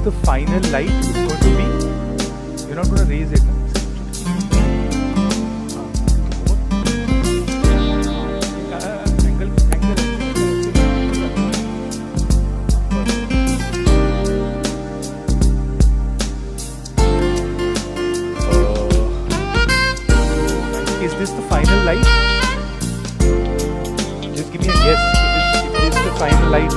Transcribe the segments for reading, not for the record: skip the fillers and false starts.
the final light is going to be, you're not going to raise it. Is this the final light? Just give me a guess. If this is the final light.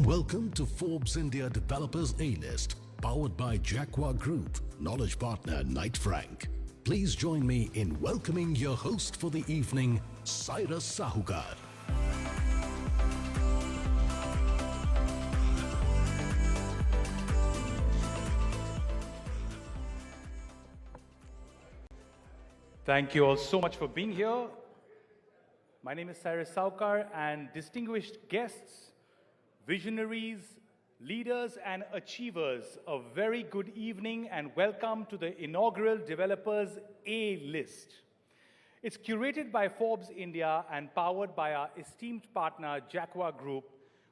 warm welcome to Forbes India Developers A-List, powered by Jaquar Group, knowledge partner Knight Frank. Please join me in welcoming your host for the evening, Cyrus Sahukar. Thank you all so much for being here. My name is Cyrus Sahukar, and distinguished guests, visionaries, leaders and achievers, a very good evening and welcome to the inaugural Developers A-List. It's curated by Forbes India and powered by our esteemed partner Jaquar Group,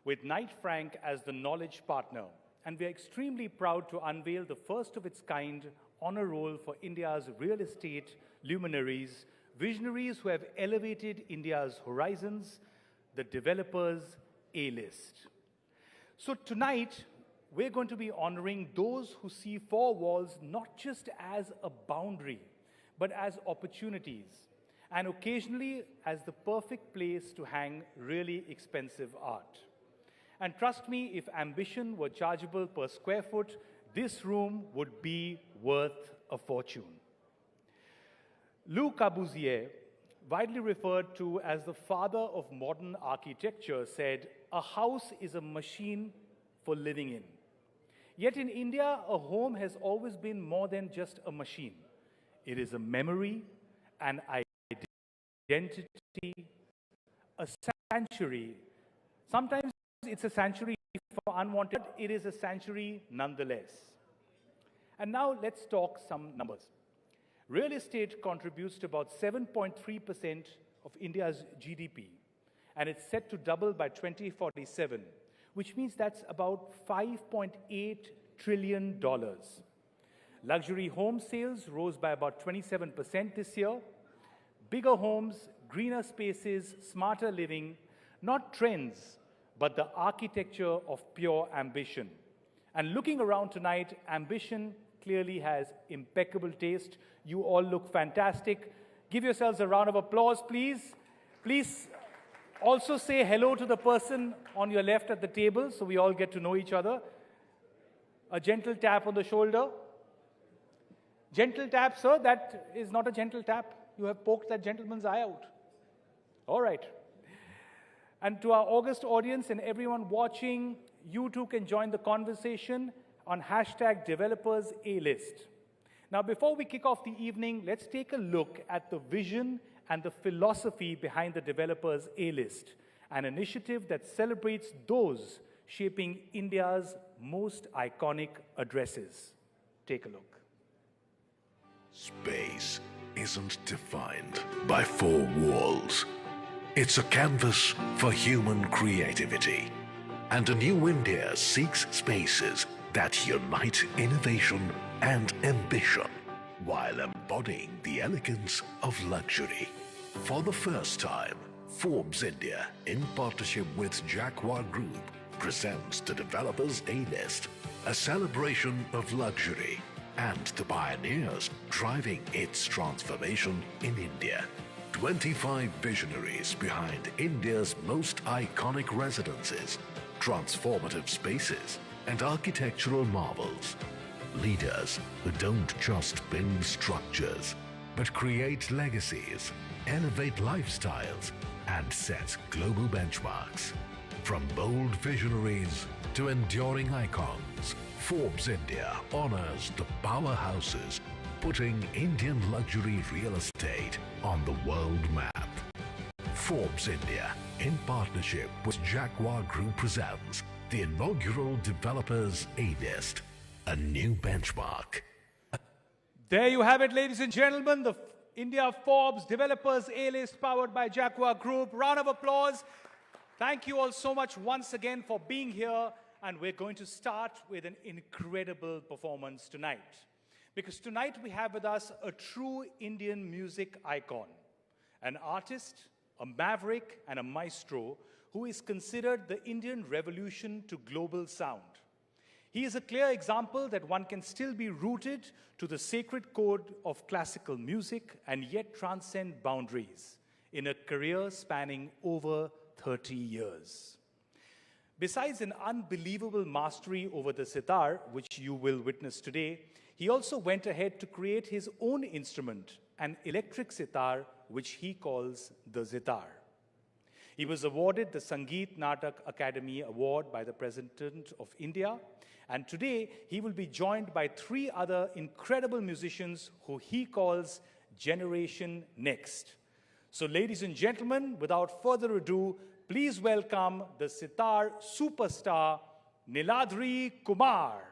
with Knight Frank as the knowledge partner. And we are extremely proud to unveil the first of its kind honor roll for India's real estate luminaries, visionaries who have elevated India's horizons, the Developers A-List. So tonight, we're going to be honoring those who see four walls not just as a boundary, but as opportunities, and occasionally as the perfect place to hang really expensive art. And trust me, if ambition were chargeable per square foot, this room would be worth a fortune. Le Corbusier, widely referred to as the father of modern architecture, said, "A house is a machine for living in." Yet in India, a home has always been more than just a machine. It is a memory, an identity, a sanctuary. Sometimes it's a sanctuary for unwanted, but it is a sanctuary nonetheless. And now let's talk some numbers. Real estate contributes to about 7.3% of India's GDP, and it's set to double by 2047, which means that's about $5.8 trillion. Luxury home sales rose by about 27% this year. Bigger homes, greener spaces, smarter living, not trends, but the architecture of pure ambition. And looking around tonight, ambition clearly has impeccable taste. You all look fantastic. Give yourselves a round of applause, please. Please also say hello to the person on your left at the table so we all get to know each other. A gentle tap on the shoulder. Gentle tap, sir. That is not a gentle tap. You have poked that gentleman's eye out. All right. And to our august audience and everyone watching, you too can join the conversation on hashtag Developers A-List. Now, before we kick off the evening, let's take a look at the vision and the philosophy behind the Developers A-List, an initiative that celebrates those shaping India's most iconic addresses. Take a look. Space isn't defined by four walls. It's a canvas for human creativity. And a new India seeks spaces that unite innovation and ambition while embodying the elegance of luxury. For the first time, Forbes India, in partnership with Jaquar Group, presents the Developers A-List, a celebration of luxury and the pioneers driving its transformation in India. 25 visionaries behind India's most iconic residences, transformative spaces, and architectural marvels. Leaders who don't just build structures, but create legacies, elevate lifestyles, and set global benchmarks. From bold visionaries to enduring icons, Forbes India honors the powerhouses, putting Indian luxury real estate on the world map. Forbes India, in partnership with Jaquar Group, presents the inaugural Developers A-List, a new benchmark. There you have it, ladies and gentlemen, the India Forbes Developers A-List powered by Jaquar Group. Round of applause. Thank you all so much once again for being here. And we're going to start with an incredible performance tonight. Because tonight we have with us a true Indian music icon, an artist, a maverick, and a maestro who is considered the Indian revolution to global sound. He is a clear example that one can still be rooted to the sacred code of classical music and yet transcend boundaries in a career spanning over 30 years. Besides an unbelievable mastery over the sitar, which you will witness today, he also went ahead to create his own instrument, an electric sitar, which he calls the Zitar. He was awarded the Sangeet Natak Academy Award by the President of India, and today he will be joined by 3 other incredible musicians who he calls Generation Next. So ladies and gentlemen, without further ado, please welcome the sitar superstar, Niladri Kumar.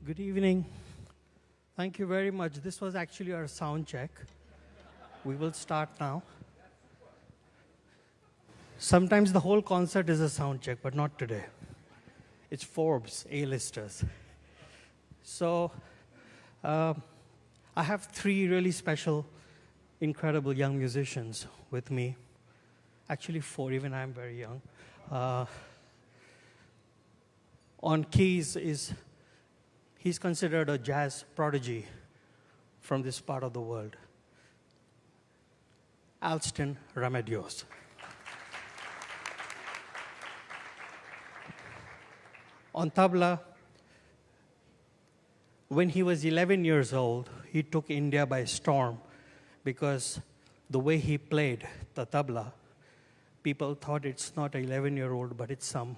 Good evening. Thank you very much. This was actually our sound check. We will start now. Sometimes the whole concert is a sound check, but not today. It's Forbes, A-listers. So I have three really special, incredible young musicians with me. Actually, four, even I'm very young. On keys he's considered a jazz prodigy from this part of the world. Alston Remedios. On tabla, when he was 11 years old, he took India by storm because the way he played the tabla, people thought it's not an 11-year-old, but it's some,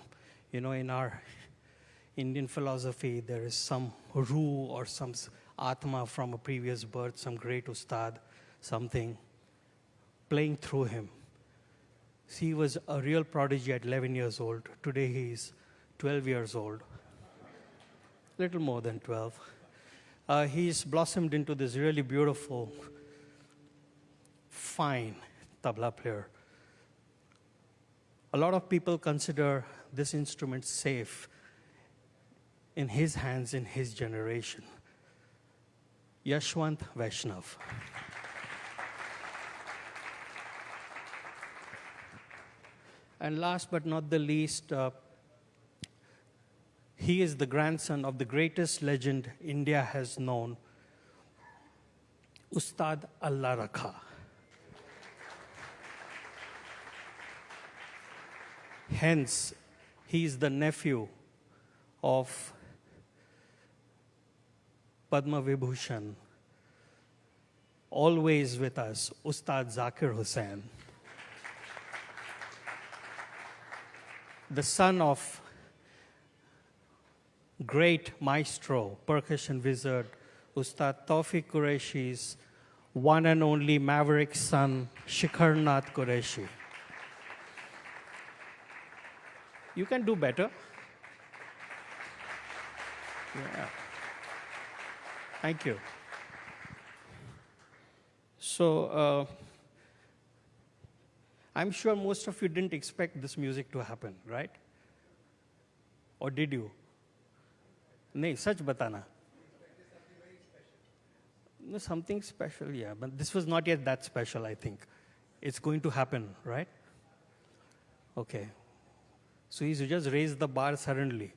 in our Indian philosophy, there is some ruh or some atma from a previous birth, some great ustad, something playing through him. He was a real prodigy at 11 years old. Today he's 12 years old, little more than 12. He's blossomed into this really beautiful, fine tabla player. A lot of people consider this instrument safe in his hands, in his generation. Yashwant Vaishnav. And last but not the least, he is the grandson of the greatest legend India has known, Ustad Allah Rakha. Hence, he is the nephew of Padma Vibhushan, always with us, Ustad Zakir Hussain. The son of great maestro, percussion wizard, Ustad Tawfiq Qureshi's one and only maverick son, Shikharnath Qureshi. You can do better. Yeah. Thank you. So, I'm sure most of you didn't expect this music to happen, right? Or did you? Nahi, sach batana. No, something special, yeah. But this was not yet that special, I think. It's going to happen, right? Okay. So he's just raised the bar suddenly.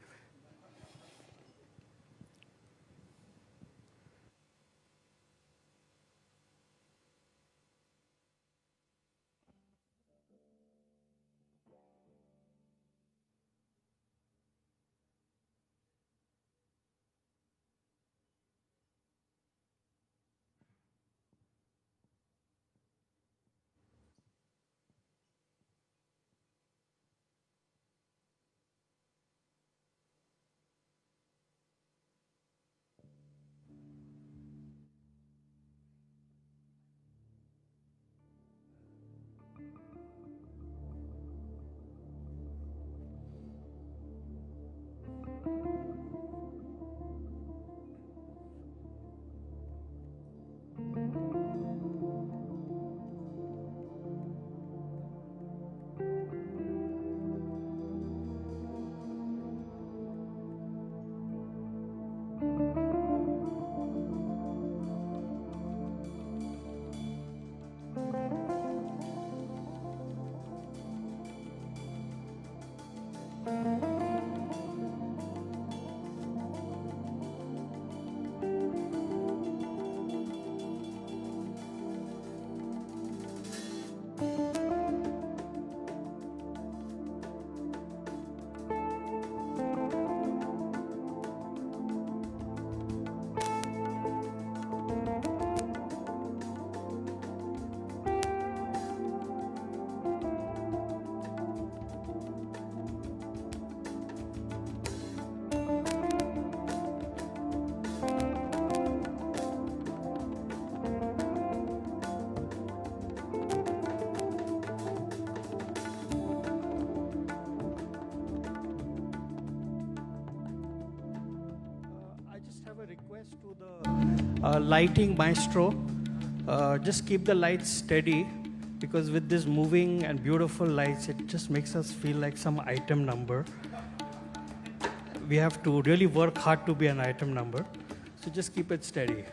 to the lighting maestro. Just keep the lights steady, because with this moving and beautiful lights, it just makes us feel like some item number. We have to really work hard to be an item number. So just keep it steady.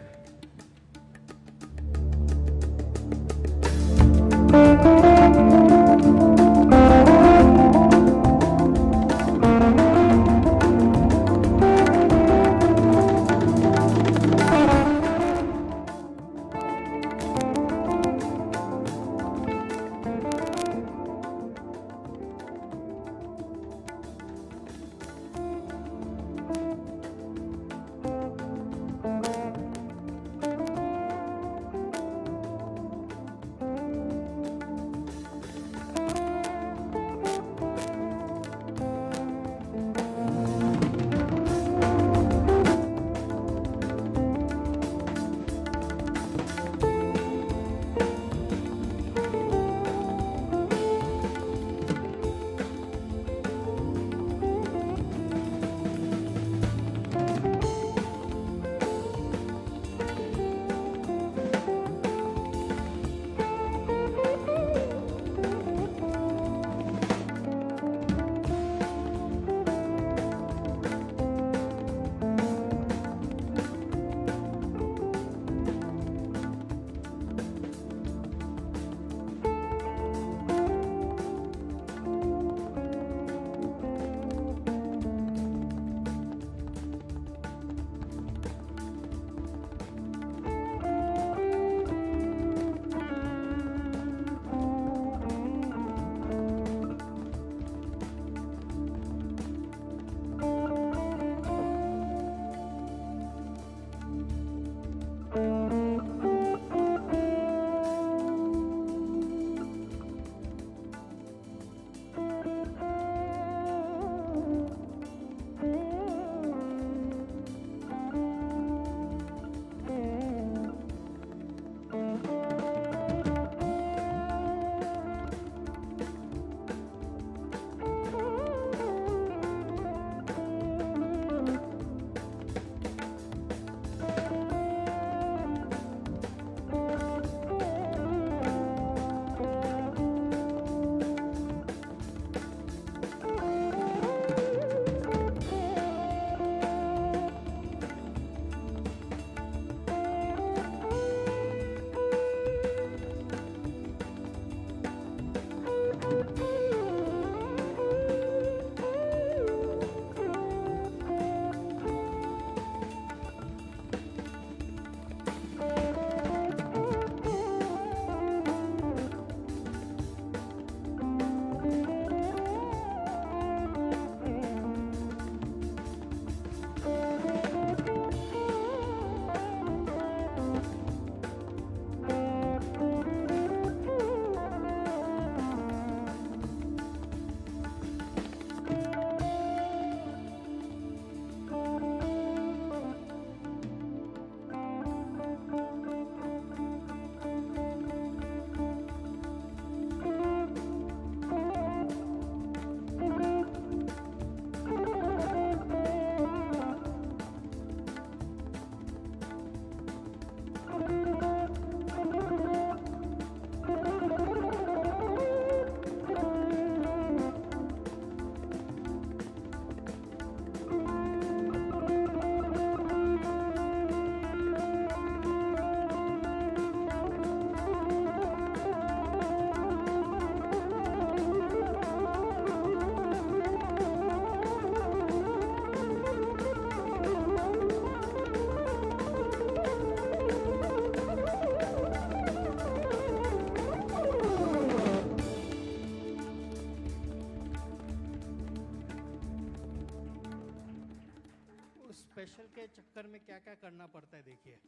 Special के चक्कर में क्या क्या करना पड़ता है देखिए।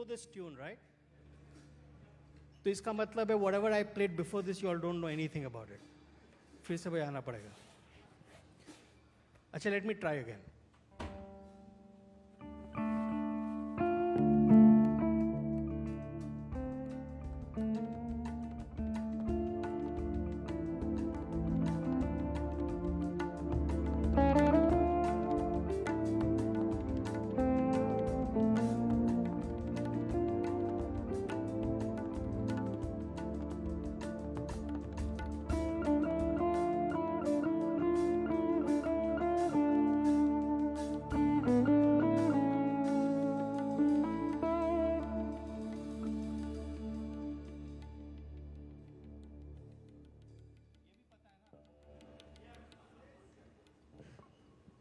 know this tune, right? तो इसका मतलब है whatever I played before this, you all don't know anything about it. फिर से बजाना पड़ेगा. अच्छा, let me try again.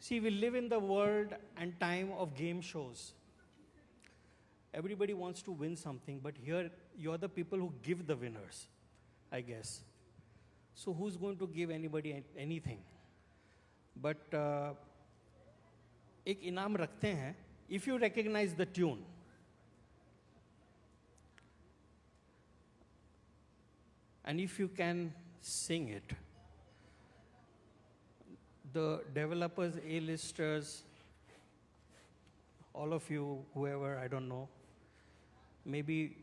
See, we live in the world and time of game shows. Everybody wants to win something, but here you're the people who give the winners, I guess. So who's going to give anybody anything? But एक इनाम रखते हैं if you recognize the tune. And if you can sing it. The developers, A-listers, all of you, whoever, I don't know, maybe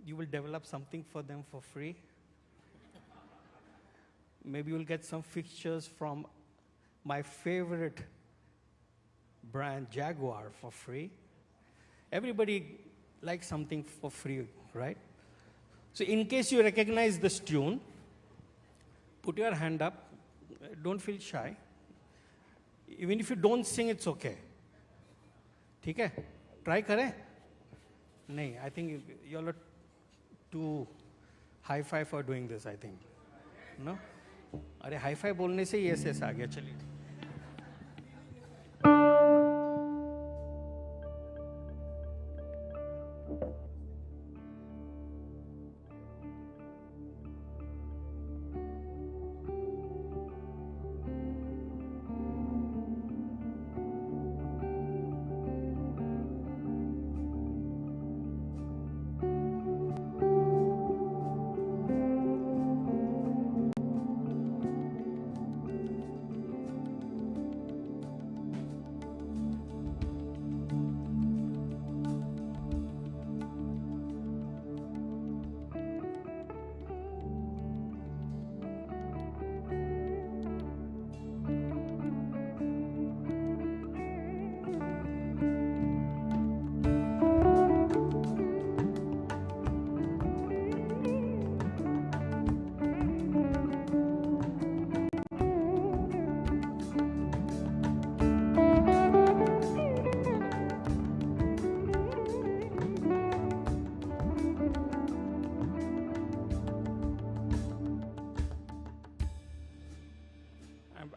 you will develop something for them for free. Maybe you'll get some fixtures from my favorite brand, Jaguar, for free. Everybody likes something for free, right? So in case you recognize this tune, put your hand up. Don't feel shy. Even if you don't sing, it's okay. ठीक है? Try करें? नहीं, I think you all are too high-fi for doing this, I think. No? अरे high-fi बोलने से ही ऐसे आ गया, चलिए.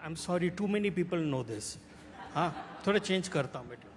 I'm sorry, too many people know this. हाँ, थोड़ा change करता हूँ बेटा.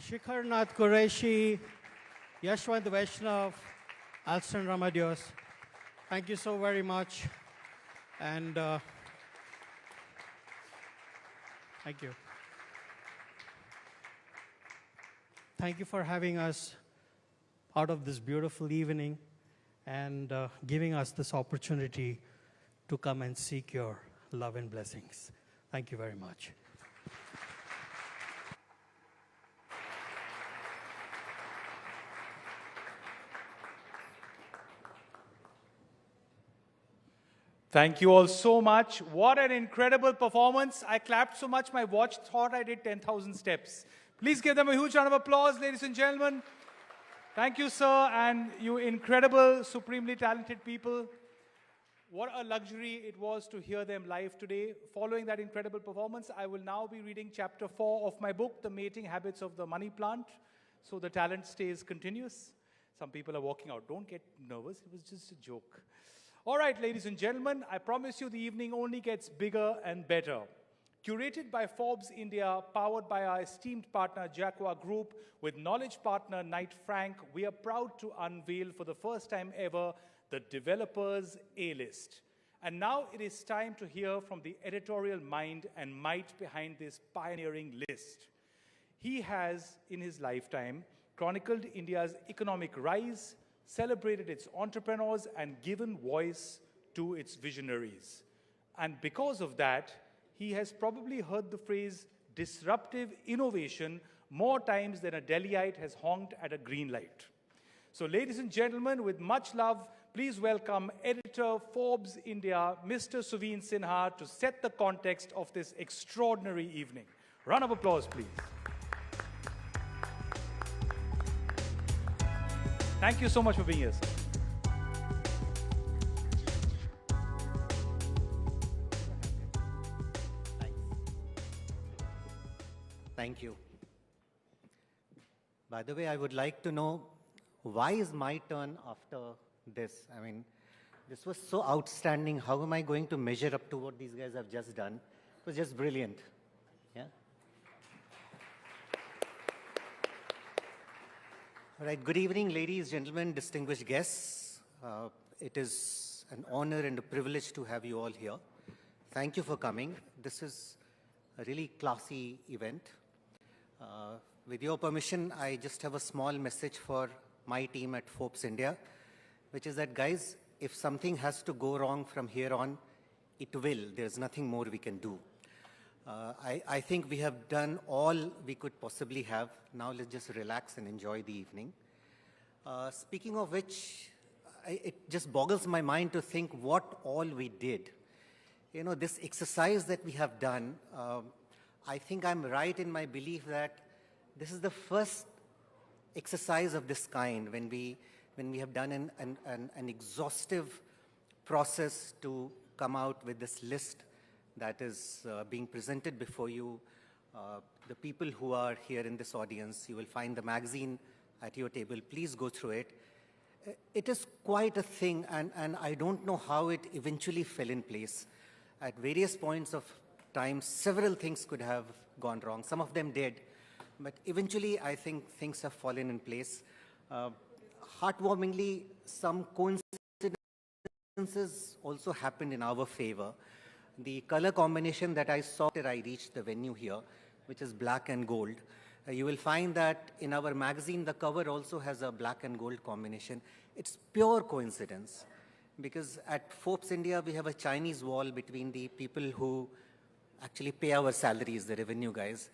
Shikhar Nath Qureshi, Yashwant Vaishnav, Alston Ramadios, thank you so very much. And thank you. Thank you for having us out of this beautiful evening and giving us this opportunity to come and seek your love and blessings. Thank you very much. Thank you all so much. What an incredible performance. I clapped so much, my watch thought I did 10,000 steps. Please give them a huge round of applause, ladies and gentlemen. Thank you, sir, and you incredible, supremely talented people. What a luxury it was to hear them live today. Following that incredible performance, I will now be reading chapter 4 of my book, The Mating Habits of the Money Plant, so the talent stays continuous. Some people are walking out. Don't get nervous. It was just a joke. All right, ladies and gentlemen, I promise you the evening only gets bigger and better. Curated by Forbes India, powered by our esteemed partner Jaquar Group, with knowledge partner Knight Frank, we are proud to unveil for the first time ever the Developers A-List. And now it is time to hear from the editorial mind and might behind this pioneering list. He has, in his lifetime, chronicled India's economic rise, celebrated its entrepreneurs, and given voice to its visionaries. And because of that, he has probably heard the phrase disruptive innovation more times than a Delhiite has honked at a green light. So ladies and gentlemen, with much love, please welcome editor Forbes India, Mr. Suveen Sinha, to set the context of this extraordinary evening. Round of applause, please. Thank you so much for being here, sir. Thank you. By the way, I would like to know, why is my turn after this? I mean, this was so outstanding. How am I going to measure up to what these guys have just done? It was just brilliant. Yeah? All right, good evening, ladies, gentlemen, distinguished guests. It is an honor and a privilege to have you all here. Thank you for coming. This is a really classy event. With your permission, I just have a small message for my team at Forbes India, which is that, guys, if something has to go wrong from here on, it will. There's nothing more we can do. I think we have done all we could possibly have. Now let's just relax and enjoy the evening. Speaking of which, it just boggles my mind to think what all we did. You know, this exercise that we have done, I think I'm right in my belief that this is the first exercise of this kind when we have done an exhaustive process to come out with this list that is being presented before you. The people who are here in this audience, you will find the magazine at your table. Please go through it. It is quite a thing, and I don't know how it eventually fell in place. At various points of time, several things could have gone wrong. Some of them did, but eventually I think things have fallen in place. Heartwarmingly, some coincidences also happened in our favor. The color combination that I saw after I reached the venue here, which is black and gold, you will find that in our magazine, the cover also has a black and gold combination. It's pure coincidence, because at Forbes India, we have a Chinese wall between the people who actually pay our salaries, the revenue guys,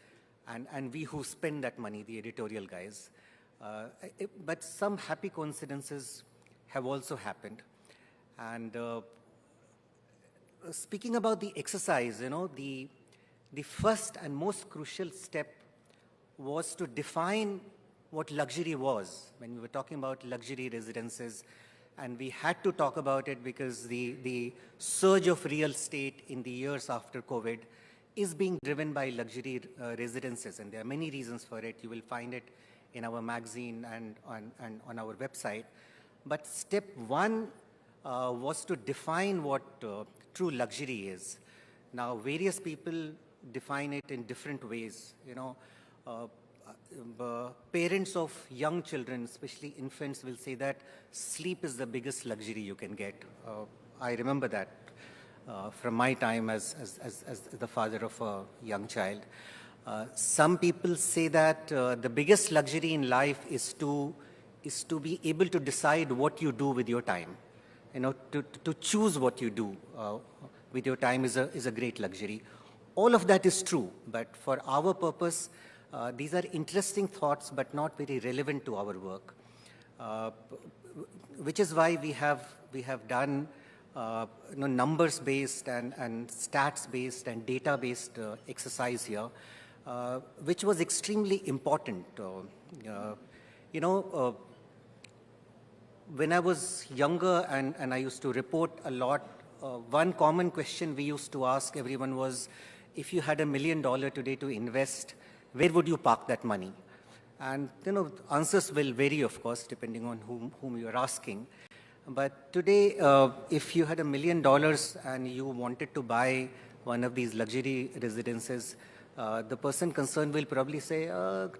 and we who spend that money, the editorial guys. But some happy coincidences have also happened. And speaking about the exercise, you know, the first and most crucial step was to define what luxury was. When we were talking about luxury residences, and we had to talk about it because the surge of real estate in the years after COVID is being driven by luxury residences, and there are many reasons for it. You will find it in our magazine and on our website. But step one was to define what true luxury is. Now, various people define it in different ways. You know, parents of young children, especially infants, will say that sleep is the biggest luxury you can get. I remember that from my time as the father of a young child. Some people say that the biggest luxury in life is to be able to decide what you do with your time. You know, to choose what you do with your time is a great luxury. All of that is true, but for our purpose, these are interesting thoughts, but not very relevant to our work. Which is why we have done numbers-based and stats-based and data-based exercise here, which was extremely important. When I was younger and I used to report a lot, one common question we used to ask everyone was, if you had $1 million today to invest, where would you park that money? And answers will vary, of course, depending on whom you are asking. But today, if you had $1 million and you wanted to buy one of these luxury residences, the person concerned will probably say,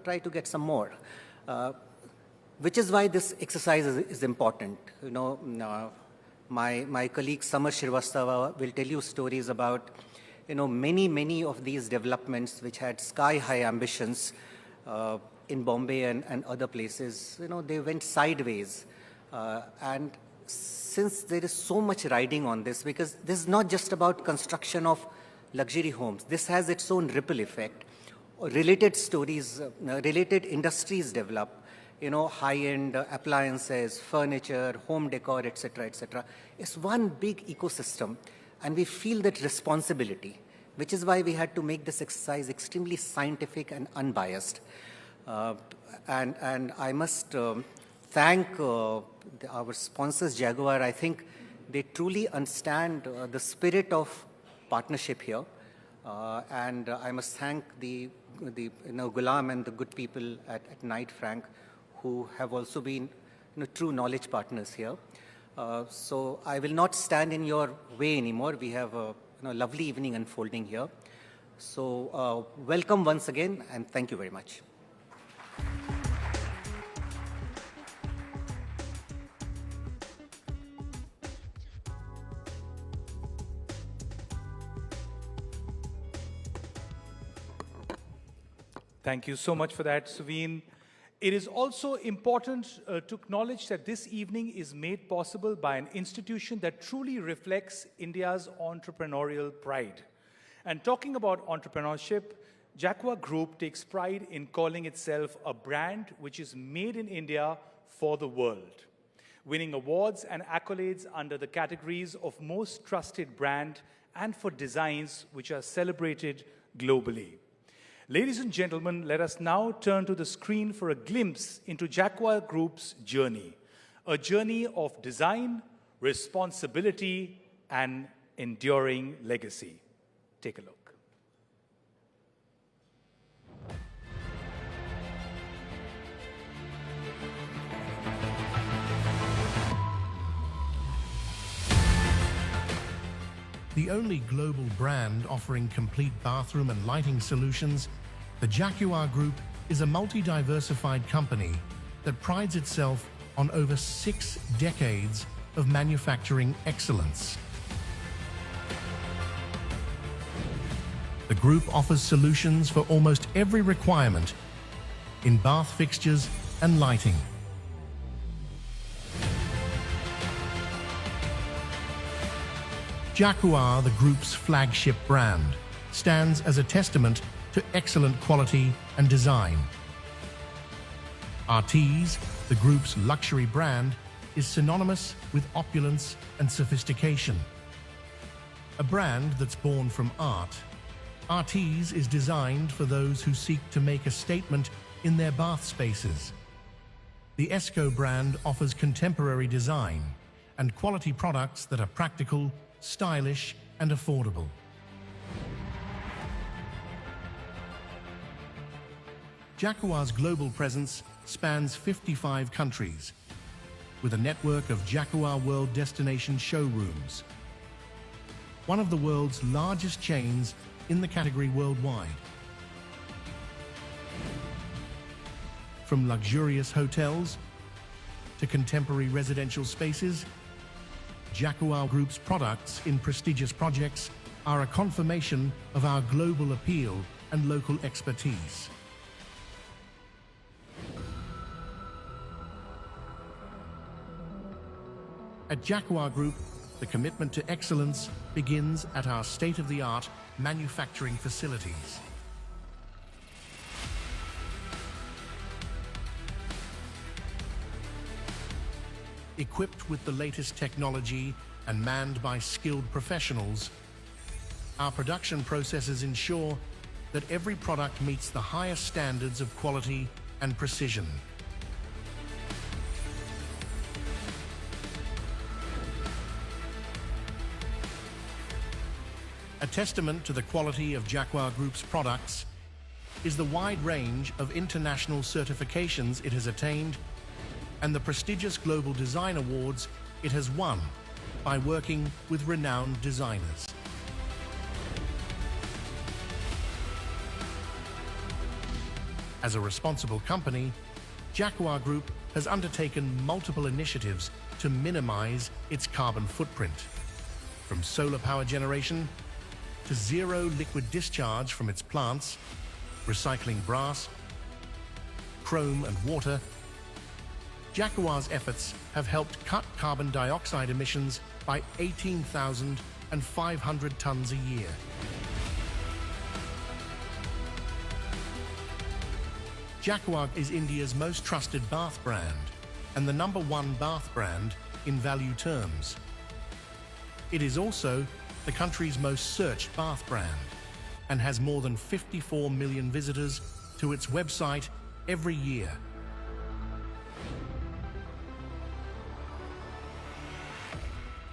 try to get some more. Which is why this exercise is important. My colleague Samar Shrivastava will tell you stories about many of these developments which had sky-high ambitions in Bombay and other places. They went sideways. And since there is so much riding on this, because this is not just about construction of luxury homes, this has its own ripple effect. Related stories, related industries develop. High-end appliances, furniture, home decor, etc., etc. It's one big ecosystem. And we feel that responsibility, which is why we had to make this exercise extremely scientific and unbiased. And I must thank our sponsors, Jaguar. I think they truly understand the spirit of partnership here. And I must thank the Gulam and the good people at Knight Frank, who have also been true knowledge partners here. So I will not stand in your way anymore. We have a lovely evening unfolding here. So welcome once again, and thank you very much. Thank you so much for that, Suveen. It is also important to acknowledge that this evening is made possible by an institution that truly reflects India's entrepreneurial pride. And talking about entrepreneurship, Jaquar Group takes pride in calling itself a brand which is made in India for the world, winning awards and accolades under the categories of most trusted brand and for designs which are celebrated globally. Ladies and gentlemen, let us now turn to the screen for a glimpse into Jaquar Group's journey, a journey of design, responsibility, and enduring legacy. Take a look. The only global brand offering complete bathroom and lighting solutions, the Jaquar Group is a multi-diversified company that prides itself on over 6 decades of manufacturing excellence. The group offers solutions for almost every requirement in bath fixtures and lighting. Jaquar, the group's flagship brand, stands as a testament to excellent quality and design. Artis, the group's luxury brand, is synonymous with opulence and sophistication. A brand that's born from art, Artis is designed for those who seek to make a statement in their bath spaces. The Esco brand offers contemporary design and quality products that are practical, stylish, and affordable. Jaquar's global presence spans 55 countries, with a network of Jaquar World Destination showrooms, one of the world's largest chains in the category worldwide. From luxurious hotels to contemporary residential spaces, Jaquar Group's products in prestigious projects are a confirmation of our global appeal and local expertise. At Jaquar Group, the commitment to excellence begins at our state-of-the-art manufacturing facilities. Equipped with the latest technology and manned by skilled professionals, our production processes ensure that every product meets the highest standards of quality and precision. A testament to the quality of Jaquar Group's products is the wide range of international certifications it has attained and the prestigious Global Design Awards it has won by working with renowned designers. As a responsible company, Jaquar Group has undertaken multiple initiatives to minimize its carbon footprint, from solar power generation to zero liquid discharge from its plants, recycling brass, chrome and water. Jaquar's efforts have helped cut carbon dioxide emissions by 18,500 tons a year. Jaquar is India's most trusted bath brand and the #1 bath brand in value terms. It is also the country's most searched bath brand and has more than 54 million visitors to its website every year.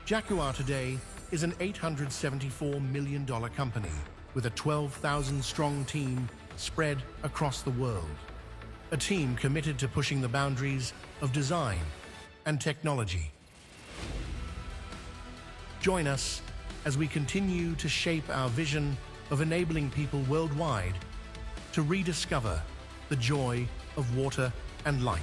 Jaquar today is an $874 million company with a 12,000-strong team spread across the world. A team committed to pushing the boundaries of design and technology. Join us as we continue to shape our vision of enabling people worldwide to rediscover the joy of water and light.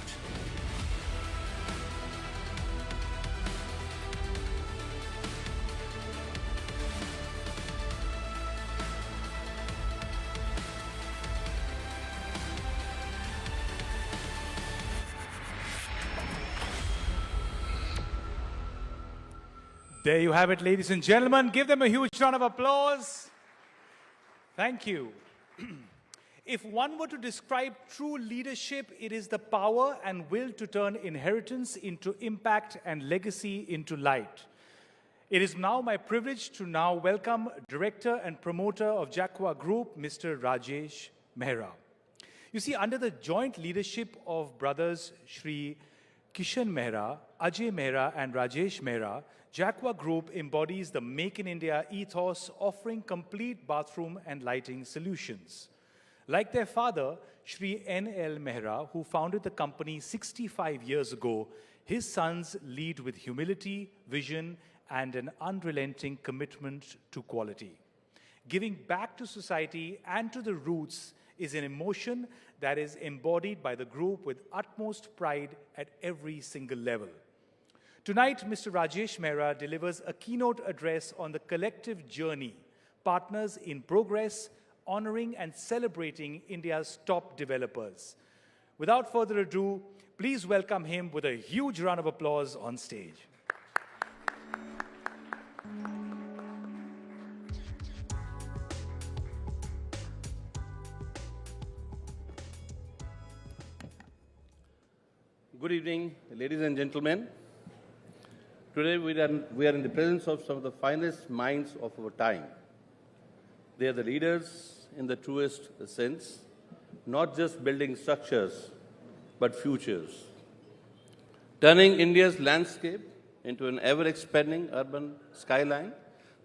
There you have it, ladies and gentlemen. Give them a huge round of applause. Thank you. If one were to describe true leadership, it is the power and will to turn inheritance into impact and legacy into light. It is now my privilege to now welcome Director and Promoter of Jaquar Group, Mr. Rajesh Mehra. You see, under the joint leadership of brothers Shri Kishan Mehra, Ajay Mehra and Rajesh Mehra, Jaquar Group embodies the Make in India ethos, offering complete bathroom and lighting solutions. Like their father, Shri N.L. Mehra, who founded the company 65 years ago, his sons lead with humility, vision, and an unrelenting commitment to quality. Giving back to society and to the roots is an emotion that is embodied by the group with utmost pride at every single level. Tonight, Mr. Rajesh Mehra delivers a keynote address on the collective journey, partners in progress, honoring and celebrating India's top developers. Without further ado, please welcome him with a huge round of applause on stage. Good evening, ladies and gentlemen. Today we are in the presence of some of the finest minds of our time. They are the leaders in the truest sense, not just building structures, but futures. Turning India's landscape into an ever-expanding urban skyline,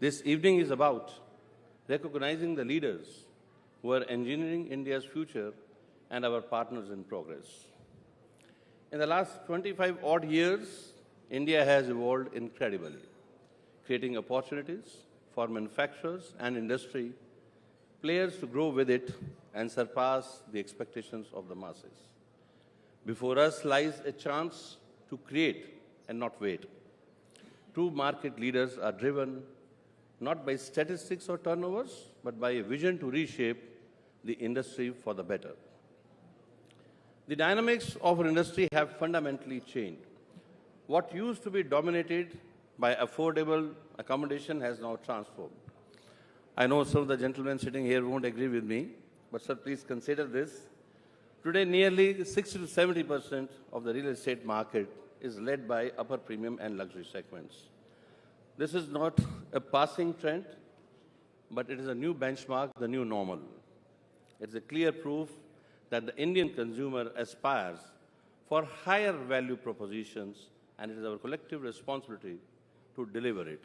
this evening is about recognizing the leaders who are engineering India's future and our partners in progress. In the last 25-odd years, India has evolved incredibly, creating opportunities for manufacturers and industry players to grow with it and surpass the expectations of the masses. Before us lies a chance to create and not wait. True market leaders are driven not by statistics or turnovers, but by a vision to reshape the industry for the better. The dynamics of our industry have fundamentally changed. What used to be dominated by affordable accommodation has now transformed. I know some of the gentlemen sitting here won't agree with me, but sir, please consider this. Today, nearly 60 to 70% of the real estate market is led by upper premium and luxury segments. This is not a passing trend, but it is a new benchmark, the new normal. It's a clear proof that the Indian consumer aspires for higher value propositions, and it is our collective responsibility to deliver it.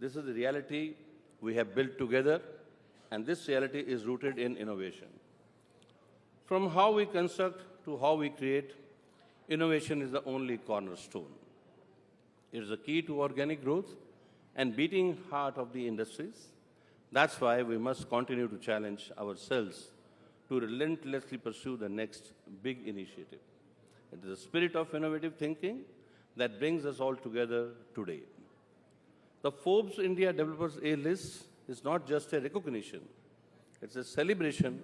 This is the reality we have built together, and this reality is rooted in innovation. From how we construct to how we create, innovation is the only cornerstone. It is the key to organic growth and beating heart of the industries. That's why we must continue to challenge ourselves to relentlessly pursue the next big initiative. It is the spirit of innovative thinking that brings us all together today. The Forbes India Developers A-list is not just a recognition, it's a celebration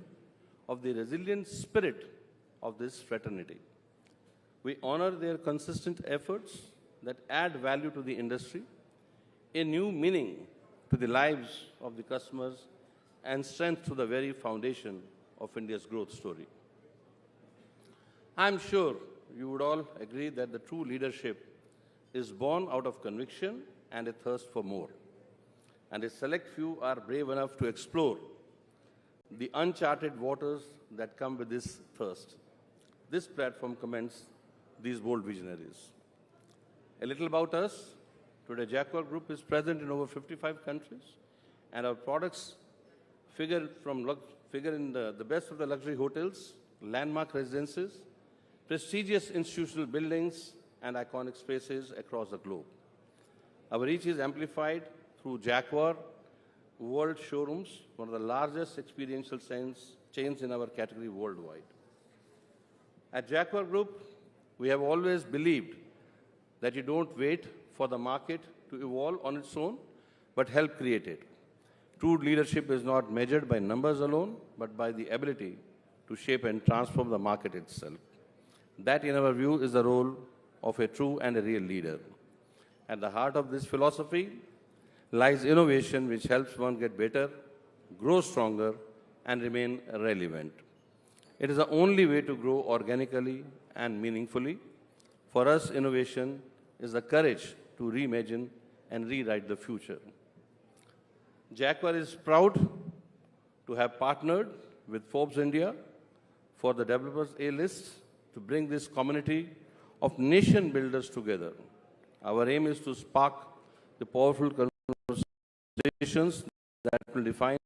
of the resilient spirit of this fraternity. We honor their consistent efforts that add value to the industry, a new meaning to the lives of the customers, and strength to the very foundation of India's growth story. I'm sure you would all agree that the true leadership is born out of conviction and a thirst for more. And a select few are brave enough to explore the uncharted waters that come with this thirst. This platform commends these bold visionaries. A little about us. Today, Jaquar Group is present in over 55 countries, and our products figure in the best of the luxury hotels, landmark residences, prestigious institutional buildings, and iconic spaces across the globe. Our reach is amplified through Jaquar World Showrooms, one of the largest experiential chains in our category worldwide. At Jaquar Group, we have always believed that you don't wait for the market to evolve on its own, but help create it. True leadership is not measured by numbers alone, but by the ability to shape and transform the market itself. That, in our view, is the role of a true and a real leader. At the heart of this philosophy lies innovation, which helps one get better, grow stronger, and remain relevant. It is the only way to grow organically and meaningfully. For us, innovation is the courage to reimagine and rewrite the future. Jaquar is proud to have partnered with Forbes India for the Developers A-list to bring this community of nation builders together. Our aim is to spark the powerful conversations that will define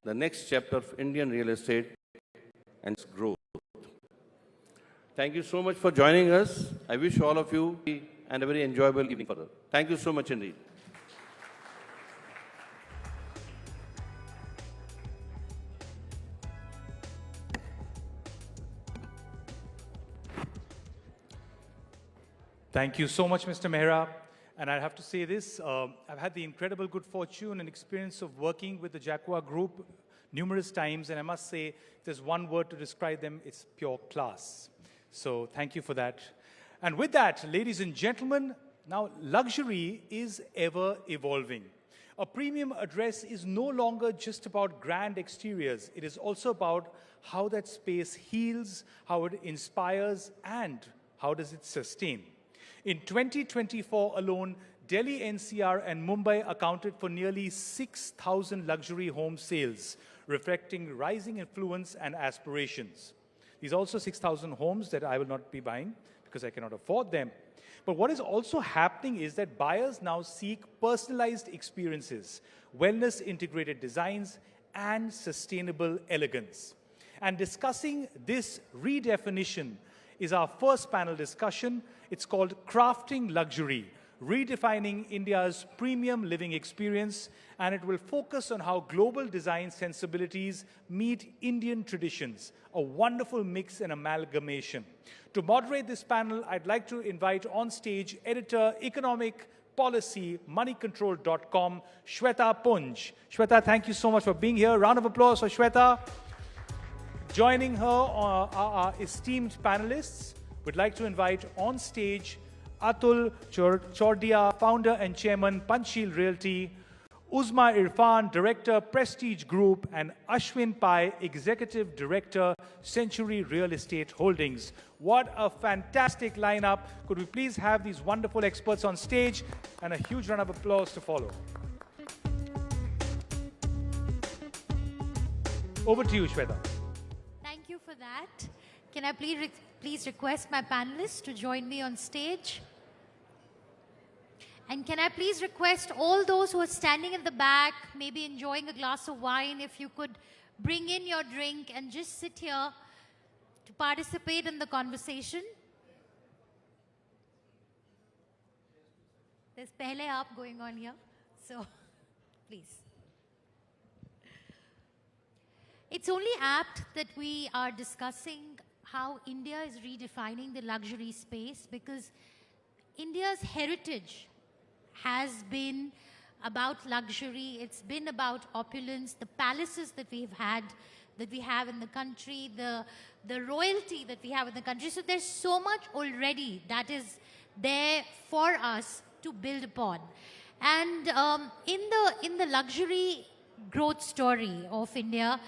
the next chapter of Indian real estate and its growth. Thank you so much for joining us. I wish all of you and a very enjoyable evening further. Thank you so much indeed. Thank you so much, Mr. Mehra. And I have to say this, I've had the incredible good fortune and experience of working with the Jaquar Group numerous times, and I must say, if there's one word to describe them, it's pure class. So thank you for that. And with that, ladies and gentlemen, now luxury is ever evolving. A premium address is no longer just about grand exteriors. It is also about how that space heals, how it inspires, and how does it sustain. In 2024 alone, Delhi NCR and Mumbai accounted for nearly 6,000 luxury home sales, reflecting rising influence and aspirations. These are also 6,000 homes that I will not be buying because I cannot afford them. But what is also happening is that buyers now seek personalized experiences, wellness-integrated designs, and sustainable elegance. And discussing this redefinition is our first panel discussion. It's called Crafting Luxury, redefining India's premium living experience, and it will focus on how global design sensibilities meet Indian traditions, a wonderful mix and amalgamation. To moderate this panel, I'd like to invite on stage editor, economic policy, moneycontrol.com, Shweta Punj. Shweta, thank you so much for being here. Round of applause for Shweta. Joining her are our esteemed panelists. We'd like to invite on stage Atul Chordia, founder and chairman, Panchsheel Realty, Uzma Irfan, director, Prestige Group, and Ashwin Pai, executive director, Century Real Estate Holdings. What a fantastic lineup. Could we please have these wonderful experts on stage, and a huge round of applause to follow. Over to you, Shweta. Thank you for that. Can I please request my panelists to join me on stage? And can I please request all those who are standing in the back, maybe enjoying a glass of wine, if you could bring in your drink and just sit here to participate in the conversation. There's pehle aap going on here, so please. It's only apt that we are discussing how India is redefining the luxury space, because India's heritage has been about luxury. It's been about opulence, the palaces that we have in the country, the royalty that we have in the country. So there's so much already that is there for us to build upon. And in the luxury growth story of India,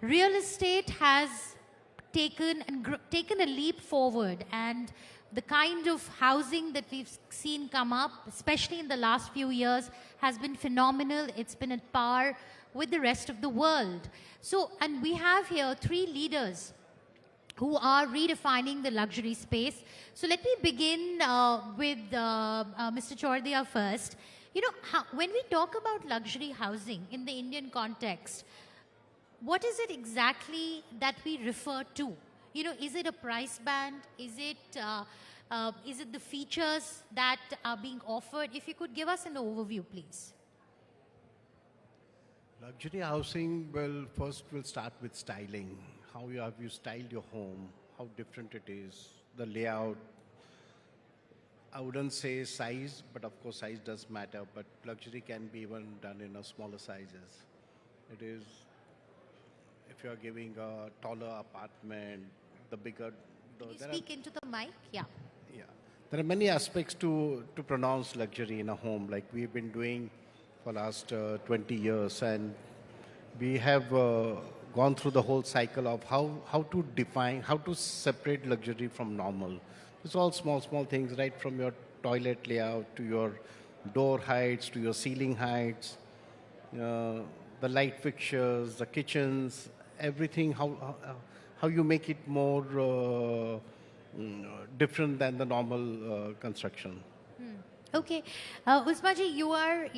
real estate has taken a leap forward, and the kind of housing that we've seen come up, especially in the last few years, has been phenomenal. It's been at par with the rest of the world. So, and we have here three leaders who are redefining the luxury space. So let me begin with Mr. Chordia first. You know, when we talk about luxury housing in the Indian context, what is it exactly that we refer to? You know, is it a price band? Is it the features that are being offered? If you could give us an overview, please. Luxury housing, well, first we'll start with styling. How have you styled your home? How different it is? The layout. I wouldn't say size, but of course size does matter, but luxury can be even done in a smaller sizes. It is, if you're giving a taller apartment, the bigger... Can you speak into the mic? Yeah. Yeah. There are many aspects to pronounce luxury in a home, like we've been doing for last 20 years, and we have gone through the whole cycle of how to define, how to separate luxury from normal. It's all small things, right from your toilet layout to your door heights to your ceiling heights, the light fixtures, the kitchens, everything, how you make it more different than the normal construction. Okay, Usmaji, you are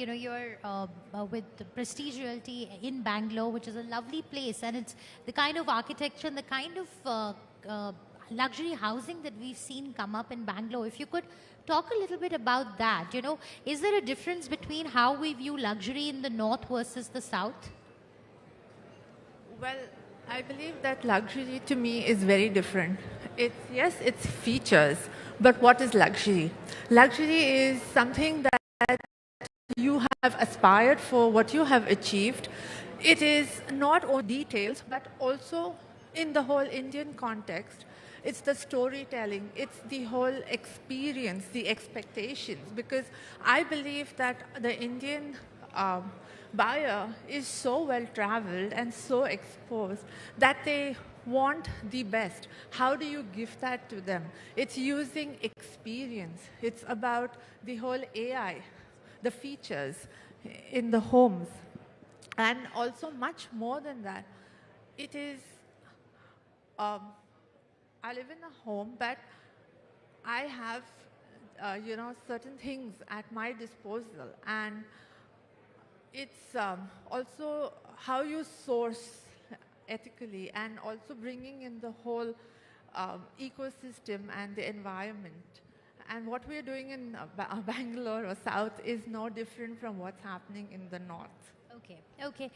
with the Prestige Realty in Bangalore, which is a lovely place, and it's the kind of architecture and the kind of luxury housing that we've seen come up in Bangalore. If you could talk a little bit about that, you know, is there a difference between how we view luxury in the north versus the south? Well, I believe that luxury to me is very different. Yes, it's features, but what is luxury? Luxury is something that you have aspired for, what you have achieved. It is not only details, but also in the whole Indian context. It's the storytelling, it's the whole experience, the expectations, because I believe that the Indian buyer is so well traveled and so exposed that they want the best. How do you give that to them? It's using experience. It's about the whole AI, the features in the homes. And also much more than that, it is, I live in a home, but I have, certain things at my disposal. And it's also how you source ethically, and also bringing in the whole ecosystem and the environment. And what we're doing in Bangalore or South is no different from what's happening in the North. Okay, okay.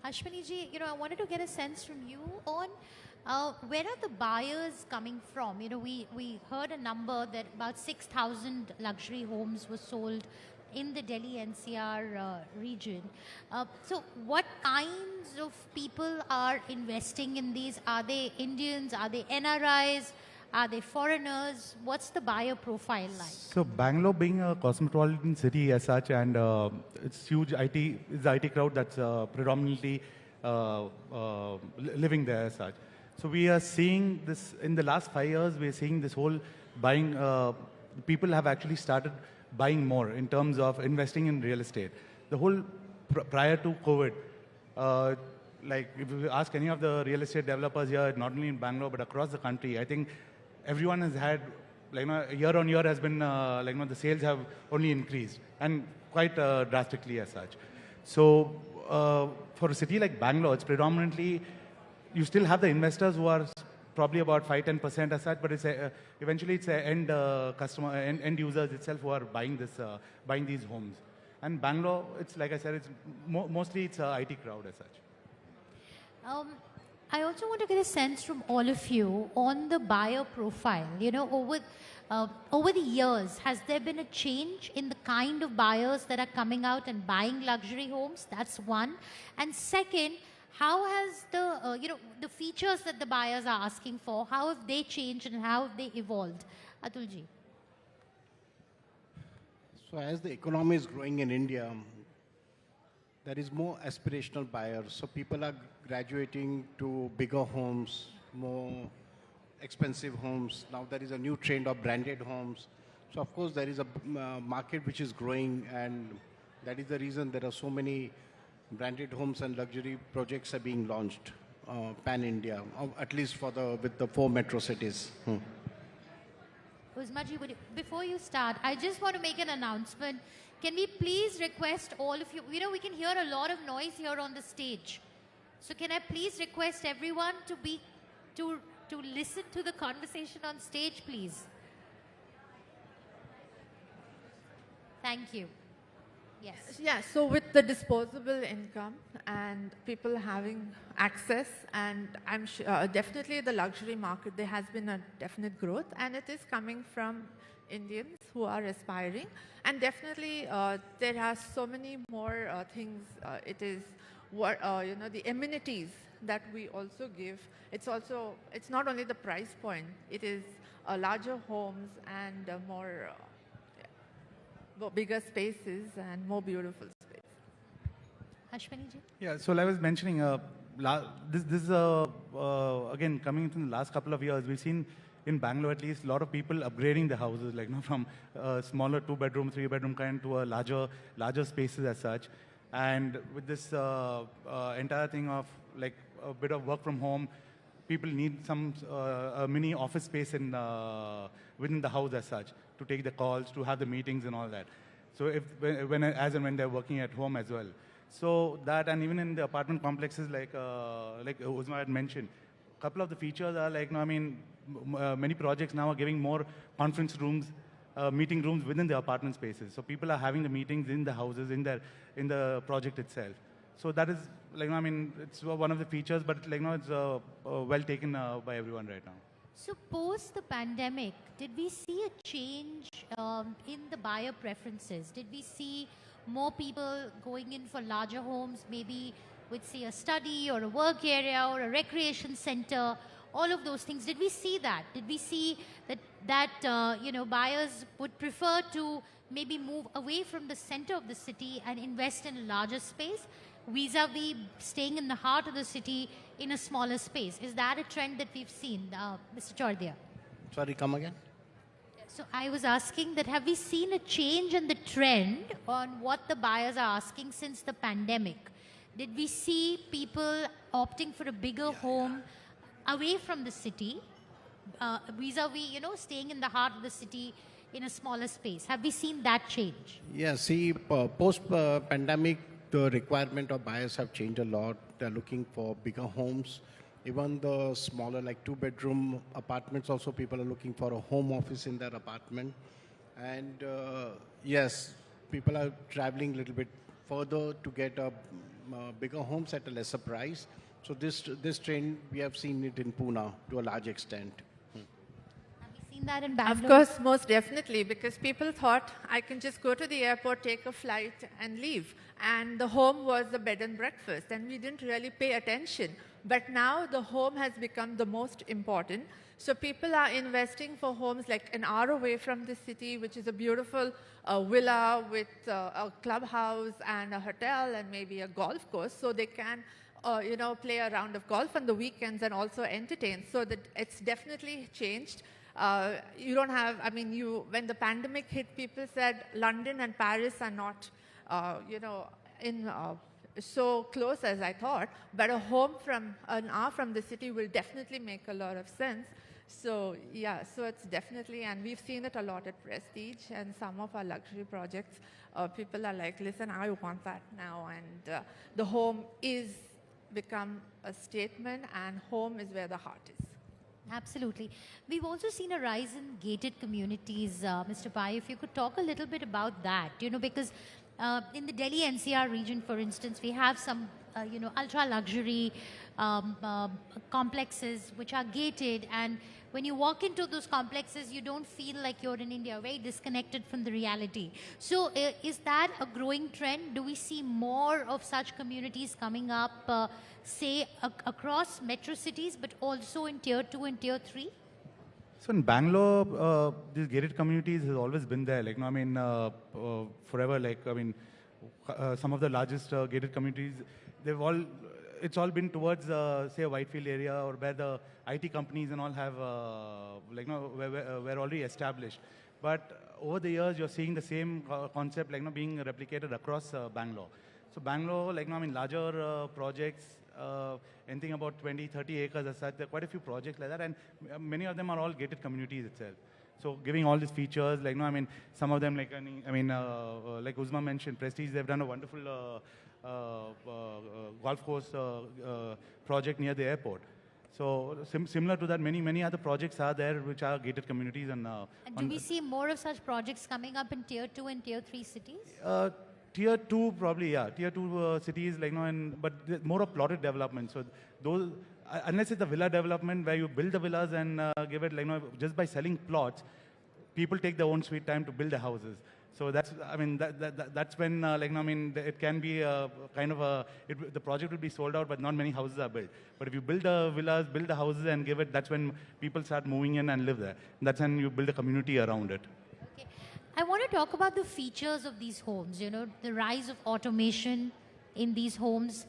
Ashwini ji, I wanted to get a sense from you on where are the buyers coming from? We heard a number that about 6,000 luxury homes were sold in the Delhi NCR region. So what kinds of people are investing in these? Are they Indians? Are they NRIs? Are they foreigners? What's the buyer profile like? So Bangalore being a cosmopolitan city as such, and it's huge IT crowd that's predominantly living there as such. So we are seeing this in the last 5 years. We are seeing this whole buying. People have actually started buying more in terms of investing in real estate. The whole prior to COVID, like if you ask any of the real estate developers here, not only in Bangalore but across the country, I think everyone has had, year on year has been, the sales have only increased and quite drastically as such. So for a city like Bangalore, it's predominantly, you still have the investors who are probably about 5-10% as such, but it's eventually it's a end customer, end users itself who are buying these homes. And Bangalore, it's like I said, it's mostly it's a IT crowd as such. I also want to get a sense from all of you on the buyer profile. Over the years, has there been a change in the kind of buyers that are coming out and buying luxury homes? That's one. And second, how has the features that the buyers are asking for, how have they changed and how have they evolved? Atulji. So as the economy is growing in India, there is more aspirational buyers. So people are graduating to bigger homes, more expensive homes. Now there is a new trend of branded homes. So of course there is a market which is growing, and that is the reason there are so many branded homes and luxury projects are being launched pan-India, at least with the 4 metro cities. Uzmaji, before you start, I just want to make an announcement. Can we please request all of you, we can hear a lot of noise here on the stage. So can I please request everyone to listen to the conversation on stage, please? Thank you. Yes. Yeah, so with the disposable income and people having access, and I'm sure definitely the luxury market, there has been a definite growth, and it is coming from Indians who are aspiring, and definitely there are so many more things. It is what the amenities that we also give. It's not only the price point. It is larger homes and more bigger spaces and more beautiful space. Ashwini ji? Yeah, so like I was mentioning, this is again coming from the last couple of years. We've seen in Bangalore at least a lot of people upgrading the houses, from smaller 2-bedroom, 3-bedroom kind to a larger spaces as such. And with this entire thing of like a bit of work from home, people need some mini office space within the house as such, to take the calls, to have the meetings and all that. So as and when they're working at home as well. So that, and even in the apartment complexes like Uzma had mentioned, a couple of the features are many projects now are giving more conference rooms, meeting rooms within the apartment spaces. So people are having the meetings in the houses, in the project itself. So that is, it's one of the features, but it's well taken by everyone right now. So post the pandemic, did we see a change in the buyer preferences? Did we see more people going in for larger homes, maybe with, say, a study or a work area or a recreation center, all of those things? Did we see that? Did we see that buyers would prefer to maybe move away from the center of the city and invest in a larger space, vis-a-vis staying in the heart of the city in a smaller space? Is that a trend that we've seen, Mr. Chordia? Sorry, come again? So I was asking that, have we seen a change in the trend on what the buyers are asking since the pandemic? Did we see people opting for a bigger home away from the city, vis-a-vis, staying in the heart of the city in a smaller space? Have we seen that change? Yeah, see, post-pandemic, the requirement of buyers have changed a lot. They're looking for bigger homes. Even the smaller, like 2-bedroom apartments, also people are looking for a home office in their apartment. And yes, people are traveling a little bit further to get bigger homes at a lesser price. So this trend, we have seen it in Pune to a large extent. Have you seen that in Bangalore? Of course, most definitely, because people thought I can just go to the airport, take a flight, and leave. And the home was the bed and breakfast, and we didn't really pay attention. But now the home has become the most important. So people are investing for homes like an hour away from the city, which is a beautiful villa with a clubhouse and a hotel and maybe a golf course, so they can play a round of golf on the weekends and also entertain. So that it's definitely changed. You don't have, when the pandemic hit, people said London and Paris are not, so close as I thought, but a home from an hour from the city will definitely make a lot of sense. So yeah, so it's definitely, and we've seen it a lot at Prestige and some of our luxury projects. People are like, listen, I want that now, and the home is become a statement, and home is where the heart is. Absolutely. We've also seen a rise in gated communities, Mr. Pai. If you could talk a little bit about that, because in the Delhi NCR region, for instance, we have some, ultra luxury complexes which are gated, and when you walk into those complexes, you don't feel like you're in India, very disconnected from the reality. So is that a growing trend? Do we see more of such communities coming up, say, across metro cities, but also in Tier 2 and Tier 3? So in Bangalore, these gated communities has always been there. Forever. Some of the largest gated communities, it's all been towards, say, a Whitefield area, or where the IT companies and all have, were already established. But over the years, you're seeing the same concept, being replicated across Bangalore. So Bangalore, larger projects, anything about 20, 30 acres as such. There are quite a few projects like that, and many of them are all gated communities itself. So giving all these features, some of them, like Uzma mentioned, Prestige, they've done a wonderful golf course project near the airport. So similar to that, many other projects are there which are gated communities. And do we see more of such projects coming up in Tier 2 and Tier 3 cities? Tier 2 probably, yeah. Tier 2 cities, but more of plotted development. So those, unless it's a villa development where you build the villas and give it, just by selling plots, people take their own sweet time to build the houses. So that's, that's when, it can be the project will be sold out, but not many houses are built. But if you build the villas, build the houses and give it, that's when people start moving in and live there. That's when you build a community around it. Okay. I want to talk about the features of these homes, the rise of automation in these homes,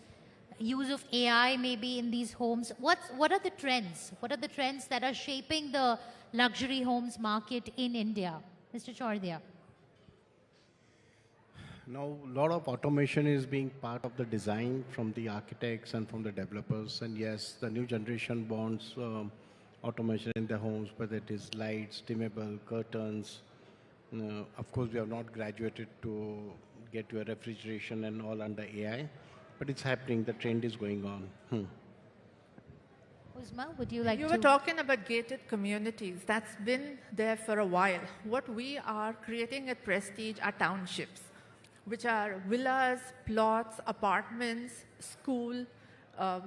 use of AI maybe in these homes. What are the trends? What are the trends that are shaping the luxury homes market in India? Mr. Chordia. Now, a lot of automation is being part of the design from the architects and from the developers. And yes, the new generation wants automation in their homes, whether it is lights, dimmable, curtains. Of course, we have not graduated to get to a refrigeration and all under AI, but it's happening. The trend is going on. Uzma, would you like to? You were talking about gated communities. That's been there for a while. What we are creating at Prestige are townships, which are villas, plots, apartments, school,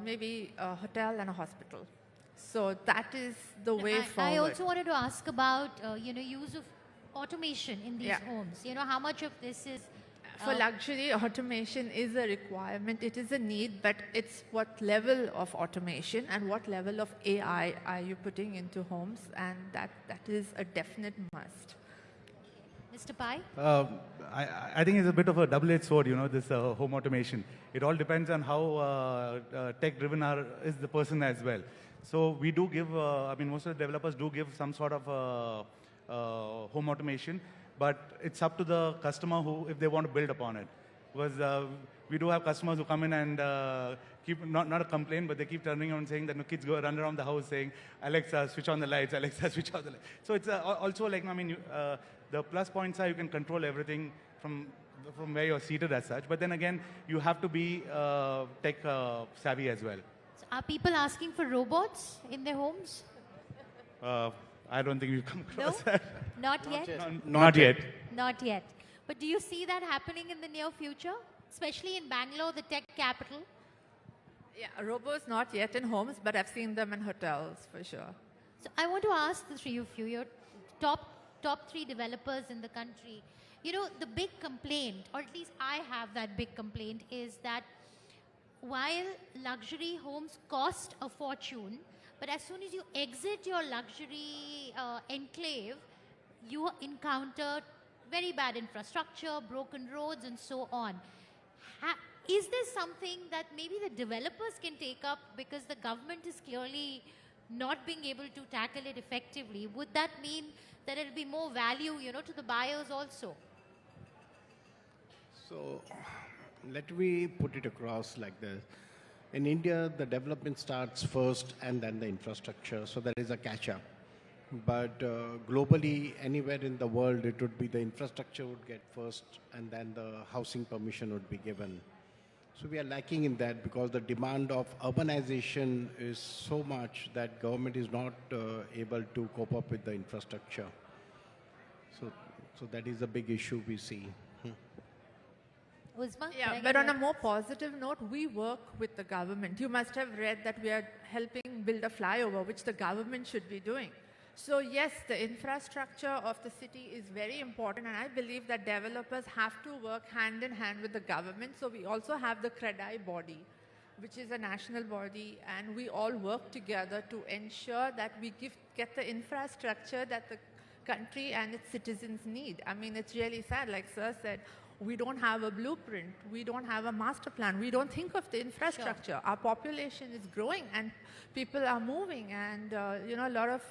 maybe a hotel and a hospital. So that is the way forward. I also wanted to ask about, use of automation in these homes. How much of this is... For luxury, automation is a requirement. It is a need, but it's what level of automation and what level of AI are you putting into homes, and that is a definite must. Mr. Pai? I think it's a bit of a double-edged sword, this home automation. It all depends on how tech-driven is the person as well. So we do give, most of the developers do give some sort of home automation, but it's up to the customer if they want to build upon it. Because we do have customers who come in and keep, not a complaint, but they keep turning around saying that kids run around the house saying, Alexa, switch on the lights, Alexa, switch on the lights. So it's also the plus points are you can control everything from where you're seated as such. But then again, you have to be tech savvy as well. So are people asking for robots in their homes? I don't think we've come across No? that. Not yet? Not yet. Not yet. But do you see that happening in the near future? Especially in Bangalore, the tech capital? Yeah, robots not yet in homes, but I've seen them in hotels for sure. So I want to ask the three of you, your top three developers in the country. You know, the big complaint, or at least I have that big complaint, is that while luxury homes cost a fortune, but as soon as you exit your luxury enclave, you encounter very bad infrastructure, broken roads, and so on. Is this something that maybe the developers can take up because the government is clearly not being able to tackle it effectively? Would that mean that it'll be more value, you know, to the buyers also? So let me put it across like this. In India, the development starts first and then the infrastructure. So there is a catch-up. But globally, anywhere in the world, it would be the infrastructure would get first and then the housing permission would be given. So we are lacking in that because the demand of urbanization is so much that government is not able to cope up with the infrastructure. So that is a big issue we see. Uzma? Yeah, but on a more positive note, we work with the government. You must have read that we are helping build a flyover, which the government should be doing. So yes, the infrastructure of the city is very important, and I believe that developers have to work hand in hand with the government. So we also have the CREDAI body, which is a national body, and we all work together to ensure that we get the infrastructure that the country and its citizens need. I mean, it's really sad, like Sir said, we don't have a blueprint, we don't have a master plan, we don't think of the infrastructure. Sure. Our population is growing and people are moving, and you know, a lot of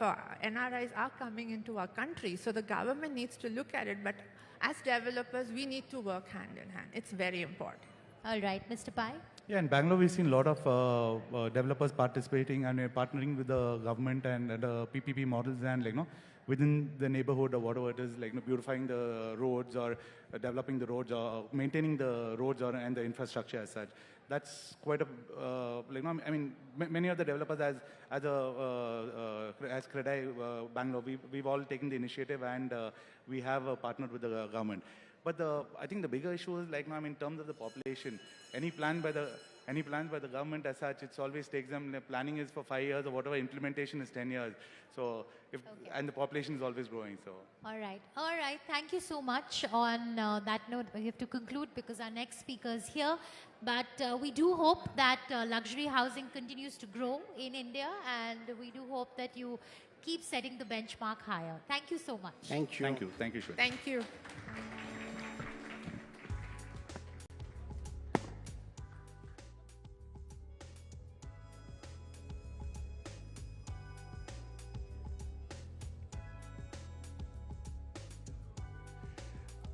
NRIs are coming into our country. So the government needs to look at it, but as developers, we need to work hand in hand. It's very important. All right, Mr. Pai? Yeah, in Bangalore, we've seen a lot of developers participating and partnering with the government and the PPP models, and like, you know, within the neighborhood or whatever it is, like, you know, beautifying the roads or developing the roads or maintaining the roads and the infrastructure as such. That's quite a, like, you know, I mean, many of the developers as CREDAI Bangalore, we've all taken the initiative, and we have partnered with the government. But I think the bigger issue is, like, you know, I mean, in terms of the population, any plans by the government as such, it always takes them, the planning is for 5 years or whatever, implementation is 10 years. So, and the population is always growing, so. All right, thank you so much. On that note, we have to conclude because our next speaker is here. But we do hope that luxury housing continues to grow in India, and we do hope that you keep setting the benchmark higher. Thank you so much. Thank you. Thank you. Thank you, Shweta. Thank you.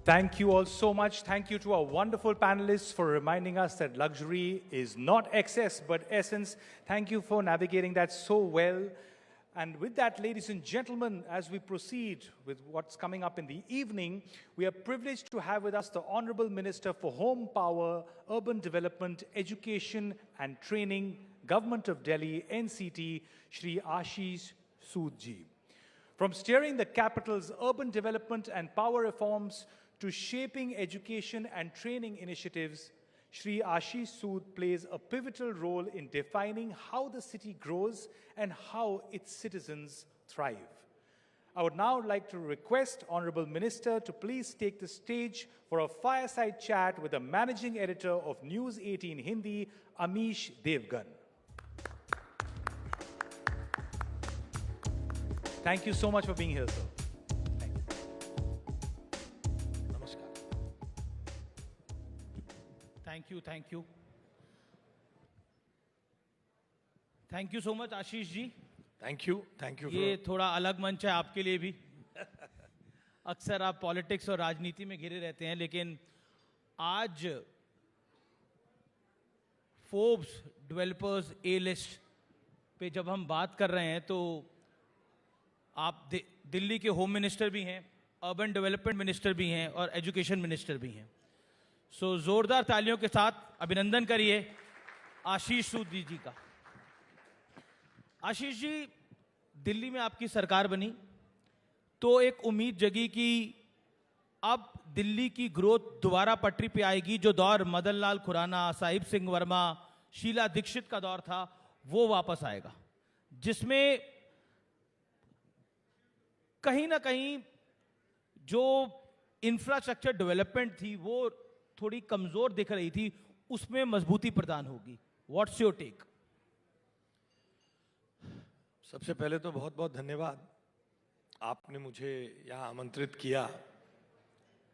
Thank you all so much. Thank you to our wonderful panelists for reminding us that luxury is not excess, but essence. Thank you for navigating that so well. And with that, ladies and gentlemen, as we proceed with what's coming up in the evening, we are privileged to have with us the Honorable Minister for Home Power, Urban Development, Education and Training, Government of Delhi, NCT, Shri Ashish Sood ji. From steering the capital's urban development and power reforms to shaping education and training initiatives, Shri Ashish Sood plays a pivotal role in defining how the city grows and how its citizens thrive. I would now like to request Honorable Minister to please take the stage for a fireside chat with the Managing Editor of News 18 Hindi, Amish Devgan. Thank you so much for being here, sir. Thank you. Thank you so much, Ashish ji. Thank you. ये थोड़ा अलग मंच है आपके लिए भी. अक्सर आप पॉलिटिक्स और राजनीति में घिरे रहते हैं, लेकिन आज फोर्ब्स डेवलपर्स ए लिस्ट पे जब हम बात कर रहे हैं, तो आप दिल्ली के होम मिनिस्टर भी हैं, अर्बन डेवलपमेंट मिनिस्टर भी हैं और एजुकेशन मिनिस्टर भी हैं. सो जोरदार तालियों के साथ अभिनंदन करिए आशीष सूद जी का. आशीष जी, दिल्ली में आपकी सरकार बनी तो एक उम्मीद जगी कि अब दिल्ली की ग्रोथ दोबारा पटरी पे आएगी। जो दौर मदन लाल खुराना, साहिब सिंह वर्मा, शीला दीक्षित का दौर था, वो वापस आएगा, जिसमें कहीं ना कहीं जो इंफ्रास्ट्रक्चर डेवलपमेंट थी वो थोड़ी कमजोर दिख रही थी, उसमें मजबूती प्रदान होगी। What's your take? सबसे पहले तो बहुत बहुत धन्यवाद, आपने मुझे यहाँ आमंत्रित किया।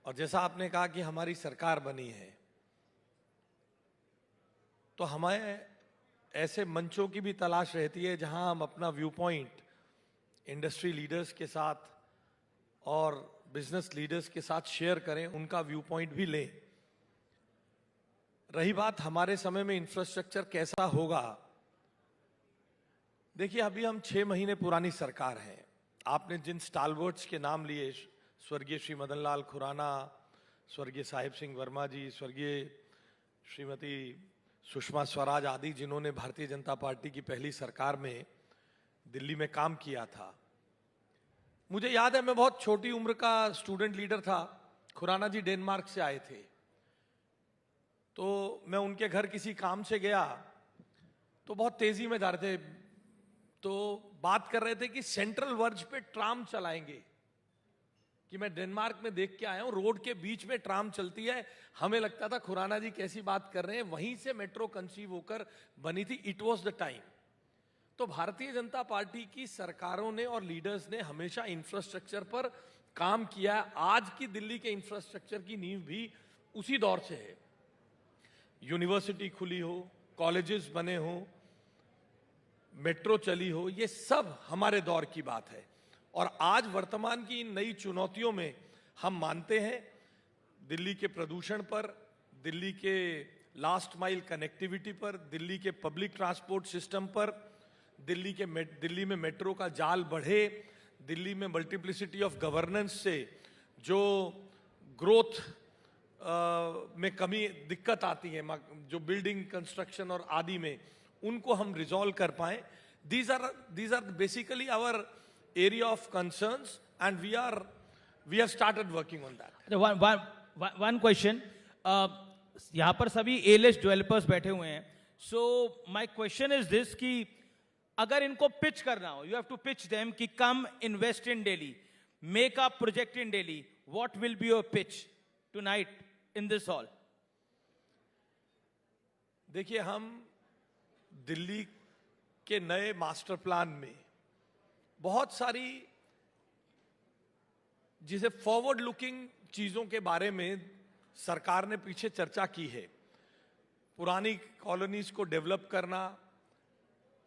और जैसा आपने कहा कि हमारी सरकार बनी है, तो हमें ऐसे मंचों की भी तलाश रहती है जहां हम अपना व्यू पॉइंट इंडस्ट्री लीडर्स के साथ और बिजनेस लीडर्स के साथ शेयर करें, उनका व्यू पॉइंट भी लें। रही बात हमारे समय में इंफ्रास्ट्रक्चर कैसा होगा, देखिए अभी हम 6 महीने पुरानी सरकार है। आपने जिन स्टालवर्ड्स के नाम लिए, स्वर्गीय श्री मदन लाल खुराना, स्वर्गीय साहिब सिंह वर्मा जी, स्वर्गीय श्रीमती सुषमा स्वराज आदि, जिन्होंने भारतीय जनता पार्टी की पहली सरकार में दिल्ली में काम किया था। मुझे याद है, मैं बहुत छोटी उम्र का स्टूडेंट लीडर था। खुराना जी डेनमार्क से आए थे, तो मैं उनके घर किसी काम से गया, तो बहुत तेजी में जा रहे थे, तो बात कर रहे थे कि सेंट्रल वर्ज पे ट्राम चलाएंगे, कि मैं डेनमार्क में देख के आया हूं, रोड के बीच में ट्राम चलती है। हमें लगता था खुराना जी कैसी बात कर रहे हैं, वहीं से मेट्रो कंसीव होकर बनी थी। It was the time. तो भारतीय जनता पार्टी की सरकारों ने और लीडर्स ने हमेशा इंफ्रास्ट्रक्चर पर काम किया। आज की दिल्ली के इंफ्रास्ट्रक्चर की नींव भी उसी दौर से है। यूनिवर्सिटी खुली हो, कॉलेजेस बने हो, मेट्रो चली हो, ये सब हमारे दौर की बात है। और आज वर्तमान की इन नई चुनौतियों में हम मानते हैं, दिल्ली के प्रदूषण पर, दिल्ली के लास्ट माइल कनेक्टिविटी पर, दिल्ली के पब्लिक ट्रांसपोर्ट सिस्टम पर, दिल्ली में मेट्रो का जाल बढ़े, दिल्ली में मल्टीप्लिसिटी ऑफ गवर्नेंस से जो ग्रोथ में कमी दिक्कत आती है, जो बिल्डिंग कंस्ट्रक्शन और आदि में, उनको हम रिजॉल्व कर पाए। These are basically our area of concerns and we have started working on that. One question, यहां पर सभी A-list डेवलपर्स बैठे हुए हैं, so my question is this कि अगर इनको पिच करना हो, you have to pitch them कि come invest in Delhi, make a project in Delhi, what will be your pitch tonight in this hall? देखिए, हम दिल्ली के नए मास्टर प्लान में बहुत सारी जिसे फॉरवर्ड लुकिंग चीजों के बारे में सरकार ने पीछे चर्चा की है। पुरानी कॉलोनीज को डेवलप करना,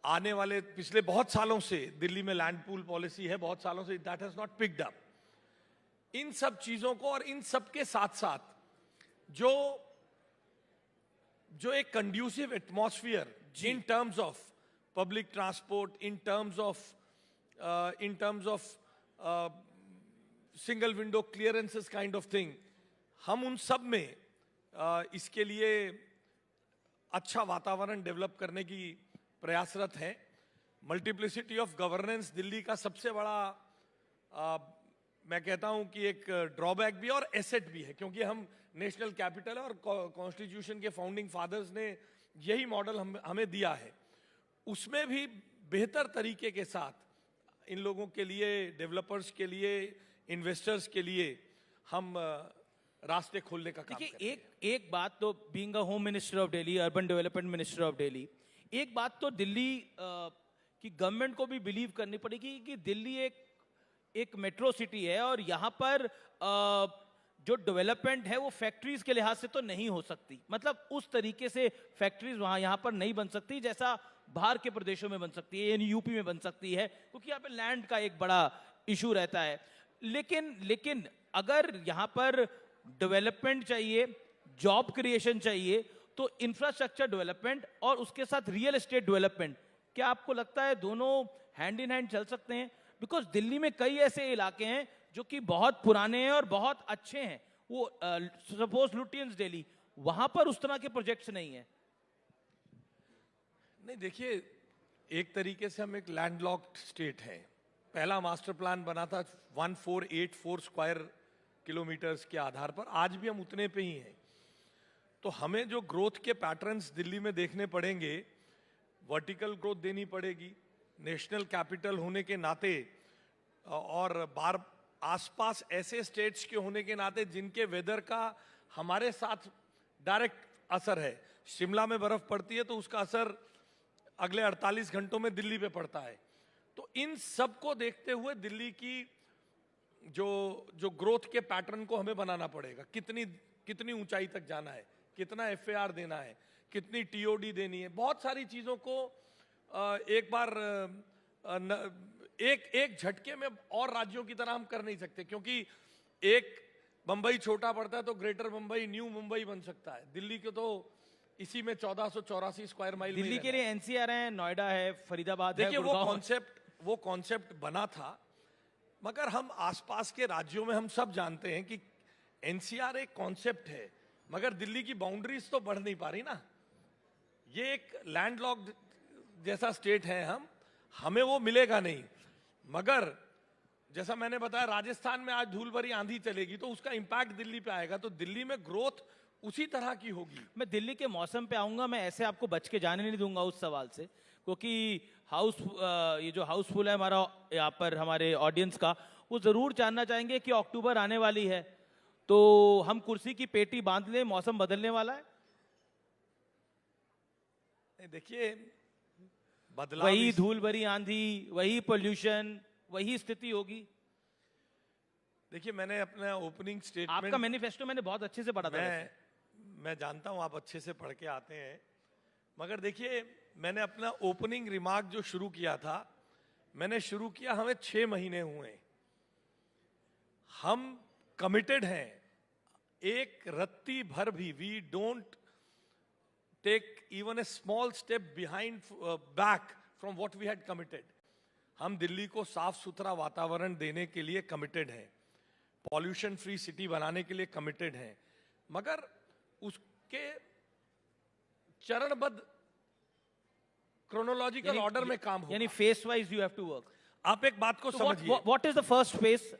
आने वाले पिछले बहुत सालों से दिल्ली में लैंड पूल पॉलिसी है, बहुत सालों से that has not picked up. इन सब चीजों को और इन सब के साथ साथ जो एक conducive atmosphere in terms of public transport, in terms of single window clearances kind of thing, हम उन सब में इसके लिए अच्छा वातावरण डेवलप करने की प्रयासरत हैं। मल्टीप्लिसिटी ऑफ गवर्नेंस दिल्ली का सबसे बड़ा मैं कहता हूं कि एक ड्रॉबैक भी और एसेट भी है, क्योंकि हम नेशनल कैपिटल है और कॉन्स्टिट्यूशन के फाउंडिंग फादर्स ने यही मॉडल हमें दिया है। उसमें भी बेहतर तरीके के साथ इन लोगों के लिए, डेवलपर्स के लिए, इन्वेस्टर्स के लिए हम रास्ते खोलने का काम करेंगे। एक बात तो, being a home minister of Delhi, urban development minister of Delhi, एक बात तो दिल्ली की गवर्नमेंट को भी बिलीव करनी पड़ेगी कि दिल्ली एक मेट्रो सिटी है और यहाँ पर जो डेवलपमेंट है वो फैक्ट्रीज के लिहाज से तो नहीं हो सकती। मतलब उस तरीके से फैक्ट्रीज यहाँ पर नहीं बन सकती जैसा बाहर के प्रदेशों में बन सकती है, यानी यूपी में बन सकती है, क्योंकि यहाँ पे लैंड का एक बड़ा इशू रहता है। लेकिन अगर यहाँ पर डेवलपमेंट चाहिए, जॉब क्रिएशन चाहिए, तो इंफ्रास्ट्रक्चर डेवलपमेंट और उसके साथ रियल एस्टेट डेवलपमेंट, क्या आपको लगता है दोनों हैंड इन हैंड चल सकते हैं? बिकॉज दिल्ली में कई ऐसे इलाके हैं जो कि बहुत पुराने हैं और बहुत अच्छे हैं। वो सपोज लुटियंस दिल्ली, वहां पर उस तरह के प्रोजेक्ट्स नहीं है। नहीं, देखिए, एक तरीके से हम एक लैंडलॉक्ड स्टेट है। पहला मास्टर प्लान बना था 1484 स्क्वायर किलोमीटर्स के आधार पर, आज भी हम उतने पे ही हैं। तो हमें जो ग्रोथ के पैटर्न्स दिल्ली में देखने पड़ेंगे, वर्टिकल ग्रोथ देनी पड़ेगी, नेशनल कैपिटल होने के नाते और बार आसपास ऐसे स्टेट्स के होने के नाते जिनके वेदर का हमारे साथ डायरेक्ट असर है। शिमला में बर्फ पड़ती है तो उसका असर अगले 48 घंटों में दिल्ली पे पड़ता है। तो इन सब को देखते हुए दिल्ली की जो ग्रोथ के पैटर्न को हमें बनाना पड़ेगा। कितनी ऊंचाई तक जाना है, कितना एफएआर देना है, कितनी टीओडी देनी है, बहुत सारी चीजों को एक बार एक झटके में और राज्यों की तरह हम कर नहीं सकते, क्योंकि एक बंबई छोटा पड़ता है तो ग्रेटर बंबई, न्यू मुंबई बन सकता है। दिल्ली के तो इसी में 1484 स्क्वायर माइल दिल्ली के लिए एनसीआर है, नोएडा है, फरीदाबाद है। देखिए वो कॉन्सेप्ट बना था, मगर हम आसपास के राज्यों में हम सब जानते हैं कि एनसीआर एक कॉन्सेप्ट है, मगर दिल्ली की बाउंड्रीज तो बढ़ नहीं पा रही ना। ये एक लैंडलॉक्ड जैसा स्टेट है, हमें वो मिलेगा नहीं। मगर जैसा मैंने बताया, राजस्थान में आज धूल भरी आंधी चलेगी तो उसका इंपैक्ट दिल्ली पे आएगा, तो दिल्ली में ग्रोथ उसी तरह की होगी। मैं दिल्ली के मौसम पे आऊंगा, मैं ऐसे आपको बच के जाने नहीं दूंगा उस सवाल से, क्योंकि ये जो हाउसफुल है हमारा यहाँ पर हमारे ऑडियंस का, वो जरूर जानना चाहेंगे कि अक्टूबर आने वाली है तो हम कुर्सी की पेटी बांध लें, मौसम बदलने वाला है। देखिए बदलाव, वही धूल भरी आंधी, वही पोल्यूशन, वही स्थिति होगी। देखिए मैंने अपना ओपनिंग स्टेटमेंट, आपका मैनिफेस्टो मैंने बहुत अच्छे से पढ़ा था। मैं जानता हूं आप अच्छे से पढ़ के आते हैं, मगर देखिए मैंने अपना ओपनिंग रिमार्क जो शुरू किया था, मैंने शुरू किया, हमें 6 महीने हुए, हम कमिटेड हैं। एक रत्ती भर भी we don't take even a small step behind back from what we had committed. हम दिल्ली को साफ सुथरा वातावरण देने के लिए कमिटेड हैं, पॉल्यूशन फ्री सिटी बनाने के लिए कमिटेड हैं, मगर उसके चरणबद्ध क्रोनोलॉजिकल ऑर्डर में काम होगा। यानी phase wise you have to work. आप एक बात को समझिए, what is the first phase?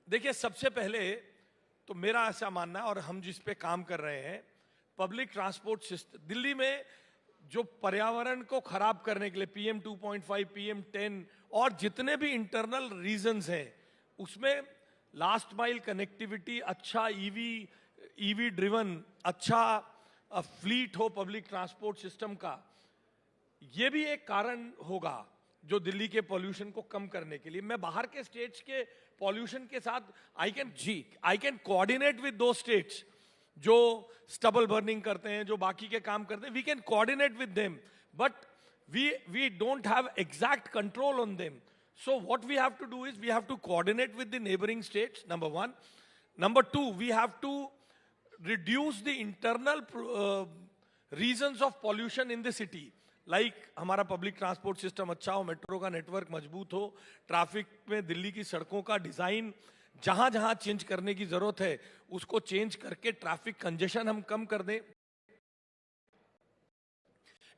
देखिए सबसे पहले तो मेरा ऐसा मानना है, और हम जिस पे काम कर रहे हैं, पब्लिक ट्रांसपोर्ट सिस्टम दिल्ली में जो पर्यावरण को खराब करने के लिए PM 2.5, PM 10 और जितने भी इंटरनल रीजंस हैं, उसमें लास्ट माइल कनेक्टिविटी, अच्छा ईवी ड्रिवन, अच्छा फ्लीट हो पब्लिक ट्रांसपोर्ट सिस्टम का, ये भी एक कारण होगा जो दिल्ली के पॉल्यूशन को कम करने के लिए। मैं बाहर के स्टेट्स के पॉल्यूशन के साथ I can coordinate with those states जो स्टबल बर्निंग करते हैं, जो बाकी के काम करते हैं, we can coordinate with them, but we don't have exact control on them. So what we have to do is we have to coordinate with the neighboring states, number one. Number two, we have to reduce the internal reasons of pollution in the city. Like हमारा public transport system अच्छा हो, metro का network मजबूत हो, traffic में दिल्ली की सड़कों का डिजाइन जहां जहां चेंज करने की जरूरत है उसको चेंज करके ट्रैफिक कंजेशन हम कम कर दें.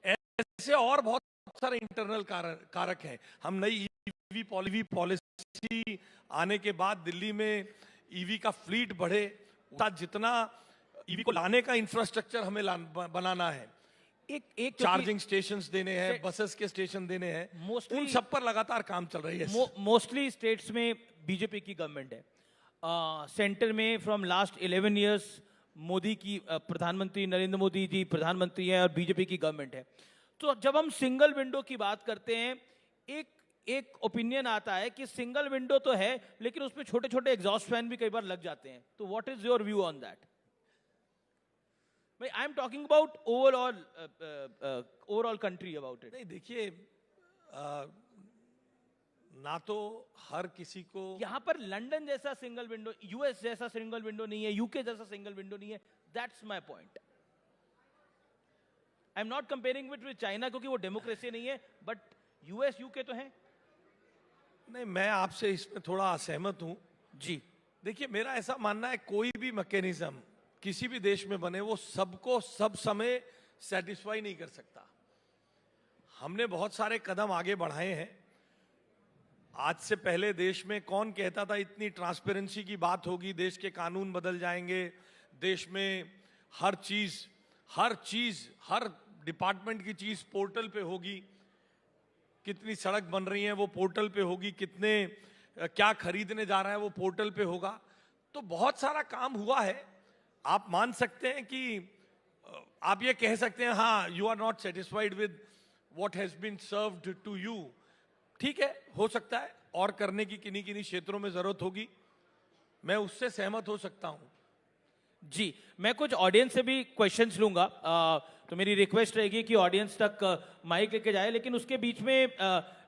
ऐसे और बहुत सारे इंटरनल कारक हैं. हम नई ईवी पॉलिसी आने के बाद दिल्ली में ईवी का फ्लीट बढ़े, जितना ईवी को लाने का इंफ्रास्ट्रक्चर हमें बनाना है. एक चार्जिंग स्टेशंस देने हैं, बसेस के स्टेशन देने हैं, उन सब पर लगातार काम चल रही है. मोस्टली स्टेट्स में बीजेपी की गवर्नमेंट है. सेंटर में फ्रॉम लास्ट 11 इयर्स मोदी की प्रधानमंत्री नरेंद्र मोदी जी प्रधानमंत्री हैं और बीजेपी की गवर्नमेंट है. तो जब हम सिंगल विंडो की बात करते हैं, एक ओपिनियन आता है कि सिंगल विंडो तो है लेकिन उसमें छोटे छोटे एग्जॉस्ट फैन भी कई बार लग जाते हैं. तो what is your view on that? I am talking about overall country about it. नहीं देखिए, ना तो हर किसी को यहां पर लंदन जैसा सिंगल विंडो, यूएस जैसा सिंगल विंडो नहीं है, यूके जैसा सिंगल विंडो नहीं है. That's my point. I am not comparing with China क्योंकि वो डेमोक्रेसी नहीं है, बट यूएस यूके तो है. नहीं, मैं आपसे इसमें थोड़ा असहमत हूं जी. देखिए, मेरा ऐसा मानना है कोई भी मैकेनिज्म किसी भी देश में बने वो सबको सब समय सेटिस्फाई नहीं कर सकता. हमने बहुत सारे कदम आगे बढ़ाए हैं। आज से पहले देश में कौन कहता था इतनी ट्रांसपेरेंसी की बात होगी, देश के कानून बदल जाएंगे, देश में हर चीज हर डिपार्टमेंट की चीज पोर्टल पे होगी, कितनी सड़क बन रही है वो पोर्टल पे होगी, कितने क्या खरीदने जा रहा है वो पोर्टल पे होगा। तो बहुत सारा काम हुआ है। आप मान सकते हैं कि आप ये कह सकते हैं हाँ you are not satisfied with what has been served to you, ठीक है, हो सकता है और करने की किन्हीं किन्हीं क्षेत्रों में जरूरत होगी, मैं उससे सहमत हो सकता हूं। जी, मैं कुछ ऑडियंस से भी क्वेश्चंस लूंगा, तो मेरी रिक्वेस्ट रहेगी कि ऑडियंस तक माइक लेके जाए। लेकिन उसके बीच में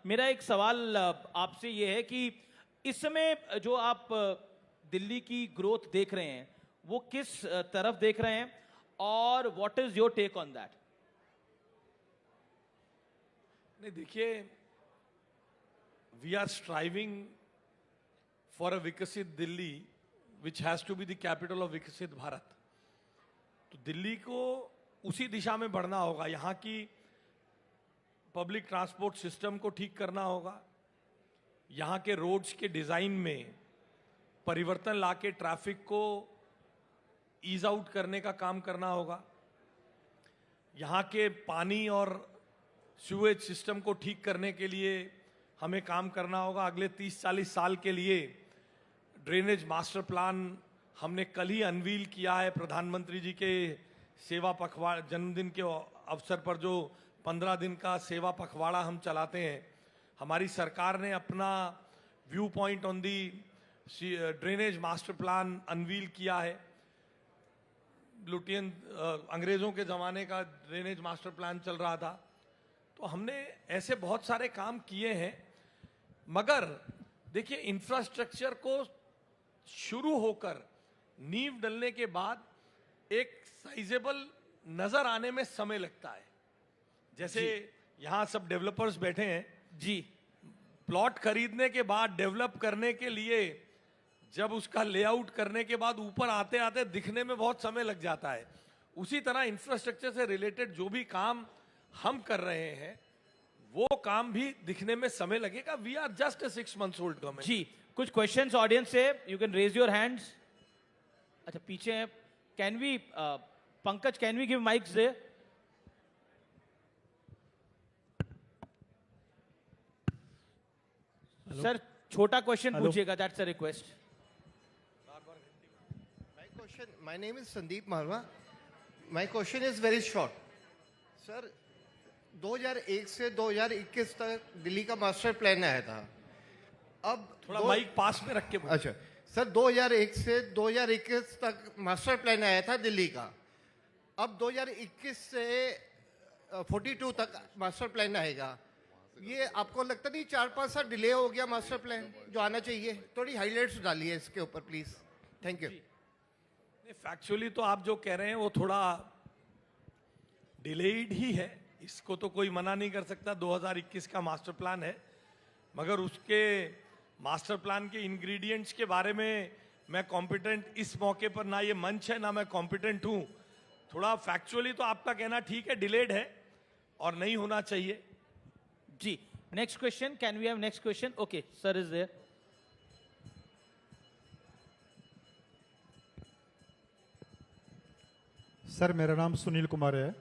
मेरा एक सवाल आपसे ये है कि इस समय जो आप दिल्ली की ग्रोथ देख रहे हैं वो किस तरफ देख रहे हैं और what is your take on that? नहीं, देखिए, we are striving for a Viksit Delhi which has to be the capital of Viksit Bharat. तो दिल्ली को उसी दिशा में बढ़ना होगा। यहाँ की पब्लिक ट्रांसपोर्ट सिस्टम को ठीक करना होगा, यहाँ के रोड्स के डिजाइन में परिवर्तन लाके ट्रैफिक को ईज आउट करने का काम करना होगा, यहाँ के पानी और सीवेज सिस्टम को ठीक करने के लिए हमें काम करना होगा। अगले 30-40 साल के लिए ड्रेनेज मास्टर प्लान हमने कल ही अनवील किया है। प्रधानमंत्री जी के सेवा पखवाड़ा जन्मदिन के अवसर पर जो 15 दिन का सेवा पखवाड़ा हम चलाते हैं, हमारी सरकार ने अपना view point on the drainage master plan unveil किया है। लुटियन अंग्रेजों के ज़माने का ड्रेनेज मास्टर प्लान चल रहा था। तो हमने ऐसे बहुत सारे काम किए हैं, मगर देखिए इंफ्रास्ट्रक्चर को शुरू होकर नींव डलने के बाद एक साइजेबल नजर आने में समय लगता है। जैसे यहाँ सब डेवलपर्स बैठे हैं जी, प्लॉट खरीदने के बाद डेवलप करने के लिए जब उसका लेआउट करने के बाद ऊपर आते आते दिखने में बहुत समय लग जाता है। उसी तरह इंफ्रास्ट्रक्चर से रिलेटेड जो भी काम हम कर रहे हैं वो काम भी दिखने में समय लगेगा। We are just 6 months old government. जी, कुछ क्वेश्चंस ऑडियंस से, you can raise your hands. अच्छा, पीछे है, can we Pankaj, can we give mics there? Sir, छोटा क्वेश्चन पूछिएगा, that's a request. My name is Sandeep Marwa. My question is very short. Sir, 2001 से 2021 तक दिल्ली का मास्टर प्लान आया था। अब थोड़ा माइक पास में रख के बोलिए। अच्छा सर, 2001 से 2021 तक मास्टर प्लान आया था दिल्ली का। अब 2021 से 42 तक मास्टर प्लान आएगा। ये आपको लगता नहीं 4-5 साल डिले हो गया मास्टर प्लान जो आना चाहिए? थोड़ी हाइलाइट्स डालिए इसके ऊपर प्लीज। Thank you. फैक्चुअली तो आप जो कह रहे हैं वो थोड़ा डिलेड ही है, इसको तो कोई मना नहीं कर सकता। 2021 का मास्टर प्लान है, मगर उसके मास्टर प्लान के इंग्रेडिएंट्स के बारे में मैं कॉम्पिटेंट इस मौके पर ना ये मंच है ना मैं कॉम्पिटेंट हूं। थोड़ा फैक्चुअली तो आपका कहना ठीक है, डिलेड है और नहीं होना चाहिए। जी, next question, can we have next question? Okay, sir is there. Sir, मेरा नाम सुनील कुमार है।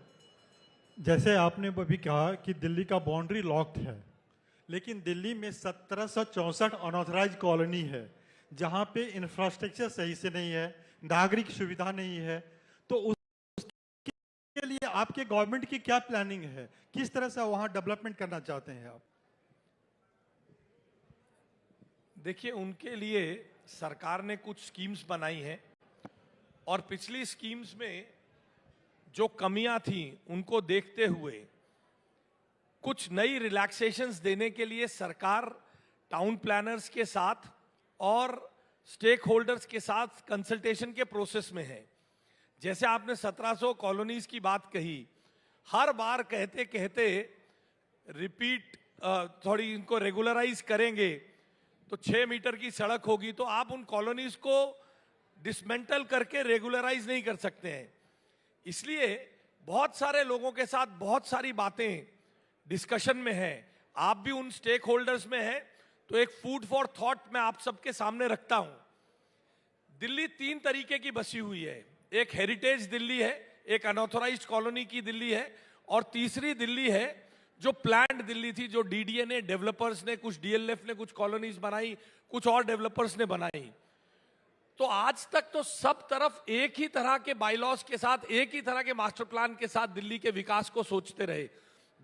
जैसे आपने अभी कहा कि दिल्ली का बाउंड्री लॉक्ड है, लेकिन दिल्ली में 1764 अनऑथराइज कॉलोनी है जहां पे इंफ्रास्ट्रक्चर सही से नहीं है, नागरिक सुविधा नहीं है। तो उसके लिए आपके गवर्नमेंट की क्या प्लानिंग है? किस तरह से वहां डेवलपमेंट करना चाहते हैं आप? देखिए, उनके लिए सरकार ने कुछ स्कीम्स बनाई हैं और पिछली स्कीम्स में जो कमियां थी उनको देखते हुए कुछ नई रिलैक्सेशंस देने के लिए सरकार टाउन प्लानर्स के साथ और स्टेक होल्डर्स के साथ कंसल्टेशन के प्रोसेस में है। जैसे आपने 1700 कॉलोनीज की बात कही, हर बार कहते कहते रिपीट थोड़ी इनको रेगुलराइज करेंगे तो 6 मीटर की सड़क होगी, तो आप उन कॉलोनीज को डिसमेंटल करके रेगुलराइज नहीं कर सकते हैं। इसलिए बहुत सारे लोगों के साथ बहुत सारी बातें डिस्कशन में है, आप भी उन स्टेक होल्डर्स में हैं, तो एक फूड फॉर थॉट मैं आप सबके सामने रखता हूं। दिल्ली 3 तरीके की बसी हुई है। एक हेरिटेज दिल्ली है, एक अनऑथोराइज्ड कॉलोनी की दिल्ली है, और तीसरी दिल्ली है जो प्लान्ड दिल्ली थी, जो डीडीए ने, डेवलपर्स ने, कुछ डीएलएफ ने कुछ कॉलोनीज बनाई, कुछ और डेवलपर्स ने बनाई। तो आज तक तो सब तरफ एक ही तरह के बाइलॉज के साथ, एक ही तरह के मास्टर प्लान के साथ दिल्ली के विकास को सोचते रहे।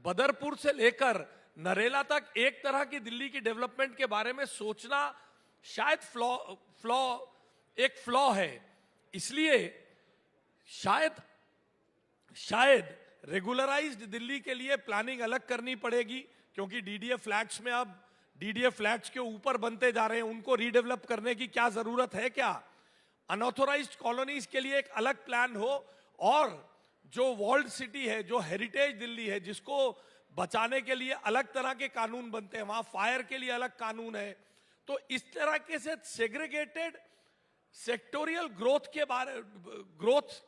बदरपुर से लेकर नरेला तक एक तरह की दिल्ली की डेवलपमेंट के बारे में सोचना शायद एक फ्लॉ है। इसलिए शायद रेगुलराइज्ड दिल्ली के लिए प्लानिंग अलग करनी पड़ेगी, क्योंकि डीडीए फ्लैट्स में अब डीडीए फ्लैट्स के ऊपर बनते जा रहे हैं, उनको रीडेवलप करने की क्या जरूरत है क्या? अनऑथोराइज्ड कॉलोनीज के लिए एक अलग प्लान हो, और जो वॉल्ड सिटी है, जो हेरिटेज दिल्ली है, जिसको बचाने के लिए अलग तरह के कानून बनते हैं, वहां फायर के लिए अलग कानून है। तो इस तरह के से सेग्रीगेटेड सेक्टोरियल ग्रोथ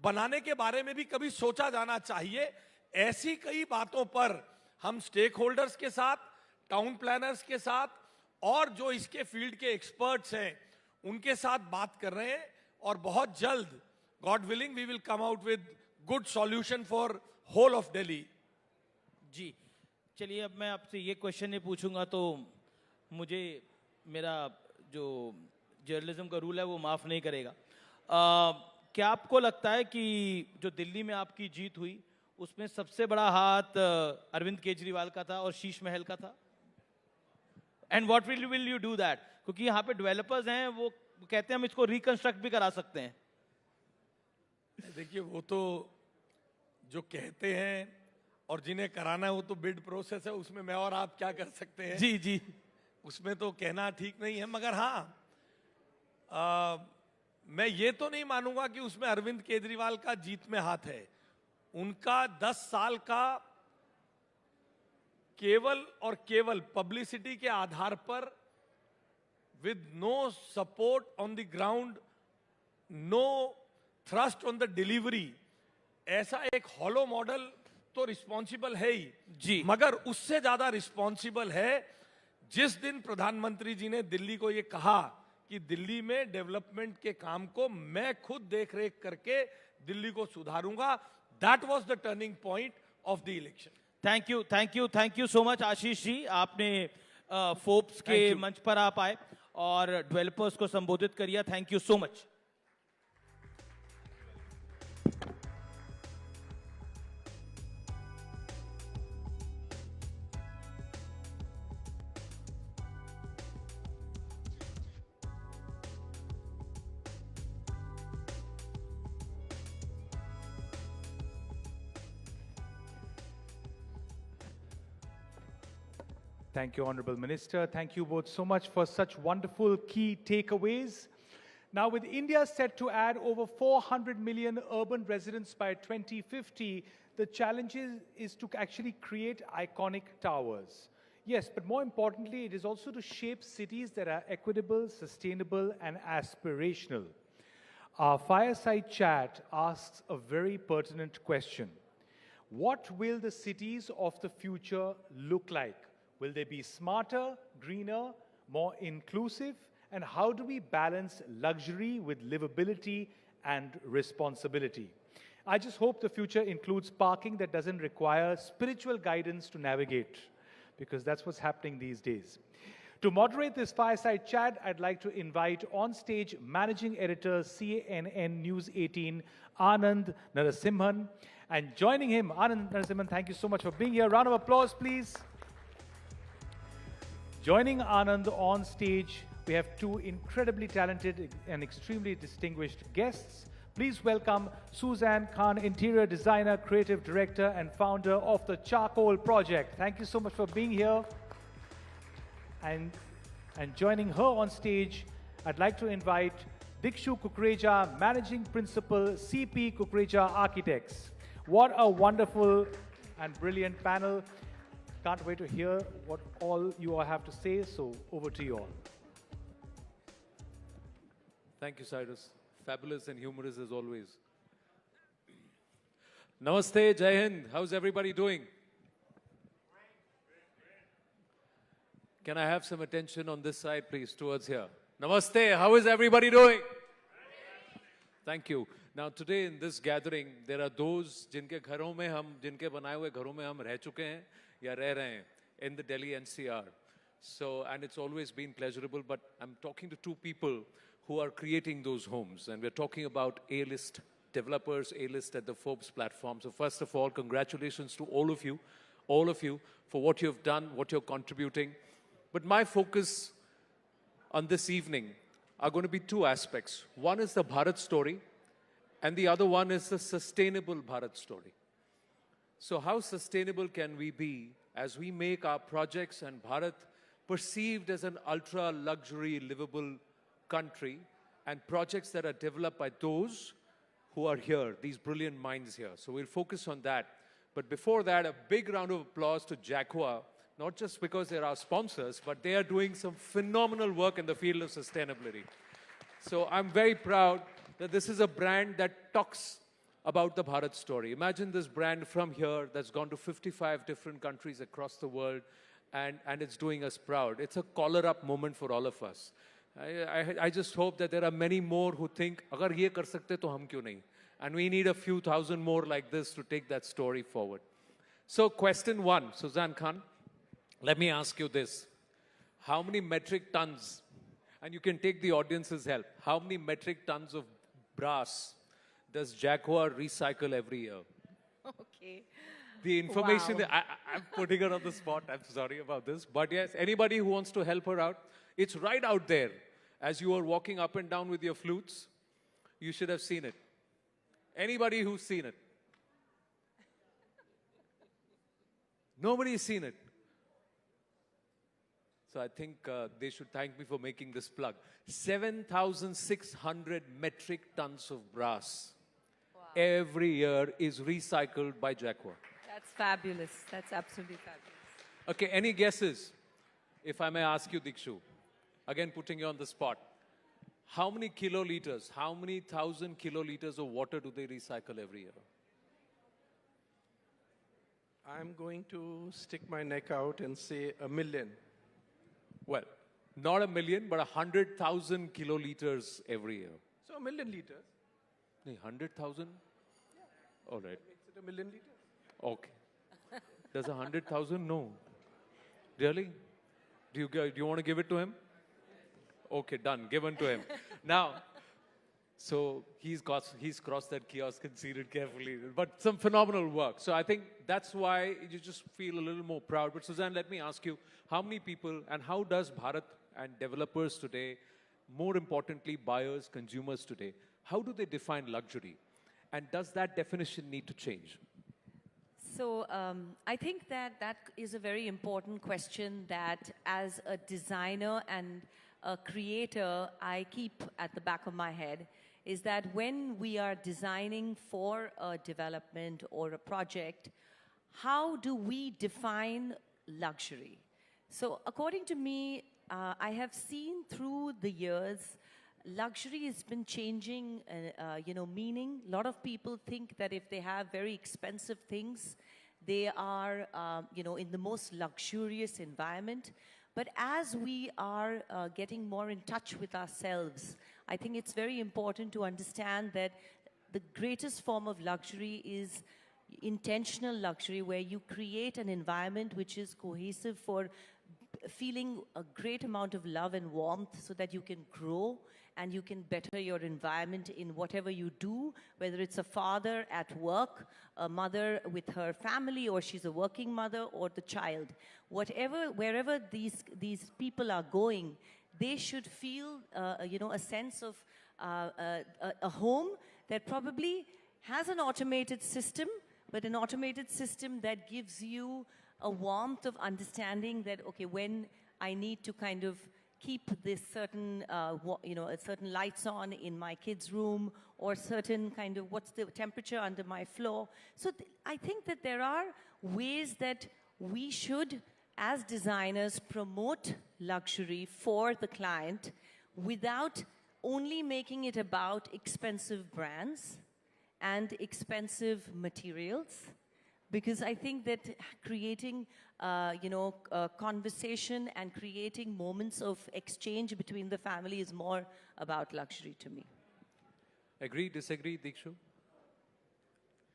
बनाने के बारे में भी कभी सोचा जाना चाहिए। ऐसी कई बातों पर हम स्टेक होल्डर्स के साथ, टाउन प्लानर्स के साथ, और जो इसके फील्ड के एक्सपर्ट्स हैं उनके साथ बात कर रहे हैं, और बहुत जल्द, god willing, we will come out with good solution for whole of Delhi. जी चलिए, अब मैं आपसे ये क्वेश्चन नहीं पूछूंगा तो मुझे मेरा जो जर्नलिज्म का रूल है वो माफ़ नहीं करेगा। क्या आपको लगता है कि जो दिल्ली में आपकी जीत हुई उसमें सबसे बड़ा हाथ अरविंद केजरीवाल का था और शीश महल का था? And what will you do that? क्योंकि यहाँ पे डेवलपर्स हैं, वो कहते हैं हम इसको रिकंस्ट्रक्ट भी करा सकते हैं। देखिए, वो तो जो कहते हैं और जिन्हें कराना है वो तो बिड प्रोसेस है, उसमें मैं और आप क्या कर सकते हैं? जी जी, उसमें तो कहना ठीक नहीं है। मगर हाँ, मैं ये तो नहीं मानूंगा कि उसमें अरविंद केजरीवाल का जीत में हाथ है। उनका 10 साल का केवल और केवल पब्लिसिटी के आधार पर, with no support on the ground, no thrust on the delivery, ऐसा एक हॉलो मॉडल तो रिस्पॉन्सिबल है ही जी। मगर उससे ज्यादा रिस्पॉन्सिबल है जिस दिन प्रधानमंत्री जी ने दिल्ली को ये कहा कि दिल्ली में डेवलपमेंट के काम को मैं खुद देख रेख करके दिल्ली को सुधारूंगा। That was the turning point of the election. Thank you so much Ashish ji. आपने फोर्ब्स के मंच पर आप आए और डेवलपर्स को संबोधित किया। Thank you so much. Thank you, Honorable Minister. Thank you both so much for such wonderful key takeaways. Now, with India set to add over 400 million urban residents by 2050, the challenge is to actually create iconic towers. Yes, but more importantly, it is also to shape cities that are equitable, sustainable, and aspirational. Our fireside chat asks a very pertinent question. What will the cities of the future look like? Will they be smarter, greener, more inclusive? And how do we balance luxury with livability and responsibility? I just hope the future includes parking that doesn't require spiritual guidance to navigate, because that's what's happening these days. To moderate this fireside chat, I'd like to invite on stage Managing Editor, CNN News 18, Anand Narasimhan. And joining him, Anand Narasimhan, thank you so much for being here. Round of applause, please. Joining Anand on stage, we have two incredibly talented and extremely distinguished guests. Please welcome Suzanne Khan, Interior Designer, Creative Director, and founder of the Charcoal Project. Thank you so much for being here. And joining her on stage, I'd like to invite Dikshu Kukreja, Managing Principal, CP Kukreja Architects. What a wonderful and brilliant panel. Can't wait to hear what all you all have to say, so over to you all. Thank you, Cyrus. Fabulous and humorous as always. Namaste, Jai Hind. How's everybody doing? Can I have some attention on this side, please, towards here? Namaste. How is everybody doing? Thank you. Now, today in this gathering, there are those जिनके घरों में हम, जिनके बनाए हुए घरों में हम रह चुके हैं या रह रहे हैं in the Delhi NCR. So, and it's always been pleasurable, but I'm talking to two people who are creating those homes, and we're talking about A-list developers, A-list at the Forbes platform. So first of all, congratulations to all of you, for what you've done, what you're contributing. But my focus on this evening are going to be two aspects. One is the Bharat story, and the other one is the sustainable Bharat story. So how sustainable can we be as we make our projects and Bharat perceived as an ultra-luxury, livable country, and projects that are developed by those who are here, these brilliant minds here. So we'll focus on that. But before that, a big round of applause to Jaquar, not just because they're our sponsors, but they are doing some phenomenal work in the field of sustainability. So I'm very proud that this is a brand that talks about the Bharat story. Imagine this brand from here that's gone to 55 different countries across the world, and it's doing us proud. It's a collar-up moment for all of us. I just hope that there are many more who think, agar ye kar sakte to hum kyun nahi? And we need a few thousand more like this to take that story forward. So question one, Suzanne Khan, let me ask you this. How many metric tons, and you can take the audience's help, how many metric tons of brass does Jaquar recycle every year? Okay. The information, Wow. I'm putting her on the spot, I'm sorry about this. But yes, anybody who wants to help her out, it's right out there. As you are walking up and down with your flutes, you should have seen it. Anybody who's seen it? Nobody's seen it. So I think they should thank me for making this plug. 7,600 metric tons of brass every year is recycled by Jaquar. That's fabulous. That's absolutely fabulous. Okay, any guesses? If I may ask you, Dikshu, again putting you on the spot. How many kiloliters, how many thousand kiloliters of water do they recycle every year? I'm going to stick my neck out and say 1 million. Well, not 1 million, but 100,000 kiloliters every year. So 1 million liters. 100,000? All right. Makes it 1 million liters. Okay. Does 100,000? No. Really? Do you want to give it to him? Okay, done. Given to him. Now, so he's crossed that kiosk and seen it carefully. But some phenomenal work. So I think that's why you just feel a little more proud. But Suzanne, let me ask you, how many people and how does Bharat and developers today, more importantly, buyers, consumers today, how do they define luxury? And does that definition need to change? So I think that is a very important question that as a designer and a creator, I keep at the back of my head, is that when we are designing for a development or a project, how do we define luxury? So according to me, I have seen through the years, luxury has been changing, meaning. A lot of people think that if they have very expensive things, they are, in the most luxurious environment. But as we are getting more in touch with ourselves, I think it's very important to understand that the greatest form of luxury is intentional luxury, where you create an environment which is cohesive for feeling a great amount of love and warmth so that you can grow and you can better your environment in whatever you do, whether it's a father at work, a mother with her family, or she's a working mother, or the child. Wherever these people are going, they should feel, a sense of a home that probably has an automated system, but an automated system that gives you a warmth of understanding that, okay, when I need to kind of keep this certain, certain lights on in my kids' room, or certain kind of what's the temperature under my floor. So I think that there are ways that we should, as designers, promote luxury for the client without only making it about expensive brands and expensive materials, because I think that creating, conversation and creating moments of exchange between the family is more about luxury to me. Agree, disagree, Dikshu?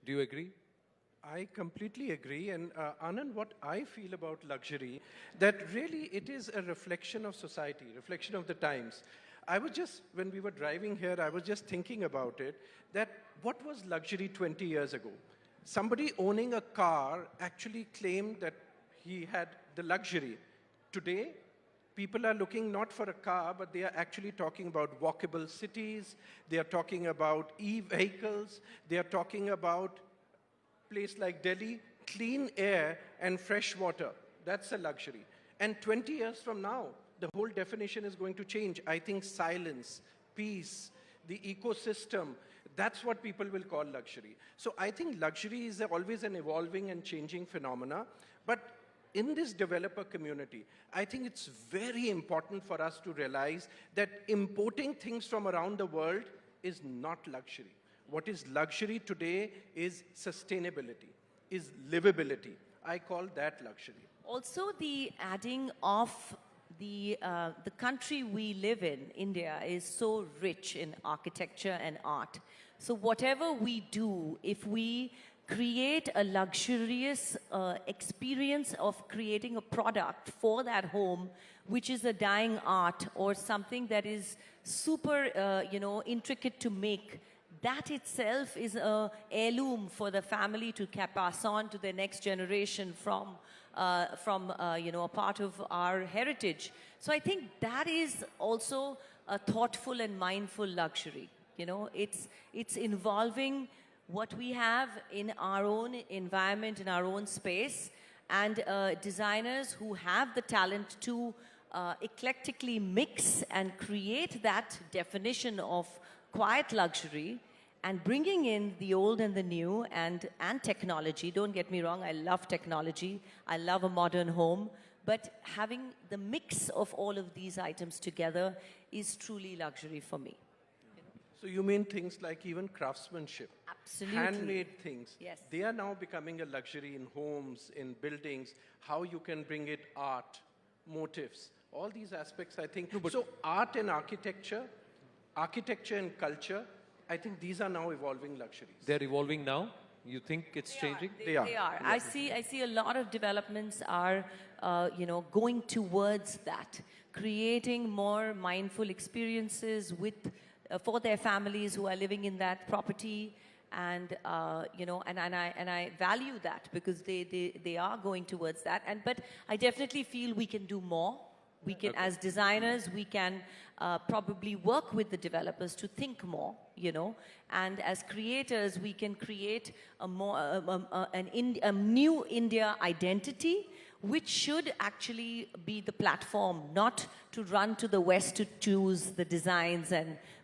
Do you agree? I completely agree. And Anand, what I feel about luxury, that really it is a reflection of society, reflection of the times. I was just, when we were driving here, I was just thinking about it, that what was luxury 20 years ago? Somebody owning a car actually claimed that he had the luxury. Today, people are looking not for a car, but they are actually talking about walkable cities. They are talking about e-vehicles. They are talking about place like Delhi, clean air and fresh water. That's a luxury. And 20 years from now, the whole definition is going to change. I think silence, peace, the ecosystem, that's what people will call luxury. So I think luxury is always an evolving and changing phenomena. But in this developer community, I think it's very important for us to realize that importing things from around the world is not luxury. What is luxury today is sustainability, is livability. I call that luxury. Also, the adding of the country we live in, India, is so rich in architecture and art. So whatever we do, if we create a luxurious experience of creating a product for that home, which is a dying art or something that is super, intricate to make, that itself is an heirloom for the family to pass on to the next generation from a part of our heritage. So I think that is also a thoughtful and mindful luxury. It's involving what we have in our own environment, in our own space, and designers who have the talent to eclectically mix and create that definition of quiet luxury, and bringing in the old and the new and technology. Don't get me wrong, I love technology. I love a modern home. But having the mix of all of these items together is truly luxury for me. So you mean things like even craftsmanship? Absolutely. Handmade things. Yes. They are now becoming a luxury in homes, in buildings, how you can bring it art, motifs, all these aspects, I think. No, so art and architecture and culture, I think these are now evolving luxuries. They're evolving now? You think it's changing? They are. Yeah. I see a lot of developments are, going towards that, creating more mindful experiences for their families who are living in that property, and I value that because they are going towards that. But I definitely feel we can do more. We can, as designers, we can probably work with the developers to think more, and as creators, we can create a new India identity, which should actually be the platform, not to run to the West to choose the designs,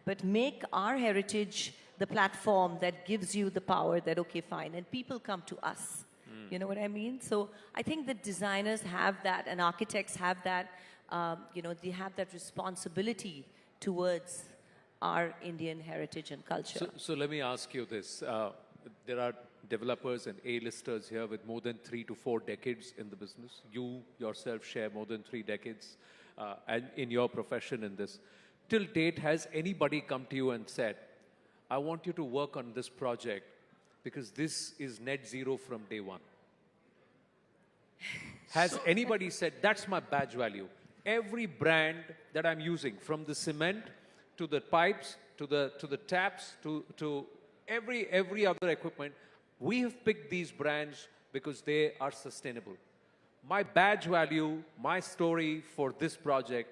but make our heritage the platform that gives you the power that, okay, fine, and people come to us. You know what I mean? So I think that designers have that, and architects have that, they have that responsibility towards our Indian heritage and culture. So let me ask you this. There are developers and A-listers here with more than 3 to 4 decades in the business. You yourself share more than 3 decades and in your profession in this. Till date, has anybody come to you and said, I want you to work on this project because this is net zero from day one? Has anybody said, that's my badge value? Every brand that I'm using, from the cement to the pipes, to the taps, to every other equipment, we have picked these brands because they are sustainable. My badge value, my story for this project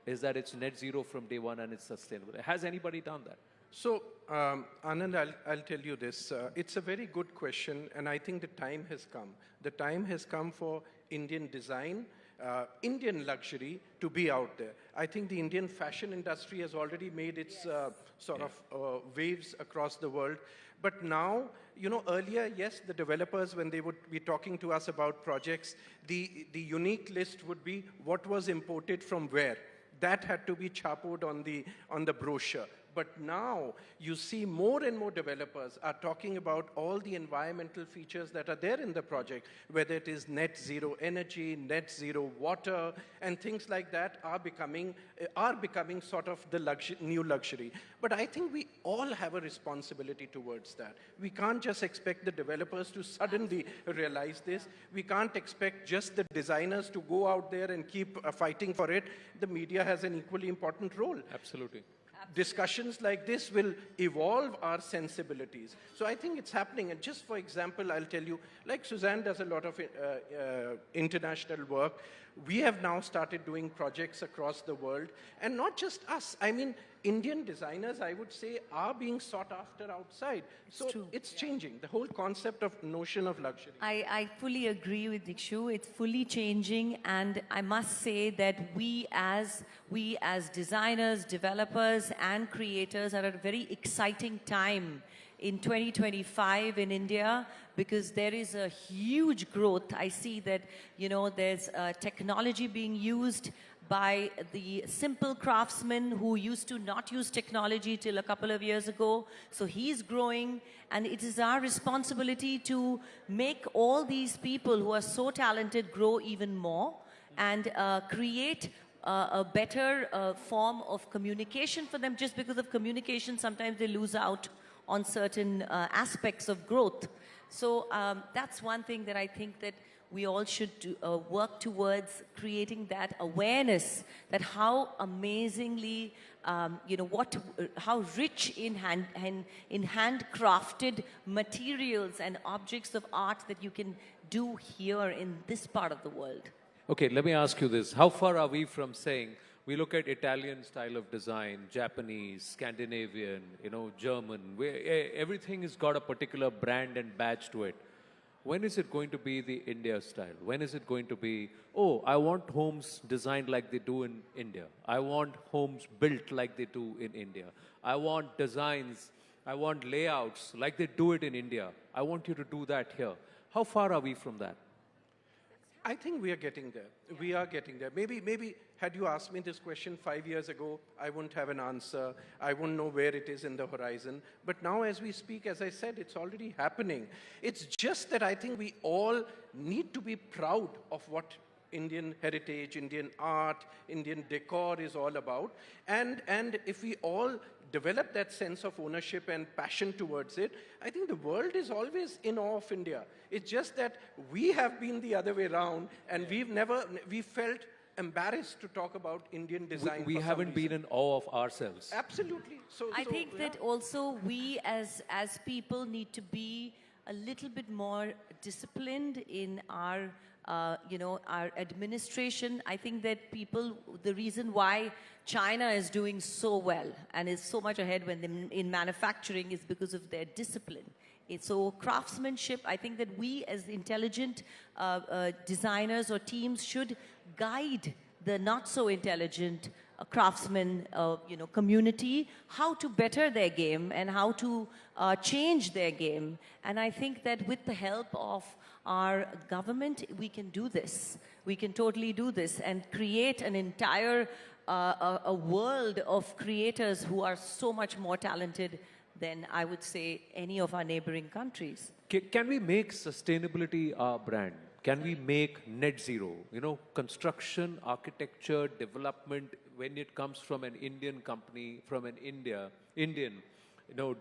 is that it's net zero from day one and it's sustainable. Has anybody done that? So, Anand, I'll tell you this. It's a very good question, and I think the time has come. The time has come for Indian design, Indian luxury to be out there. I think the Indian fashion industry has already made its waves across the world. But now, earlier, yes, the developers, when they would be talking to us about projects, the unique list would be what was imported from where. That had to be chapoed on the brochure. But now you see more and more developers are talking about all the environmental features that are there in the project, whether it is net zero energy, net zero water, and things like that are becoming sort of the new luxury. But I think we all have a responsibility towards that. We can't just expect the developers to suddenly realize this. We can't expect just the designers to go out there and keep fighting for it. The media has an equally important role. Absolutely. Discussions like this will evolve our sensibilities. So I think it's happening. And just for example, I'll tell you, like Suzanne does a lot of international work. We have now started doing projects across the world. And not just us. I mean, Indian designers, I would say, are being sought after outside. It's changing. The whole concept of notion of luxury. I fully agree with Dikshu. It's fully changing, and I must say that we as designers, developers, and creators are at a very exciting time in 2025 in India, because there is a huge growth. I see that, you know, there's technology being used by the simple craftsman who used to not use technology till a couple of years ago. So he's growing, and it is our responsibility to make all these people who are so talented grow even more and create a better form of communication for them. Just because of communication, sometimes they lose out on certain aspects of growth. So that's one thing that I think that we all should work towards, creating that awareness that how amazingly, how rich in handcrafted materials and objects of art that you can do here in this part of the world. Okay, let me ask you this. How far are we from saying, we look at Italian style of design, Japanese, Scandinavian, German, everything has got a particular brand and badge to it. When is it going to be the India style? When is it going to be, oh, I want homes designed like they do in India. I want homes built like they do in India. I want designs, I want layouts like they do it in India. I want you to do that here. How far are we from that? I think we are getting there. We are getting there. Maybe had you asked me this question 5 years ago, I wouldn't have an answer. I wouldn't know where it is in the horizon. But now as we speak, as I said, it's already happening. It's just that I think we all need to be proud of what Indian heritage, Indian art, Indian decor is all about. And if we all develop that sense of ownership and passion towards it, I think the world is always in awe of India. It's just that we have been the other way around, and we felt embarrassed to talk about Indian design. We haven't been in awe of ourselves. Absolutely. I think that also we as people need to be a little bit more disciplined in our our administration. I think that the reason why China is doing so well and is so much ahead in manufacturing is because of their discipline. So craftsmanship, I think that we as intelligent designers or teams should guide the not so intelligent craftsman community how to better their game and how to change their game. And I think that with the help of our government, we can do this. We can totally do this and create an entire a world of creators who are so much more talented than, I would say, any of our neighboring countries. Can we make sustainability our brand? Can we make net zero? Construction, architecture, development, when it comes from an Indian company, from an Indian,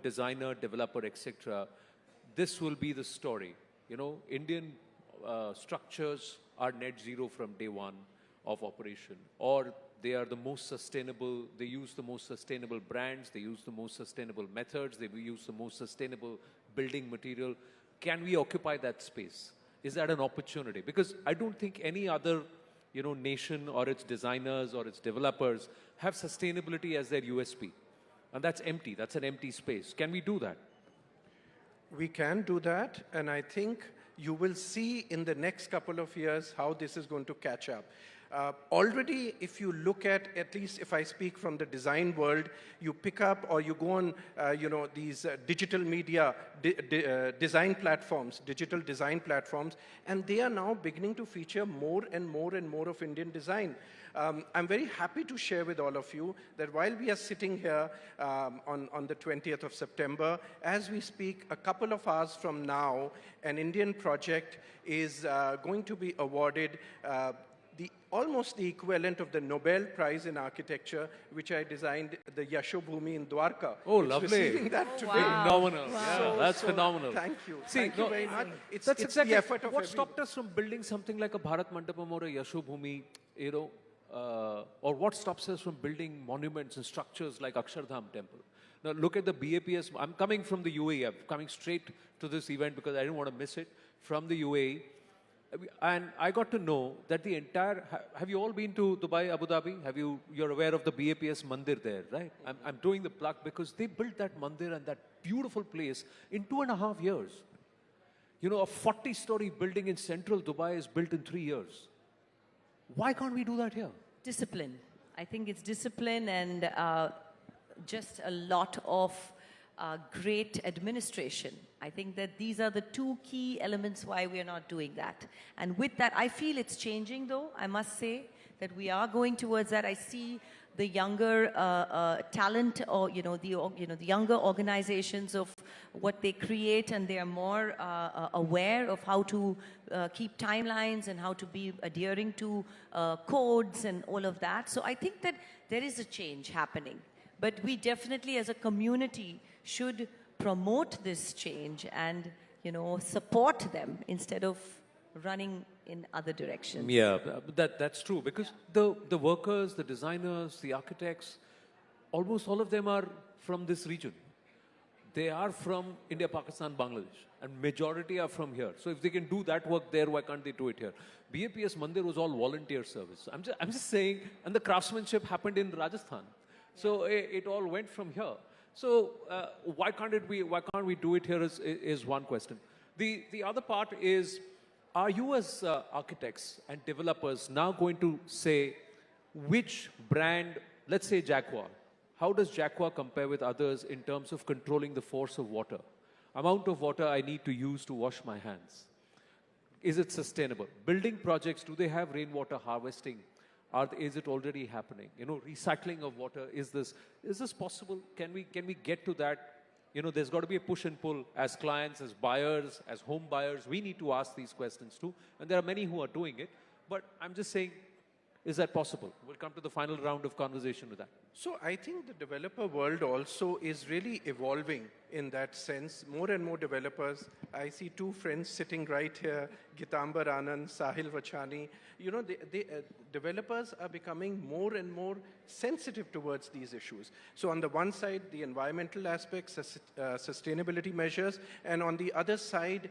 designer, developer, etc., this will be the story. Indian structures are net zero from day one of operation, or they are the most sustainable, they use the most sustainable brands, they use the most sustainable methods, they use the most sustainable building material. Can we occupy that space? Is that an opportunity? Because I don't think any other nation or its designers or its developers have sustainability as their USP. And that's empty. That's an empty space. Can we do that? We can do that, and I think you will see in the next couple of years how this is going to catch up. Already, if you look at least if I speak from the design world, you pick up or you go on, these digital media design platforms, digital design platforms, and they are now beginning to feature more and more and more of Indian design. I'm very happy to share with all of you that while we are sitting here on the 20th of September, as we speak, a couple of hours from now, an Indian project is going to be awarded almost the equivalent of the Nobel Prize in Architecture, which I designed, the Yashobhumi in Dwarka. Oh, It's lovely. receiving that today. Phenomenal. Yeah, that's phenomenal. Thank you. See, Thank you very much. It's that's the exactly effort of what everyone. stopped us from building something like a Bharat Mandapam or a Yashobhumi, or what stops us from building monuments and structures like Akshardham Temple. Now look at the BAPS. I'm coming from the UAE. I'm coming straight to this event because I didn't want to miss it. From the UAE. And I got to know that the entire, have you all been to Dubai, Abu Dhabi? You're aware of the BAPS Mandir there, right? I'm doing the plug because they built that Mandir and that beautiful place in 2.5 years. You know, a 40-story building in central Dubai is built in 3 years. Why can't we do that here? Discipline. I think it's discipline and just a lot of great administration. I think that these are the two key elements why we are not doing that. And with that, I feel it's changing though, I must say, that we are going towards that. I see the younger talent or, the younger organizations of what they create, and they are more aware of how to keep timelines and how to be adhering to codes and all of that. So I think that there is a change happening. But we definitely as a community should promote this change and, support them instead of running in other directions. Yeah, that's true because the workers, the designers, the architects, almost all of them are from this region. They are from India, Pakistan, Bangladesh, and majority are from here. So if they can do that work there, why can't they do it here? BAPS Mandir was all volunteer service. I'm just saying, and the craftsmanship happened in Rajasthan. So it all went from here. So why can't we do it here is one question. The other part is, are you as architects and developers now going to say which brand, let's say Jaquar, how does Jaquar compare with others in terms of controlling the force of water? Amount of water I need to use to wash my hands. Is it sustainable? Building projects, do they have rainwater harvesting? Is it already happening? Recycling of water, is this possible? Can we get to that? There's got to be a push and pull as clients, as buyers, as home buyers. We need to ask these questions too. And there are many who are doing it. But I'm just saying, is that possible? We'll come to the final round of conversation with that. So I think the developer world also is really evolving in that sense. More and more developers. I see two friends sitting right here, Gitambar Anand, Sahil Vachani. Developers are becoming more and more sensitive towards these issues. So on the one side, the environmental aspects, sustainability measures, and on the other side,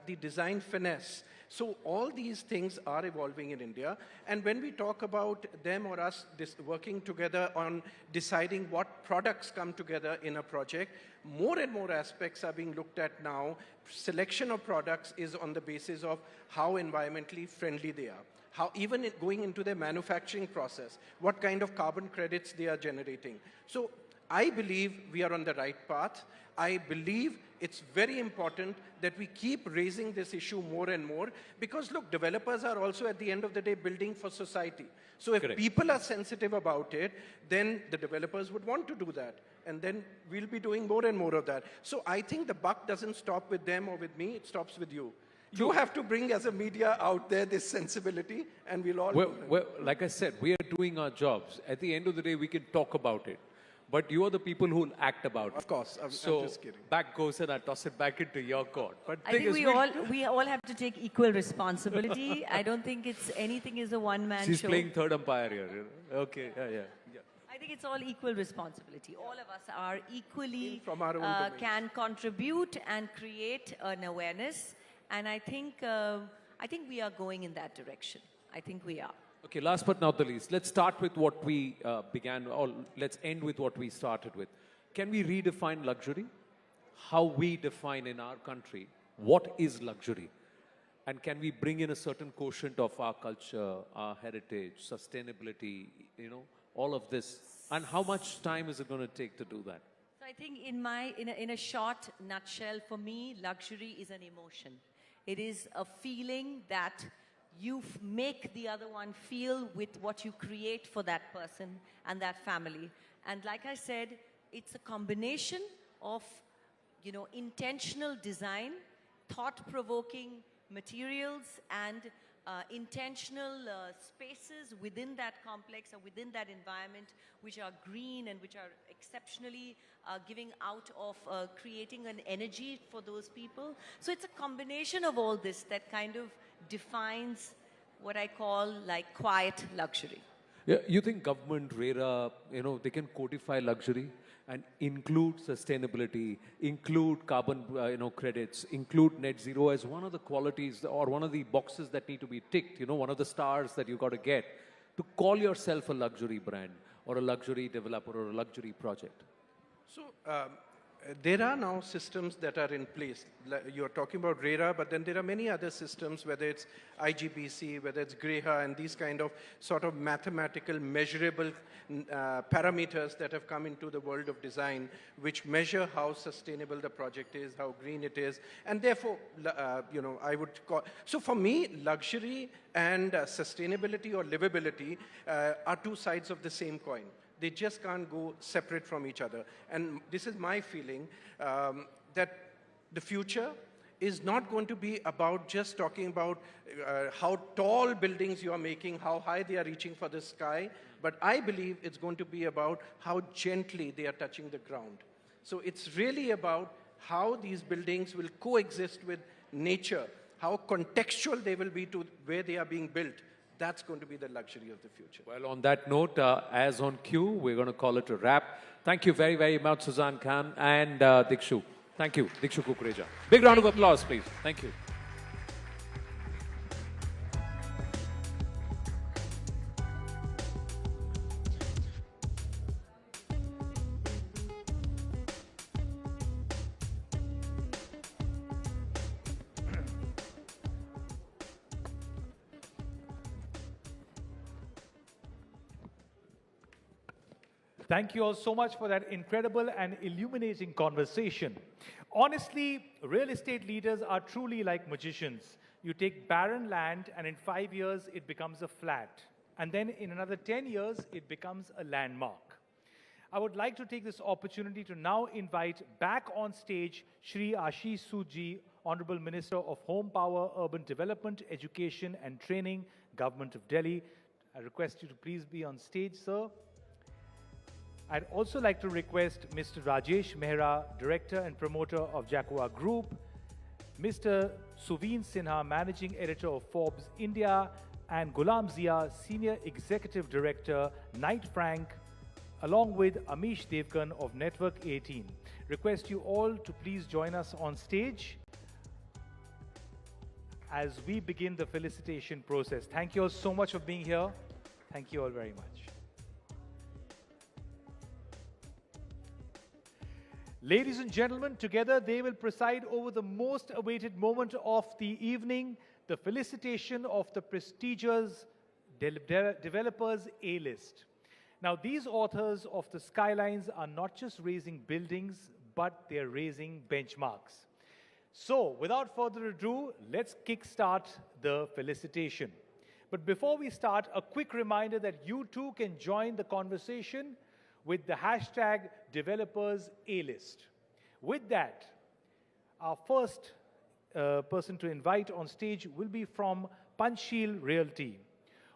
the design finesse. So all these things are evolving in India. And when we talk about them or us working together on deciding what products come together in a project, more and more aspects are being looked at now. Selection of products is on the basis of how environmentally friendly they are. How even going into their manufacturing process, what kind of carbon credits they are generating. So I believe we are on the right path. I believe it's very important that we keep raising this issue more and more because look, developers are also at the end of the day building for society. So if people are sensitive about it, then the developers would want to do that. And then we'll be doing more and more of that. So I think the buck doesn't stop with them or with me, it stops with you. You have to bring as a media out there this sensibility and we'll all do it. Like I said, we are doing our jobs. At the end of the day, we can talk about it. But you are the people who will act about it. Of course, I'm so just kidding. Back goes and I toss it back into your court. But I think we all have to take equal responsibility. I don't think anything is a one-man show. She's playing third umpire here. Okay, yeah. I think it's all equal responsibility. All of us are equally from our own can contribute and create an awareness. And I think we are going in that direction. I think we are. Okay, last but not the least, let's start with what we began, or let's end with what we started with. Can we redefine luxury? How we define in our country what is luxury? And can we bring in a certain quotient of our culture, our heritage, sustainability, all of this? And how much time is it going to take to do that? So I think in a short nutshell, for me, luxury is an emotion. It is a feeling that make the other one feel with what you create for that person and that family. And like I said, it's a combination of, intentional design, thought-provoking materials, and intentional spaces within that complex or within that environment, which are green and which are exceptionally giving out of creating an energy for those people. So it's a combination of all this that kind of defines what I call like quiet luxury. Yeah, you think government, RERA, they can codify luxury and include sustainability, include carbon, credits, include net zero as one of the qualities or one of the boxes that need to be ticked, one of the stars that you got to get to call yourself a luxury brand or a luxury developer or a luxury project? So there are now systems that are in place. You're talking about RERA, but then there are many other systems, whether it's IGBC, whether it's GREHA, and these kind of sort of mathematical, measurable parameters that have come into the world of design, which measure how sustainable the project is, how green it is, and therefore, I would call. So for me, luxury and sustainability or livability are two sides of the same coin. They just can't go separate from each other. And this is my feeling, that the future is not going to be about just talking about how tall buildings you are making, how high they are reaching for the sky, but I believe it's going to be about how gently they are touching the ground. So it's really about how these buildings will coexist with nature, how contextual they will be to where they are being built. That's going to be the luxury of the future. Well, on that note, as on cue, we're going to call it a wrap. Thank you very, very much, Suzanne Khan and Dikshu. Thank you, Dikshu Kukreja. Big round of applause, please. Thank you. Thank you all so much for that incredible and illuminating conversation. Honestly, real estate leaders are truly like magicians. You take barren land and in 5 years, it becomes a flat. And then in another 10 years, it becomes a landmark. I would like to take this opportunity to now invite back on stage Shri Ashish Sood, Honorable Minister of Home Power, Urban Development, Education and Training, Government of Delhi. I request you to please be on stage, sir. I'd also like to request Mr. Rajesh Mehra, Director and Promoter of Jaquar Group, Mr. Suveen Sinha, Managing Editor of Forbes India, and Ghulam Zia, Senior Executive Director, Knight Frank, along with Amish Devgan of Network 18. Request you all to please join us on stage as we begin the felicitation process. Thank you all so much for being here. Thank you all very much. Ladies and gentlemen, together they will preside over the most awaited moment of the evening, the felicitation of the prestigious Developers A-List. Now, these authors of the skylines are not just raising buildings, but they're raising benchmarks. So, without further ado, let's kickstart the felicitation. But before we start, a quick reminder that you too can join the conversation with the hashtag Developers A-List. With that, our first person to invite on stage will be from Panchsheel Realty,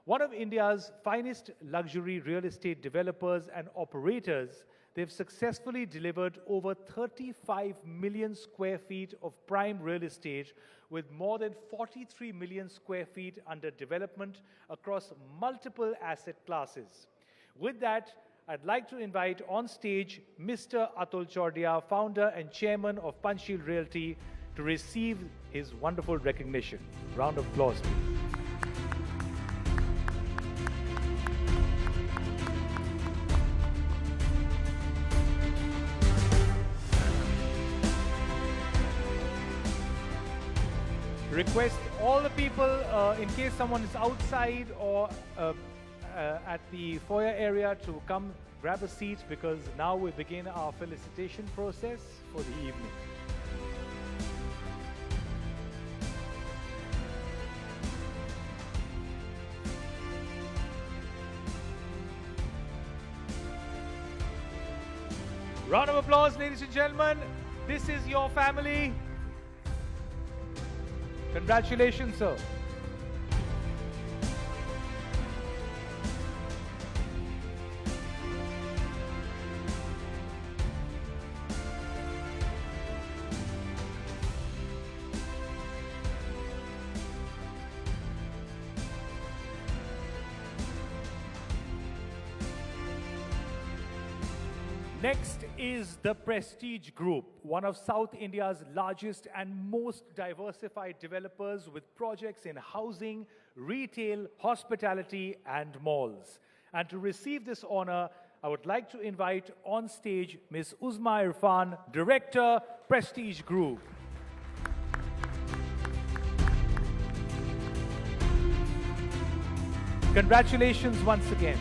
one of India's finest luxury real estate developers and operators. They've successfully delivered over 35 million square feet of prime real estate with more than 43 million square feet under development across multiple asset classes. With that, I'd like to invite on stage Mr. Atul Chordia, founder and chairman of Panchsheel Realty, to receive his wonderful recognition. Round of applause, please. Request all the people, in case someone is outside or at the foyer area, to come grab a seat, because now we begin our felicitation process for the evening. Round of applause, ladies and gentlemen. This is your family. Congratulations, sir. Next is the Prestige Group, one of South India's largest and most diversified developers with projects in housing, retail, hospitality, and malls. And to receive this honor, I would like to invite on stage Ms. Uzma Irfan, Director, Prestige Group. Congratulations once again.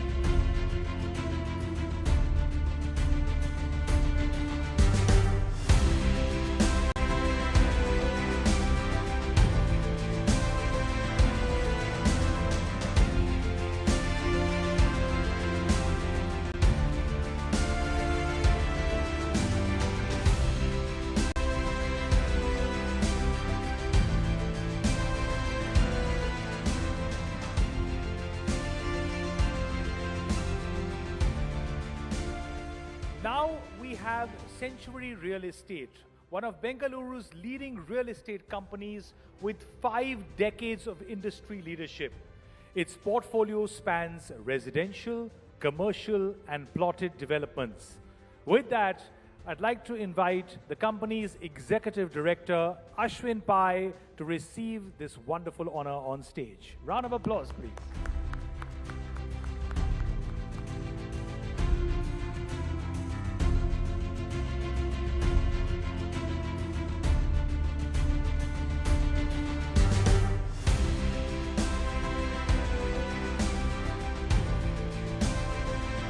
Now we have Century Real Estate, one of Bengaluru's leading real estate companies with 5 decades of industry leadership. Its portfolio spans residential, commercial, and plotted developments. With that, I'd like to invite the company's Executive Director, Ashwin Pai, to receive this wonderful honor on stage. Round of applause, please.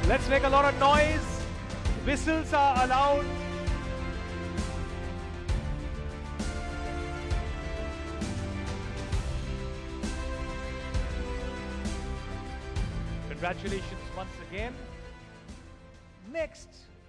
Let's make a lot of noise. Whistles are allowed. Congratulations once again. Next,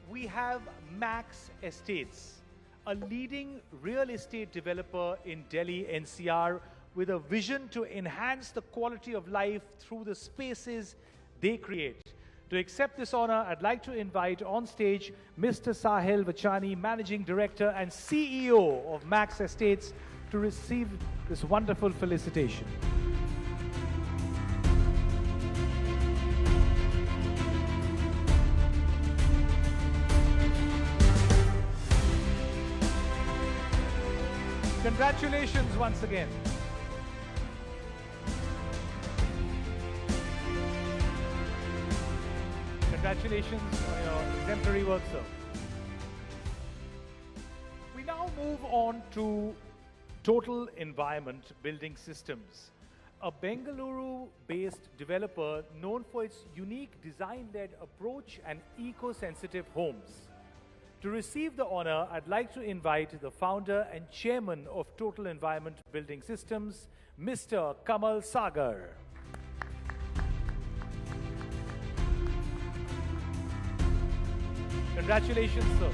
we have Max Estates, a leading real estate developer in Delhi NCR with a vision to enhance the quality of life through the spaces they create. To accept this honor, I'd like to invite on stage Mr. Sahil Vachani, Managing Director and CEO of Max Estates, to receive this wonderful felicitation. Congratulations once again. Congratulations on your exemplary work, sir. We now move on to Total Environment Building Systems, a Bengaluru-based developer known for its unique design-led approach and eco-sensitive homes. To receive the honor, I'd like to invite the founder and chairman of Total Environment Building Systems, Mr. Kamal Sagar. Congratulations, sir.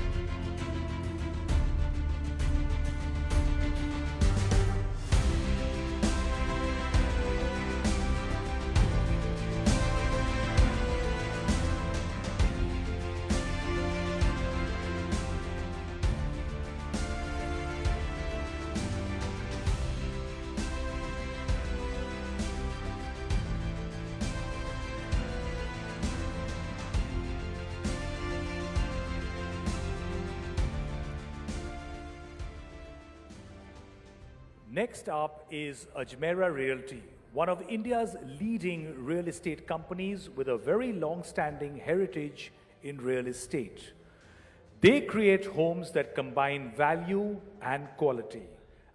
Next up is Ajmera Realty, one of India's leading real estate companies with a very long-standing heritage in real estate. They create homes that combine value and quality.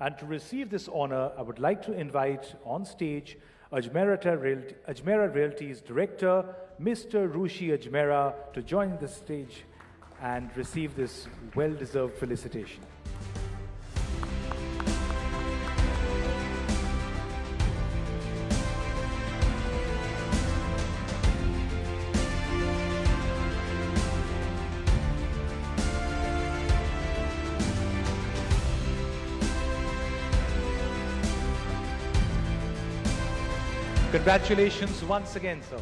And to receive this honor, I would like to invite on stage Ajmera Realty's director, Mr. Rushi Ajmera, to join the stage and receive this well-deserved felicitation. Congratulations once again, sir.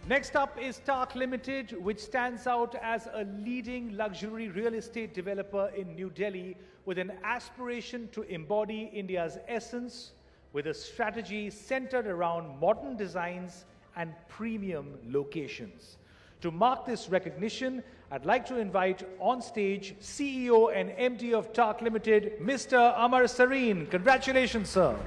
Next up is Stark Limited, which stands out as a leading luxury real estate developer in New Delhi with an aspiration to embody India's essence with a strategy centered around modern designs and premium locations. To mark this recognition, I'd like to invite on stage CEO and MD of Stark Limited, Mr. Amar Sareen. Congratulations, sir.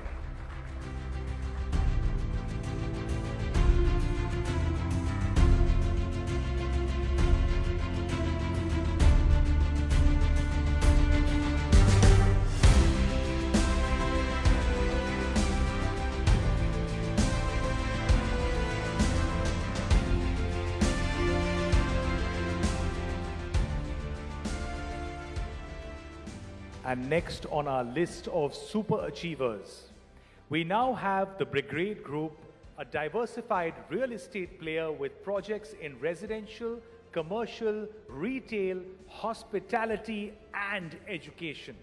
And next on our list of super achievers, we now have the Brigade Group, a diversified real estate player with projects in residential, commercial, retail, hospitality, and education.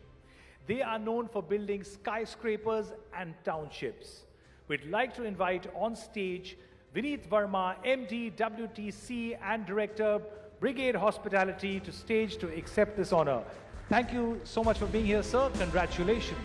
They are known for building skyscrapers and townships. We'd like to invite on stage Vineet Verma, MD, WTC, and Director, Brigade Hospitality, to stage to accept this honor. Thank you so much for being here, sir. Congratulations.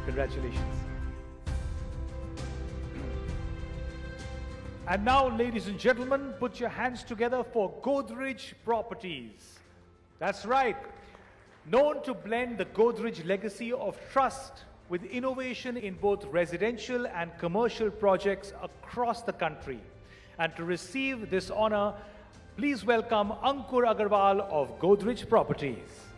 Congratulations. And now, ladies and gentlemen, put your hands together for Godrej Properties. That's right. Known to blend the Godrej legacy of trust with innovation in both residential and commercial projects across the country. And to receive this honor, please welcome Ankur Agarwal of Godrej Properties.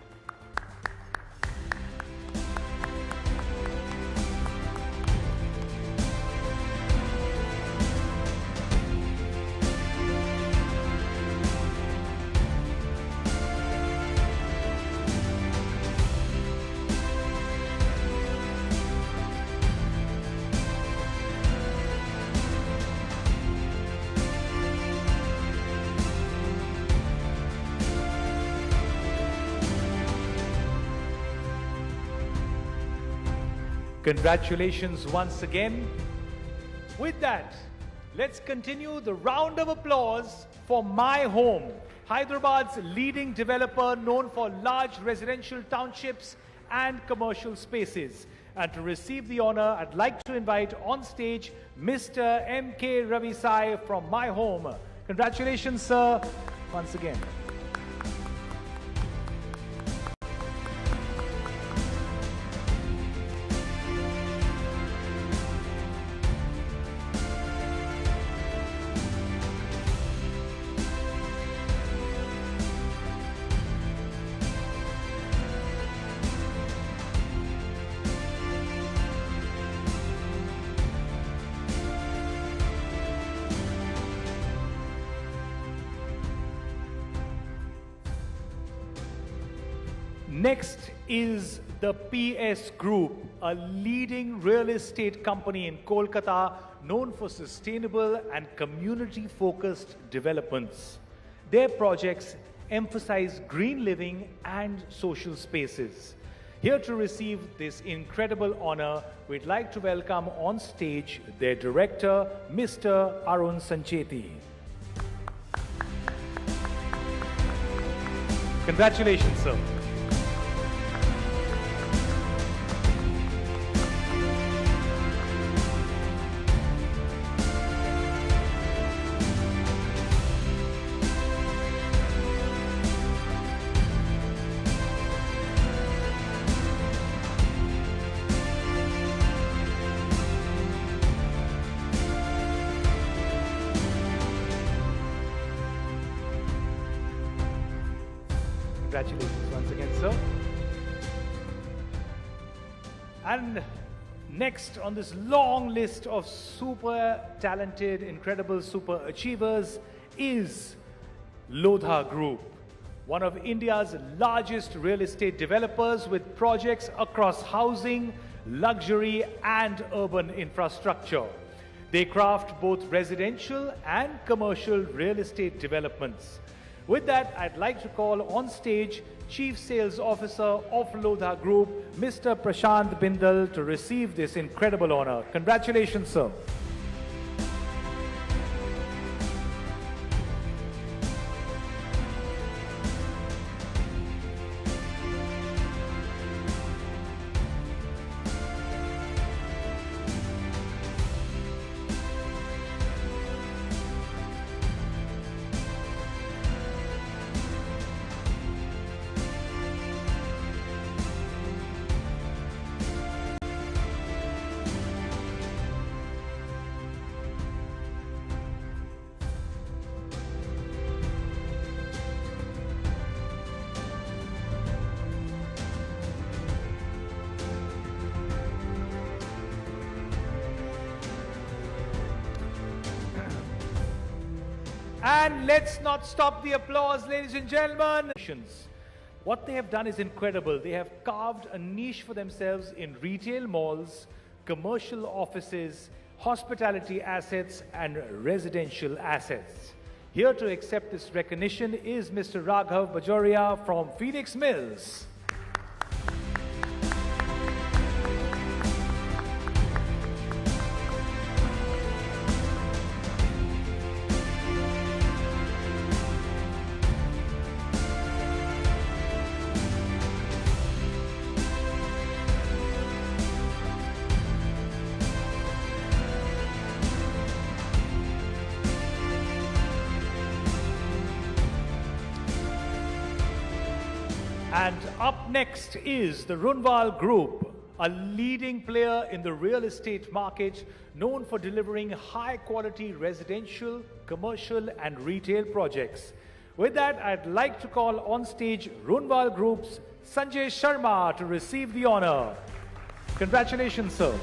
Congratulations once again. With that, let's continue the round of applause for My Home, Hyderabad's leading developer known for large residential townships and commercial spaces. And to receive the honor, I'd like to invite on stage Mr. M.K. Ravisai from My Home. Congratulations, sir, once again. Next is the PS Group, a leading real estate company in Kolkata known for sustainable and community-focused developments. Their projects emphasize green living and social spaces. Here to receive this incredible honor, we'd like to welcome on stage their director, Mr. Arun Sancheti. Congratulations, sir. Congratulations once again, sir. And Next on this long list of super talented, incredible super achievers is Lodha Group, one of India's largest real estate developers with projects across housing, luxury and urban infrastructure. They craft both residential and commercial real estate developments. With that, I'd like to call on stage Chief Sales Officer of Lodha Group, Mr. Prashant Bindal, to receive this incredible honor. Congratulations, sir. And let's not stop the applause, ladies and gentlemen. What they have done is incredible. They have carved a niche for themselves in retail malls, commercial offices, hospitality assets, and residential assets. Here to accept this recognition is Mr. Raghav Bajoria from Phoenix Mills. And up next is the Runwal Group, a leading player in the real estate market, known for delivering high-quality residential, commercial, and retail projects. With that, I'd like to call on stage Runwal Group's Sanjay Sharma to receive the honor. Congratulations, sir.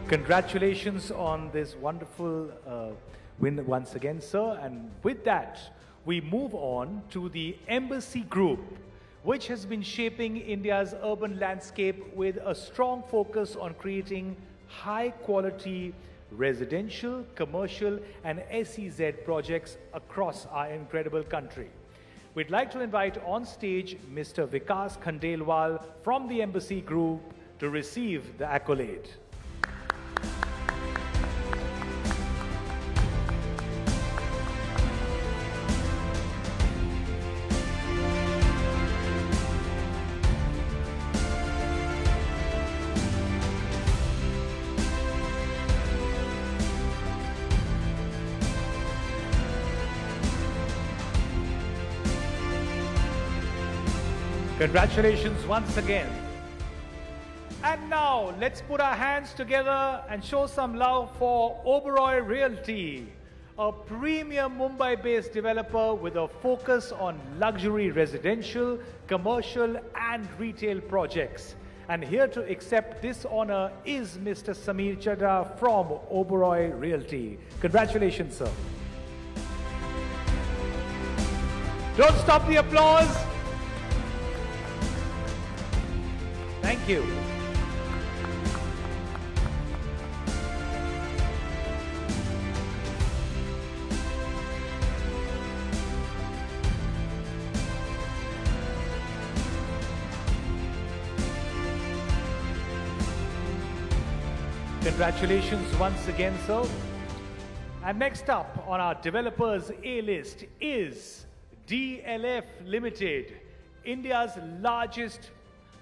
Congratulations on this wonderful win once again, sir. And with that, we move on to the Embassy Group, which has been shaping India's urban landscape with a strong focus on creating high-quality residential, commercial, and SEZ projects across our incredible country. We'd like to invite on stage Mr. Vikas Khandelwal from the Embassy Group to receive the accolade. Congratulations once again. And now, let's put our hands together and show some love for Oberoi Realty, a premium Mumbai-based developer with a focus on luxury residential, commercial, and retail projects. And here to accept this honor is Mr. Samir Chadha from Oberoi Realty. Congratulations, sir. Don't stop the applause. Thank you. Congratulations once again, sir. And next up on our developers A-list is DLF Limited, India's largest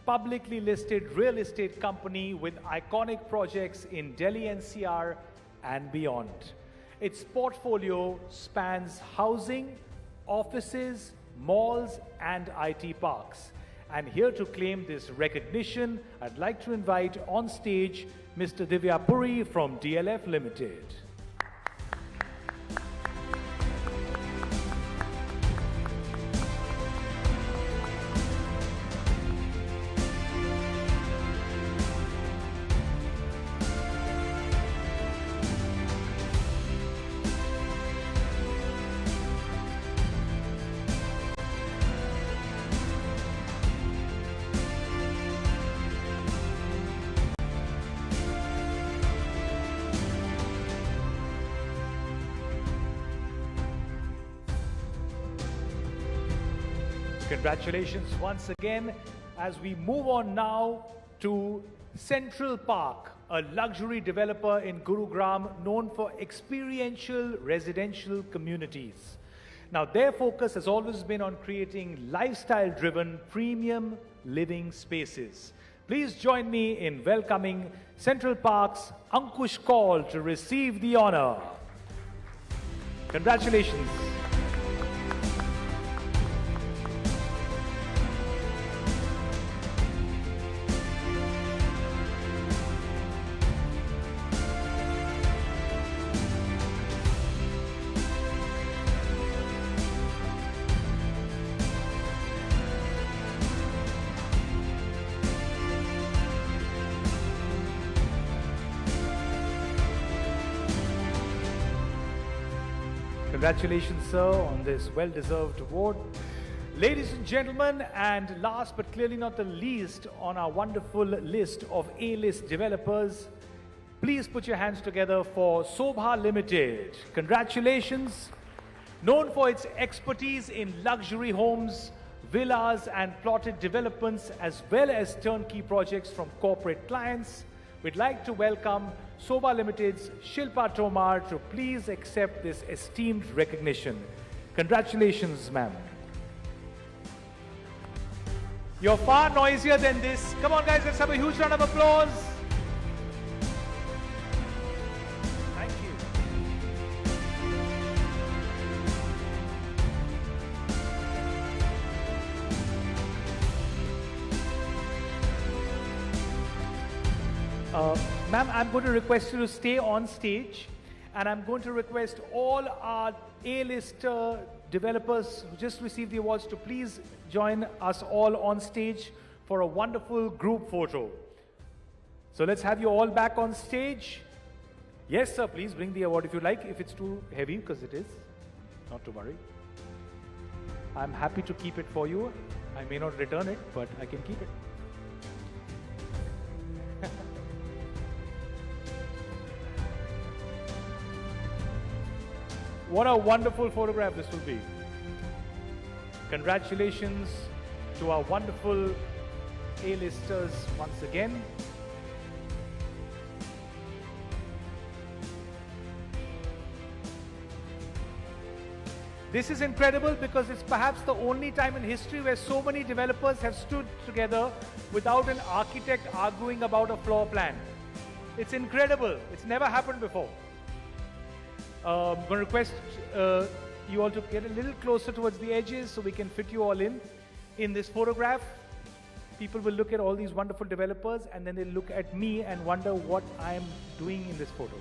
publicly listed real estate company with iconic projects in Delhi NCR and beyond. Its portfolio spans housing, offices, malls, and IT parks. And here to claim this recognition, I'd like to invite on stage Mr. Divya Puri from DLF Limited. Congratulations once again as we move on now to Central Park, a luxury developer in Gurugram known for experiential residential communities. Now their focus has always been on creating lifestyle-driven premium living spaces. Please join me in welcoming Central Park's Ankush Kaul to receive the honor. Congratulations. Congratulations, sir, on this well-deserved award. Ladies and gentlemen, and last but clearly not the least on our wonderful list of A-list developers, please put your hands together for Sobha Limited. Congratulations. Known for its expertise in luxury homes, villas and plotted developments, as well as turnkey projects from corporate clients, we'd like to welcome Sobha Limited's Shilpa Tomar to please accept this esteemed recognition. Congratulations, ma'am. You're far noisier than this. Come on, guys, let's have a huge round of applause. Thank you. Ma'am, I'm going to request you to stay on stage, and I'm going to request all our A-list developers who just received the awards to please join us all on stage for a wonderful group photo. So let's have you all back on stage. Yes, sir, please bring the award if you like, if it's too heavy, because it is. Not to worry. I'm happy to keep it for you. I may not return it, but I can keep it. What a wonderful photograph this will be. Congratulations to our wonderful A-listers once again. This is incredible because it's perhaps the only time in history where so many developers have stood together without an architect arguing about a floor plan. It's incredible. It's never happened before. I'm going to request you all to get a little closer towards the edges so we can fit you all in this photograph. People will look at all these wonderful developers and then they'll look at me and wonder what I'm doing in this photo.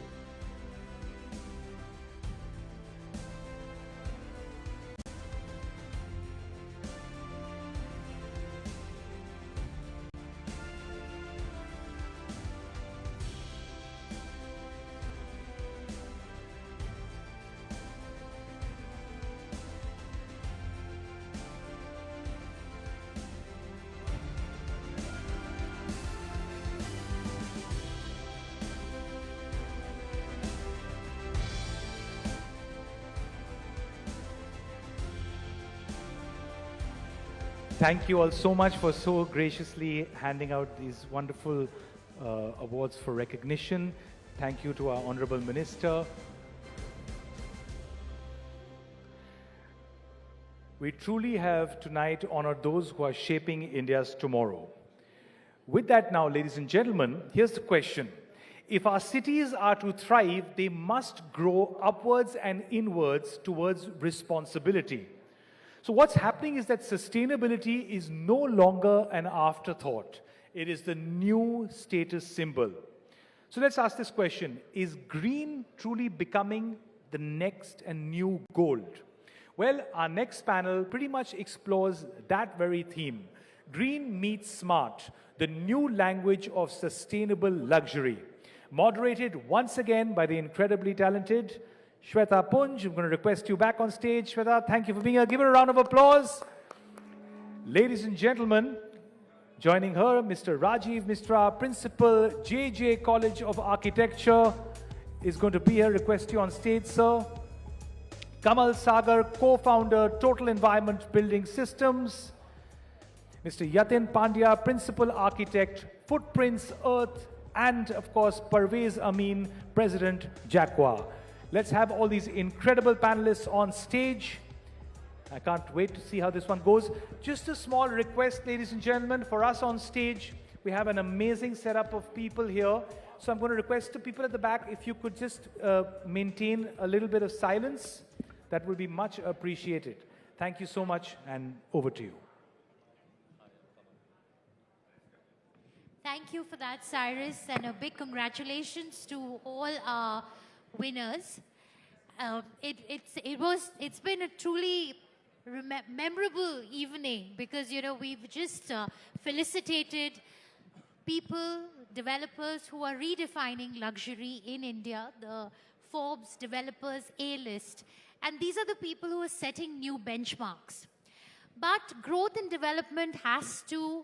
Thank you all so much for so graciously handing out these wonderful awards for recognition. Thank you to our Honorable Minister. We truly have tonight honored those who are shaping India's tomorrow. With that now, ladies and gentlemen, here's the question. If our cities are to thrive, they must grow upwards and inwards towards responsibility. So what's happening is that sustainability is no longer an afterthought. It is the new status symbol. So let's ask this question. Is green truly becoming the next and new gold? Well, our next panel pretty much explores that very theme. Green meets smart, the new language of sustainable luxury. Moderated once again by the incredibly talented Shweta Punj. I'm going to request you back on stage. Shweta, thank you for being here. Give her a round of applause. Ladies and gentlemen, joining her, Mr. Rajiv Misra, Principal, JJ College of Architecture, is going to be here. Request you on stage, sir. Kamal Sagar, co-founder, Total Environment Building Systems. Mr. Yatin Pandya, Principal Architect, Footprints Earth, and of course, Parvez Amin, President, Jaquar. Let's have all these incredible panelists on stage. I can't wait to see how this one goes. Just a small request, ladies and gentlemen, for us on stage. We have an amazing setup of people here. So I'm going to request the people at the back, if you could just maintain a little bit of silence, that would be much appreciated. Thank you so much, and over to you. Thank you for that, Cyrus, and a big congratulations to all our winners. It's been a truly memorable evening because, you know, we've just felicitated people, developers who are redefining luxury in India, the Forbes Developers A-list. And these are the people who are setting new benchmarks. But growth and development has to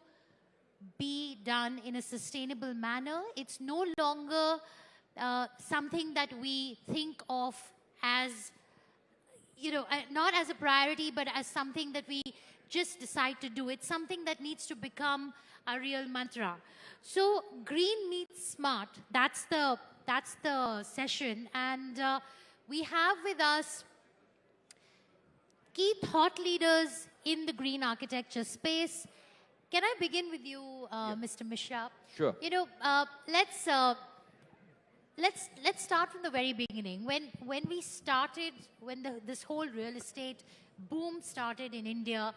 be done in a sustainable manner. It's no longer something that we think of as, you know, not as a priority, but as something that we just decide to do. It's something that needs to become a real mantra. So green meets smart. That's the session. And we have with us key thought leaders in the green architecture space. Can I begin with you, Mr. Mishra? Sure. You know, let's start from the very beginning. When we started, when this whole real estate boom started in India,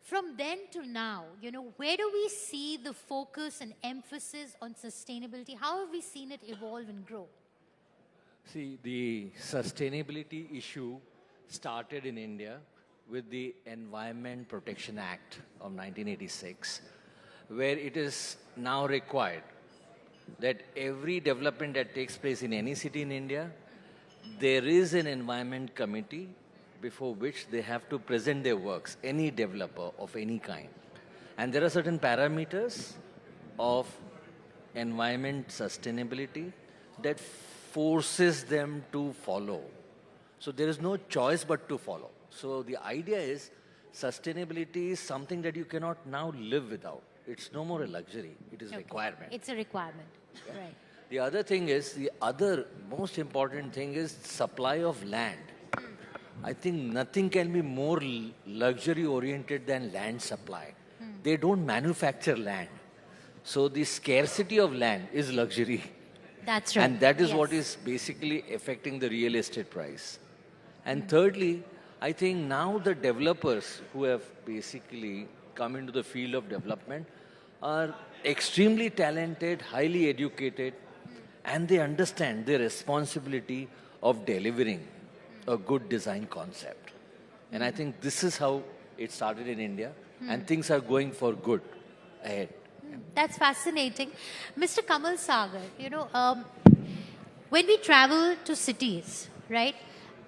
from then to now, you know, where do we see the focus and emphasis on sustainability? How have we seen it evolve and grow? See, the sustainability issue started in India with the Environment Protection Act of 1986, where it is now required that every development that takes place in any city in India, there is an environment committee before which they have to present their works, any developer of any kind. And there are certain parameters of environment sustainability that forces them to follow. So there is no choice but to follow. So the idea is sustainability is something that you cannot now live without. It's no more a luxury, it is a requirement. It's a requirement, right. The other thing is, the other most important thing is supply of land. I think nothing can be more luxury oriented than land supply. They don't manufacture land. So the scarcity of land is luxury. That's right. And that is what is basically affecting the real estate price. And thirdly, I think now the developers who have basically come into the field of development are extremely talented, highly educated, and they understand the responsibility of delivering a good design concept. And I think this is how it started in India, and things are going for good ahead. That's fascinating. Mr. Kamal Sagar, you know, when we travel to cities, right,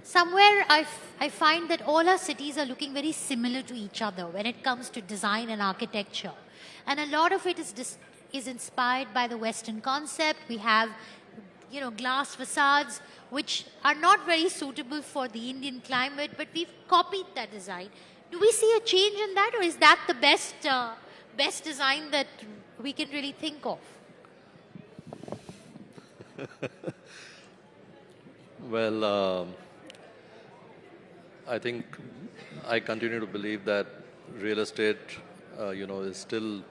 somewhere I find that all our cities are looking very similar to each other when it comes to design and architecture. And a lot of it is inspired by the Western concept. We have, you know, glass facades, which are not very suitable for the Indian climate, but we've copied that design. Do we see a change in that, or is that the best design that we can really think of? Well, I think I continue to believe that real estate, is still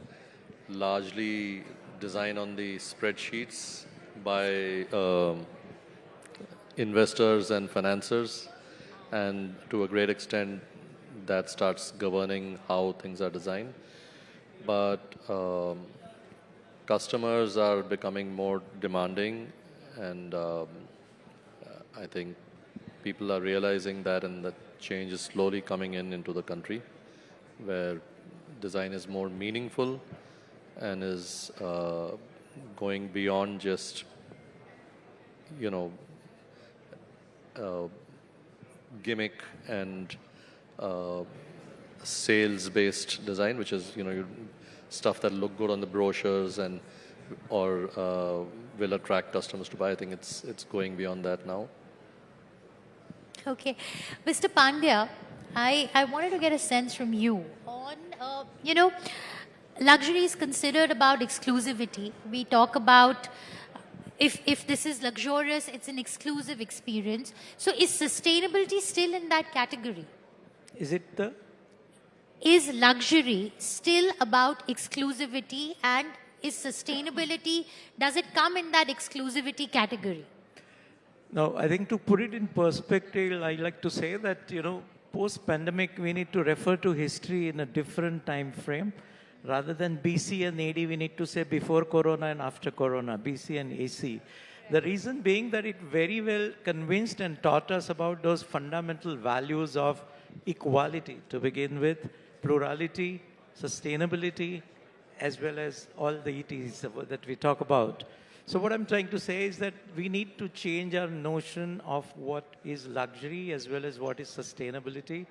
largely designed on the spreadsheets by investors and financiers, and to a great extent, that starts governing how things are designed. But customers are becoming more demanding, and I think people are realizing that, and the change is slowly coming into the country, where design is more meaningful and is going beyond just, gimmick and sales-based design, which is, stuff that look good on the brochures and or will attract customers to buy. I think it's going beyond that now. Okay. Mr. Pandya, I wanted to get a sense from you on, luxury is considered about exclusivity. We talk about if this is luxurious, it's an exclusive experience. So is sustainability still in that category? Is luxury still about exclusivity, and is sustainability, does it come in that exclusivity category? No, I think to put it in perspective, I like to say that, post-pandemic, we need to refer to history in a different time frame. Rather than BC and AD, we need to say before Corona and after Corona, BC and AC. The reason being that it very well convinced and taught us about those fundamental values of equality to begin with, plurality, sustainability, as well as all the ETs that we talk about. So what I'm trying to say is that we need to change our notion of what is luxury as well as what is sustainability.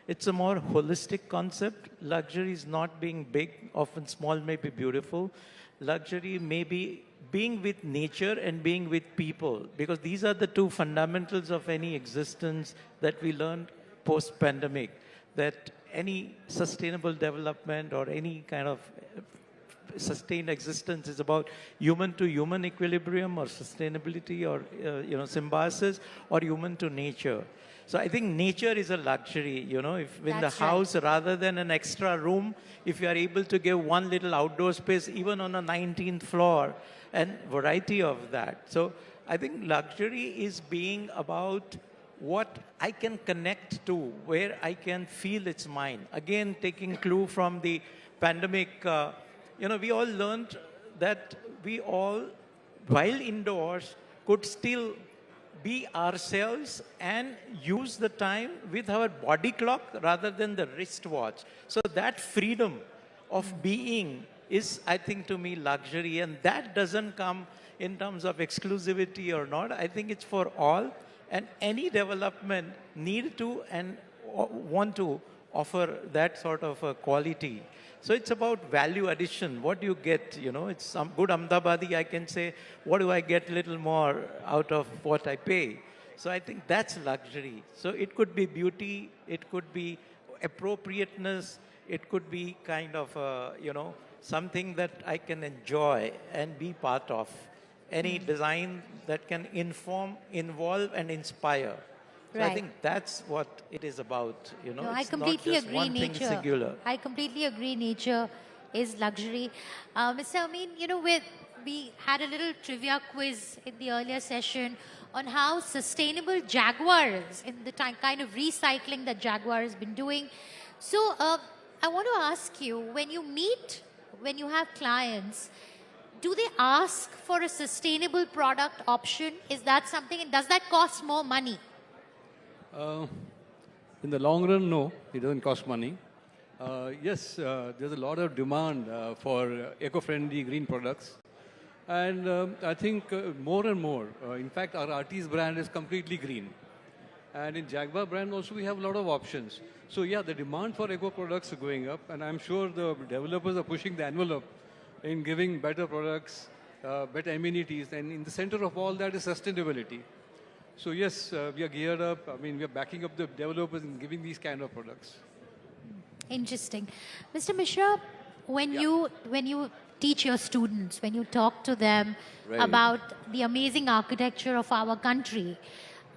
It's a more holistic concept. Luxury is not being big, often small may be beautiful. Luxury may be being with nature and being with people, because these are the two fundamentals of any existence that we learned post-pandemic, that any sustainable development or any kind of sustained existence is about human-to-human equilibrium or sustainability or, symbiosis, or human to nature. So I think nature is a luxury, if in the house, rather than an extra room, if you are able to give one little outdoor space, even on a 19th floor, and variety of that. So I think luxury is being about what I can connect to, where I can feel it's mine. Again, taking clue from the pandemic, we all learned that we all, while indoors, could still be ourselves and use the time with our body clock rather than the wristwatch. So that freedom of being is, I think, to me, luxury. And that doesn't come in terms of exclusivity or not. I think it's for all. And any development need to and want to offer that sort of a quality. So it's about value addition. What do you get? It's some good Ahmedabadi, I can say, what do I get a little more out of what I pay? So I think that's luxury. So it could be beauty, it could be appropriateness, it could be kind of, something that I can enjoy and be part of. Any design that can inform, involve, and inspire. So I think that's what it is about. No, I it's completely not just agree. one thing Nature. singular. I completely agree. Nature is luxury. Mr. Amin, we had a little trivia quiz in the earlier session on how sustainable Jaguar is in the kind of recycling that Jaguar has been doing. So I want to ask you, when you have clients, do they ask for a sustainable product option? Is that something, and does that cost more money? In the long run, no, it doesn't cost money. Yes, there's a lot of demand for eco-friendly green products. And I think more and more, in fact, our Artis brand is completely green. And in Jaguar brand also, we have a lot of options. So yeah, the demand for eco products is going up, and I'm sure the developers are pushing the envelope in giving better products, better amenities, and in the center of all that is sustainability. So yes, we are geared up. I mean, we are backing up the developers in giving these kind of products. Interesting. Mr. Mishra, when you teach your students, when you talk to them about the amazing architecture of our country,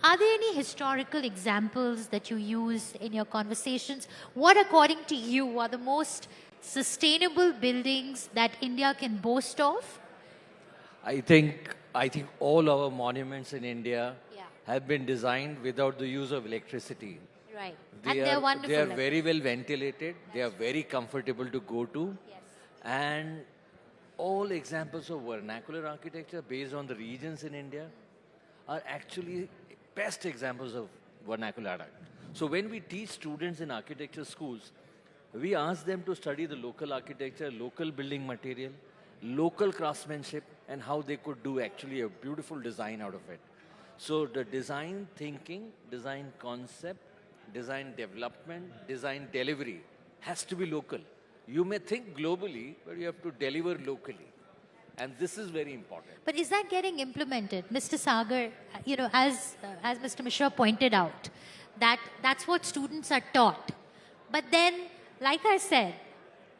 Are there any historical examples that you use in your conversations? What, according to you, are the most sustainable buildings that India can boast of? I think all our monuments in India have been designed without the use of electricity. Right. And they're wonderful. They are very well ventilated. They are very comfortable to go to. Yes. And all examples of vernacular architecture based on the regions in India are actually best examples of vernacular art. So when we teach students in architecture schools, we ask them to study the local architecture, local building material, local craftsmanship, and how they could do actually a beautiful design out of it. So the design thinking, design concept, design development, design delivery has to be local. You may think globally, but you have to deliver locally. And this is very important. But is that getting implemented? Mr. Sagar, you know, as Mr. Mishra pointed out, that's what students are taught. But then, like I said,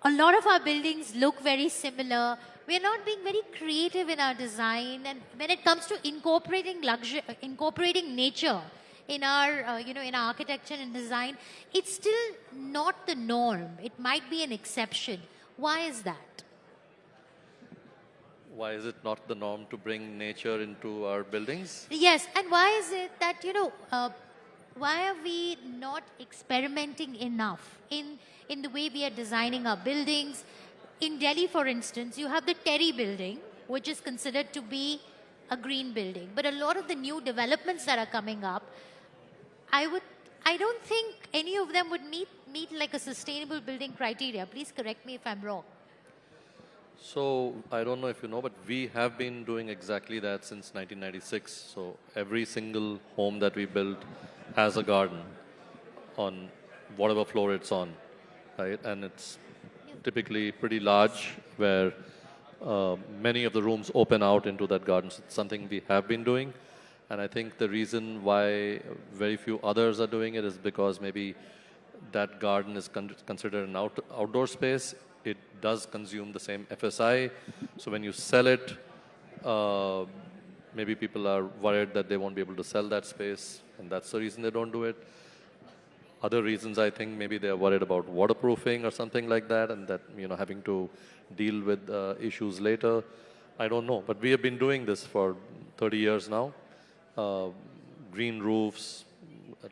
a lot of our buildings look very similar. We're not being very creative in our design. And when it comes to incorporating nature in our, in our architecture and design, it's still not the norm. It might be an exception. Why is that? Why is it not the norm to bring nature into our buildings? Yes, and why is it that, why are we not experimenting enough in the way we are designing our buildings? In Delhi, for instance, you have the Terry building, which is considered to be a green building. But a lot of the new developments that are coming up, I don't think any of them would meet like a sustainable building criteria. Please correct me if I'm wrong. So, I don't know if you know, but we have been doing exactly that since 1996. So, every single home that we build has a garden on whatever floor it's on, right? And it's typically pretty large, where many of the rooms open out into that garden. So it's something we have been doing. And I think the reason why very few others are doing it is because maybe that garden is considered an outdoor space. It does consume the same FSI. So when you sell it, maybe people are worried that they won't be able to sell that space, and that's the reason they don't do it. Other reasons, I think, maybe they're worried about waterproofing or something like that, and that, having to deal with issues later. I don't know, but we have been doing this for 30 years now. Green roofs,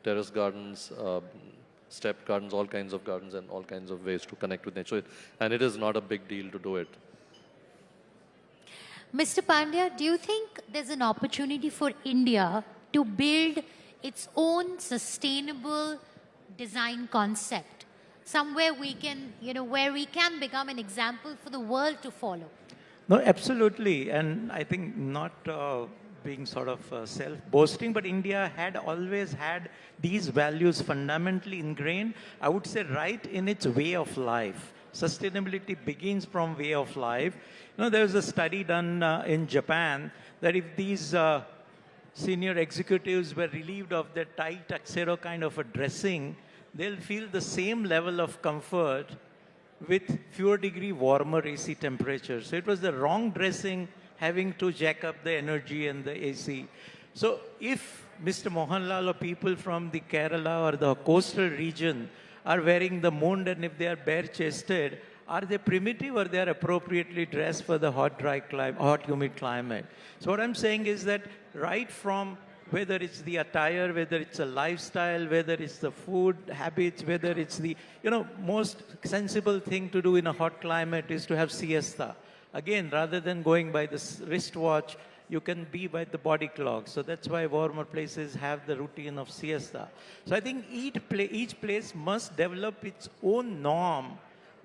terrace gardens, step gardens, all kinds of gardens, and all kinds of ways to connect with nature. And it is not a big deal to do it. Mr. Pandya, do you think there's an opportunity for India to build its own sustainable design concept? Somewhere we can, where we can become an example for the world to follow? No, absolutely. And I think not being sort of self-boasting, but India had always had these values fundamentally ingrained, I would say, right in its way of life. Sustainability begins from way of life. There was a study done in Japan that if these senior executives were relieved of their tight tuxedo kind of a dressing, they'll feel the same level of comfort with fewer degree warmer AC temperatures. So it was the wrong dressing having to jack up the energy and the AC. So if Mr. Mohanlal or people from the Kerala or the coastal region are wearing the mund, and if they are bare-chested, are they primitive or they are appropriately dressed for the hot, humid climate? So what I'm saying is that right from whether it's the attire, whether it's a lifestyle, whether it's the food habits, whether it's the, most sensible thing to do in a hot climate is to have siesta. Again, rather than going by the wristwatch, you can be by the body clock. So that's why warmer places have the routine of siesta. So I think each place must develop its own norm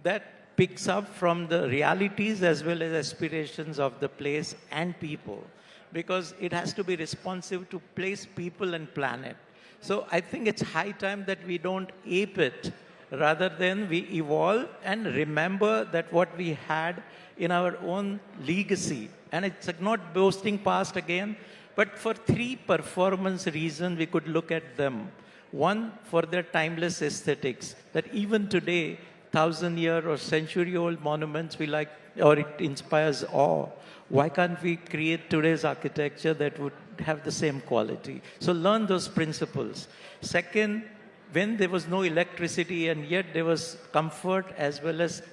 that picks up from the realities as well as aspirations of the place and people, because it has to be responsive to place, people, and planet. So I think it's high time that we don't ape it, rather than we evolve and remember that what we had in our own legacy. And it's not boasting past again, but for 3 performance reasons we could look at them. One, for their timeless aesthetics, that even today 1,000-year or century-old monuments we like, or it inspires awe. Why can't we create today's architecture that would have the same quality? So learn those principles. Second, when there was no electricity and yet there was comfort as well as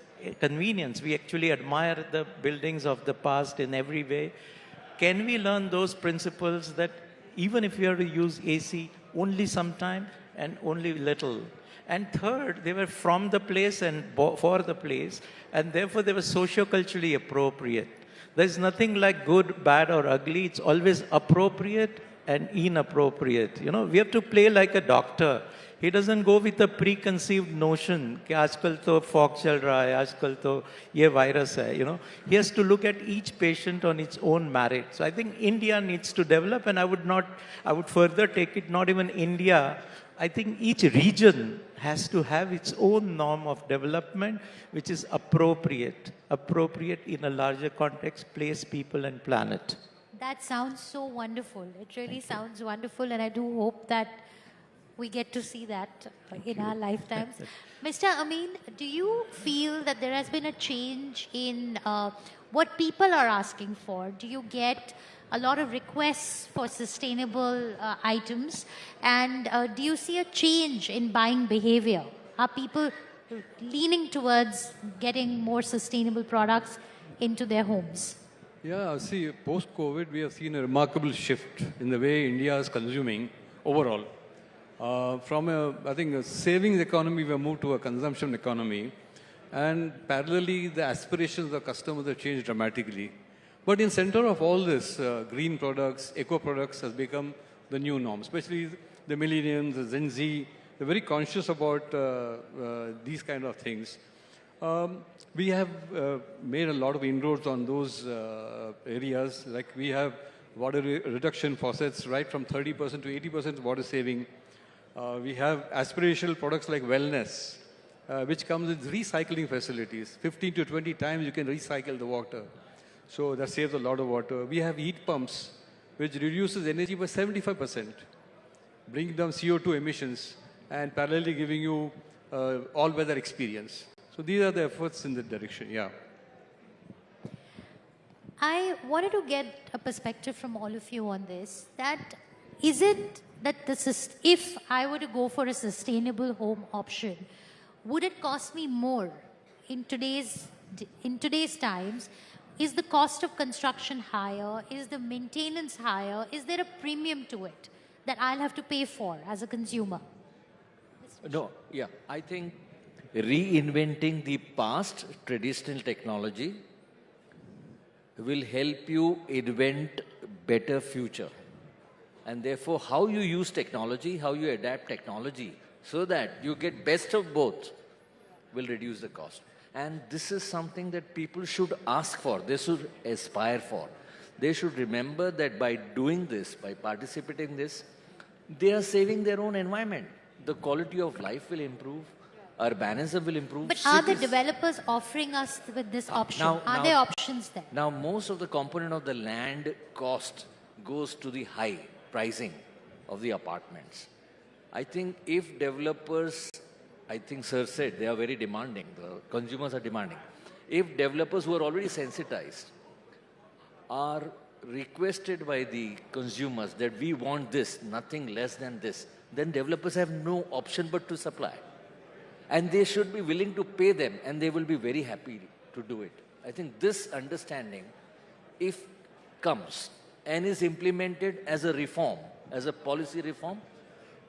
convenience, we actually admire the buildings of the past in every way. Can we learn those principles that even if we have to use AC, only sometime and only little? And third, they were from the place and for the place, and therefore they were socio-culturally appropriate. There's nothing like good, bad, or ugly. It's always appropriate and inappropriate. You know, we have to play like a doctor. He doesn't go with a preconceived notion कि आजकल तो fog चल रहा है, आजकल तो ये virus है. You know, he has to look at each patient on its own merit. So I think India needs to develop, and I would further take it not even India. I think each region has to have its own norm of development, which is appropriate in a larger context, place, people, and planet. That sounds so wonderful. It really sounds wonderful, and I do hope that we get to see that in our lifetimes. Mr. Amin, do you feel that there has been a change in what people are asking for? Do you get a lot of requests for sustainable items? And do you see a change in buying behavior? Are people leaning towards getting more sustainable products into their homes? Yeah, see, post-COVID, we have seen a remarkable shift in the way India is consuming overall. From I think, a savings economy, we have moved to a consumption economy. And parallelly, the aspirations of the customers have changed dramatically. But in center of all this, green products, eco products has become the new norm, especially the millennials, the Gen Z. They're very conscious about these kind of things. We have made a lot of inroads on those areas. Like we have water reduction faucets, right from 30% to 80% water saving. We have aspirational products like wellness, which comes with recycling facilities. 15 to 20 times you can recycle the water. So that saves a lot of water. We have heat pumps, which reduces energy by 75%, bringing down CO2 emissions and parallelly giving you all-weather experience. So these are the efforts in that direction, yeah. I wanted to get a perspective from all of you on this. That is it that if I were to go for a sustainable home option, would it cost me more in today's times? Is the cost of construction higher? Is the maintenance higher? Is there a premium to it that I'll have to pay for as a consumer? No, yeah, I think reinventing the past traditional technology will help you invent better future. And therefore, how you use technology, how you adapt technology so that you get best of both will reduce the cost. And this is something that people should ask for, they should aspire for. They should remember that by doing this, by participating in this, they are saving their own environment. The quality of life will improve, urbanism will improve. But are the developers offering us with this option? Are there options there? Now, most of the component of the land cost goes to the high pricing of the apartments. I think if developers, I think Sir said, they are very demanding, the consumers are demanding. If developers who are already sensitized are requested by the consumers that we want this, nothing less than this, then developers have no option but to supply. And they should be willing to pay them, and they will be very happy to do it. I think this understanding, if comes and is implemented as a reform, as a policy reform,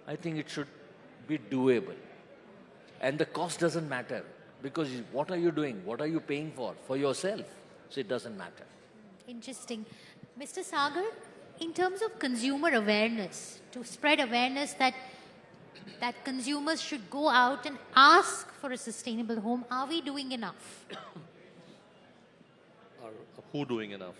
I think it should be doable. And the cost doesn't matter, because what are you doing? What are you paying for? For yourself. So it doesn't matter. Interesting. Mr. Sagar, in terms of consumer awareness, to spread awareness that consumers should go out and ask for a sustainable home, are we doing enough? Who doing enough?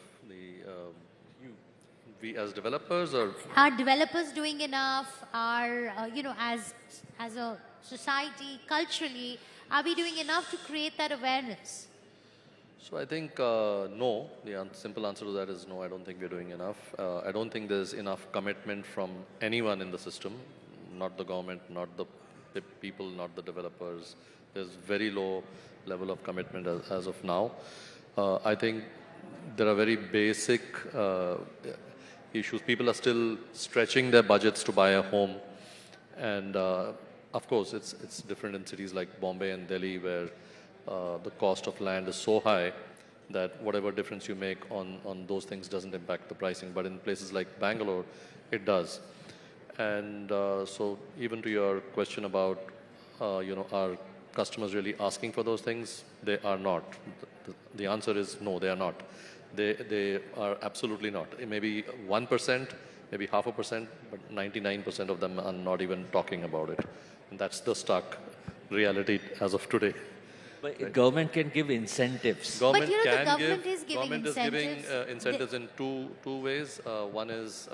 We as developers, or Are developers doing enough? Are, as a society, culturally, are we doing enough to create that awareness? So I think no. The simple answer to that is no. I don't think we're doing enough. I don't think there's enough commitment from anyone in the system, not the government, not the people, not the developers, There's very low level of commitment as of now. I think there are very basic issues. People are still stretching their budgets to buy a home. And of course, it's different in cities like Bombay and Delhi, where the cost of land is so high that whatever difference you make on those things doesn't impact the pricing. But in places like Bangalore, it does. And so even to your question about, are customers really asking for those things? They are not. The answer is no, they are not. They are absolutely not. It may be 1%, maybe 0.5%, but 99% of them are not even talking about it. And that's the stark reality as of today. But government can give incentives. But you know, the government is giving incentives. Incentives in two ways. One is,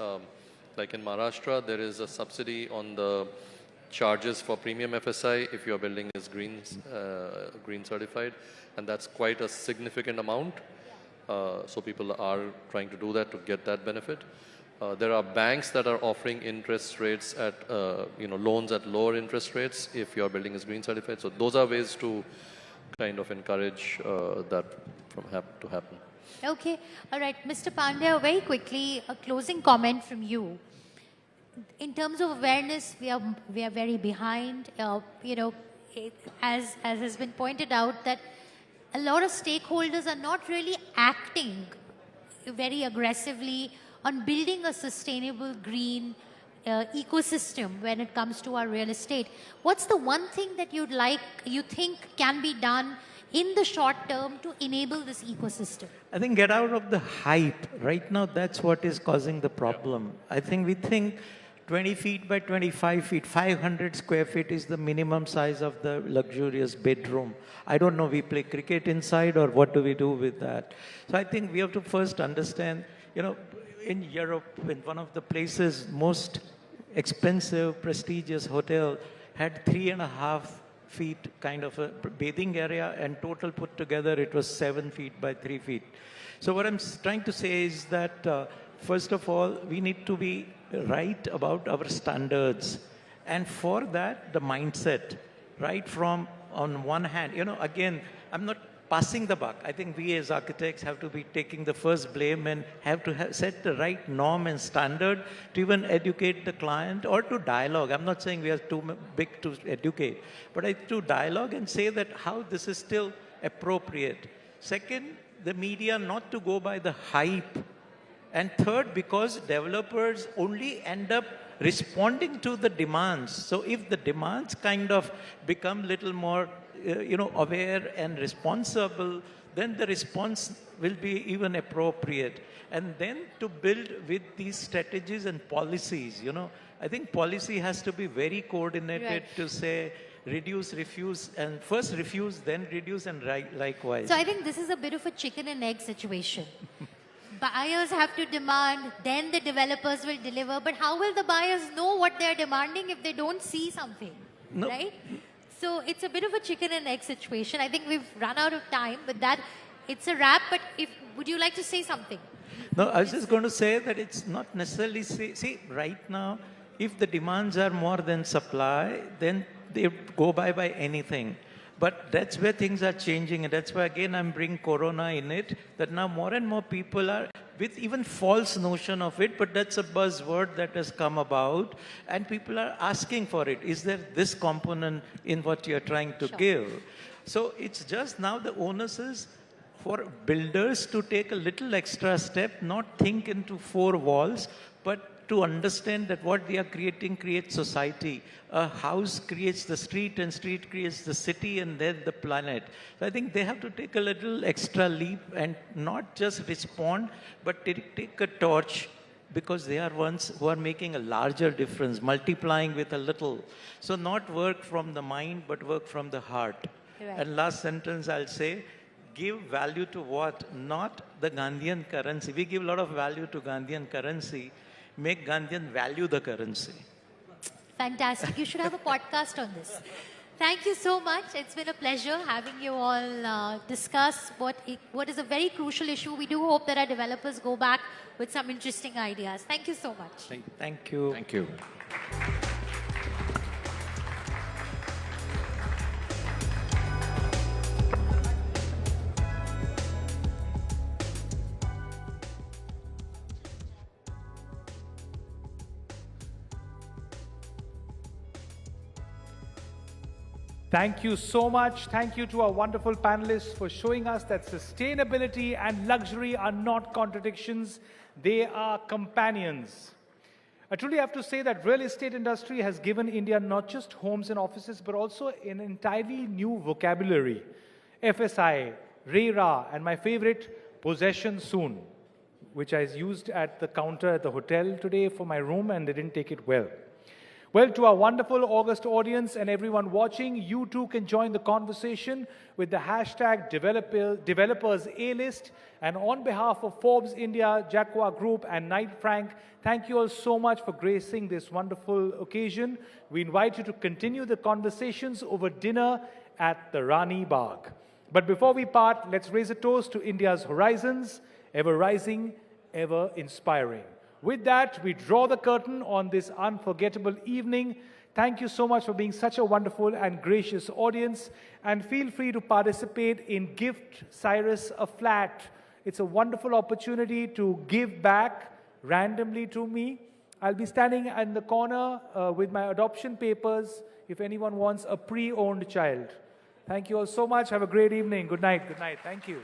like in Maharashtra, there is a subsidy on the charges for premium FSI if your building is green certified, and that's quite a significant amount. So people are trying to do that to get that benefit. There are banks that are offering interest rates at, loans at lower interest rates if your building is green certified. So those are ways to kind of encourage that to happen. Okay, all right. Mr. Pandya, very quickly, a closing comment from you. In terms of awareness, we are very behind. As has been pointed out, that a lot of stakeholders are not really acting very aggressively on building a sustainable green ecosystem when it comes to our real estate. What's the one thing that you think can be done in the short term to enable this ecosystem? I think get out of the hype. Right now, that's what is causing the problem. I think we think 20 feet by 25 feet, 500 square feet is the minimum size of the luxurious bedroom. I don't know, we play cricket inside or what do we do with that? So I think we have to first understand, in Europe, in one of the places, most expensive, prestigious hotel had 3.5 feet kind of a bathing area, and total put together, it was 7 feet by 3 feet. So what I'm trying to say is that, first of all, we need to be right about our standards. And for that, the mindset, right from on one hand, again, I'm not passing the buck. I think we as architects have to be taking the first blame and have to set the right norm and standard to even educate the client or to dialogue. I'm not saying we are too big to educate, but to dialogue and say that how this is still appropriate. Second, the media not to go by the hype. And third, because developers only end up responding to the demands. So if the demands kind of become little more, aware and responsible, then the response will be even appropriate. And then to build with these strategies and policies, I think policy has to be very coordinated to say, reduce, refuse, and first refuse, then reduce, and likewise. So I think this is a bit of a chicken and egg situation. Buyers have to demand, then the developers will deliver. But how will the buyers know what they're demanding if they don't see something, right? So it's a bit of a chicken and egg situation. I think we've run out of time. With that, it's a wrap. But would you like to say something? No, I was just going to say that it's not necessarily, see, right now, if the demands are more than supply, then they go by anything. But that's where things are changing, and that's why, again, I'm bringing Corona in it, that now more and more people are with even false notion of it, but that's a buzzword that has come about, and people are asking for it. Is there this component in what you're trying to give? So it's just now the onus is for builders to take a little extra step, not think into four walls, but to understand that what they are creating creates society. A house creates the street, and street creates the city, and then the planet. So I think they have to take a little extra leap and not just respond, but take a torch, because they are ones who are making a larger difference, multiplying with a little. So not work from the mind, but work from the heart. Right. And last sentence I'll say, give value to what? Not the Gandhian currency. We give a lot of value to Gandhian currency. Make Gandhian value the currency. Fantastic. You should have a podcast on this. Thank you so much. It's been a pleasure having you all discuss what is a very crucial issue. We do hope that our developers go back with some interesting ideas. Thank you so much. Thank you. Thank you. Thank you so much. Thank you to our wonderful panelists for showing us that sustainability and luxury are not contradictions, they are companions. I truly have to say that real estate industry has given India not just homes and offices, but also an entirely new vocabulary. FSI, RERA, and my favorite, possession soon, which I used at the counter at the hotel today for my room, and they didn't take it well. Well, to our wonderful August audience and everyone watching, you too can join the conversation with the hashtag Developers A-List. And on behalf of Forbes India, Jaquar Group, and Knight Frank, thank you all so much for gracing this wonderful occasion. We invite you to continue the conversations over dinner at the Rani Bagh. But before we part, let's raise a toast to India's horizons, ever rising, ever inspiring. With that, we draw the curtain on this unforgettable evening. Thank you so much for being such a wonderful and gracious audience. And feel free to participate in Gift Cyrus a Flat. It's a wonderful opportunity to give back randomly to me. I'll be standing in the corner with my adoption papers if anyone wants a pre-owned child. Thank you all so much. Have a great evening. Good night. Good night. Thank you.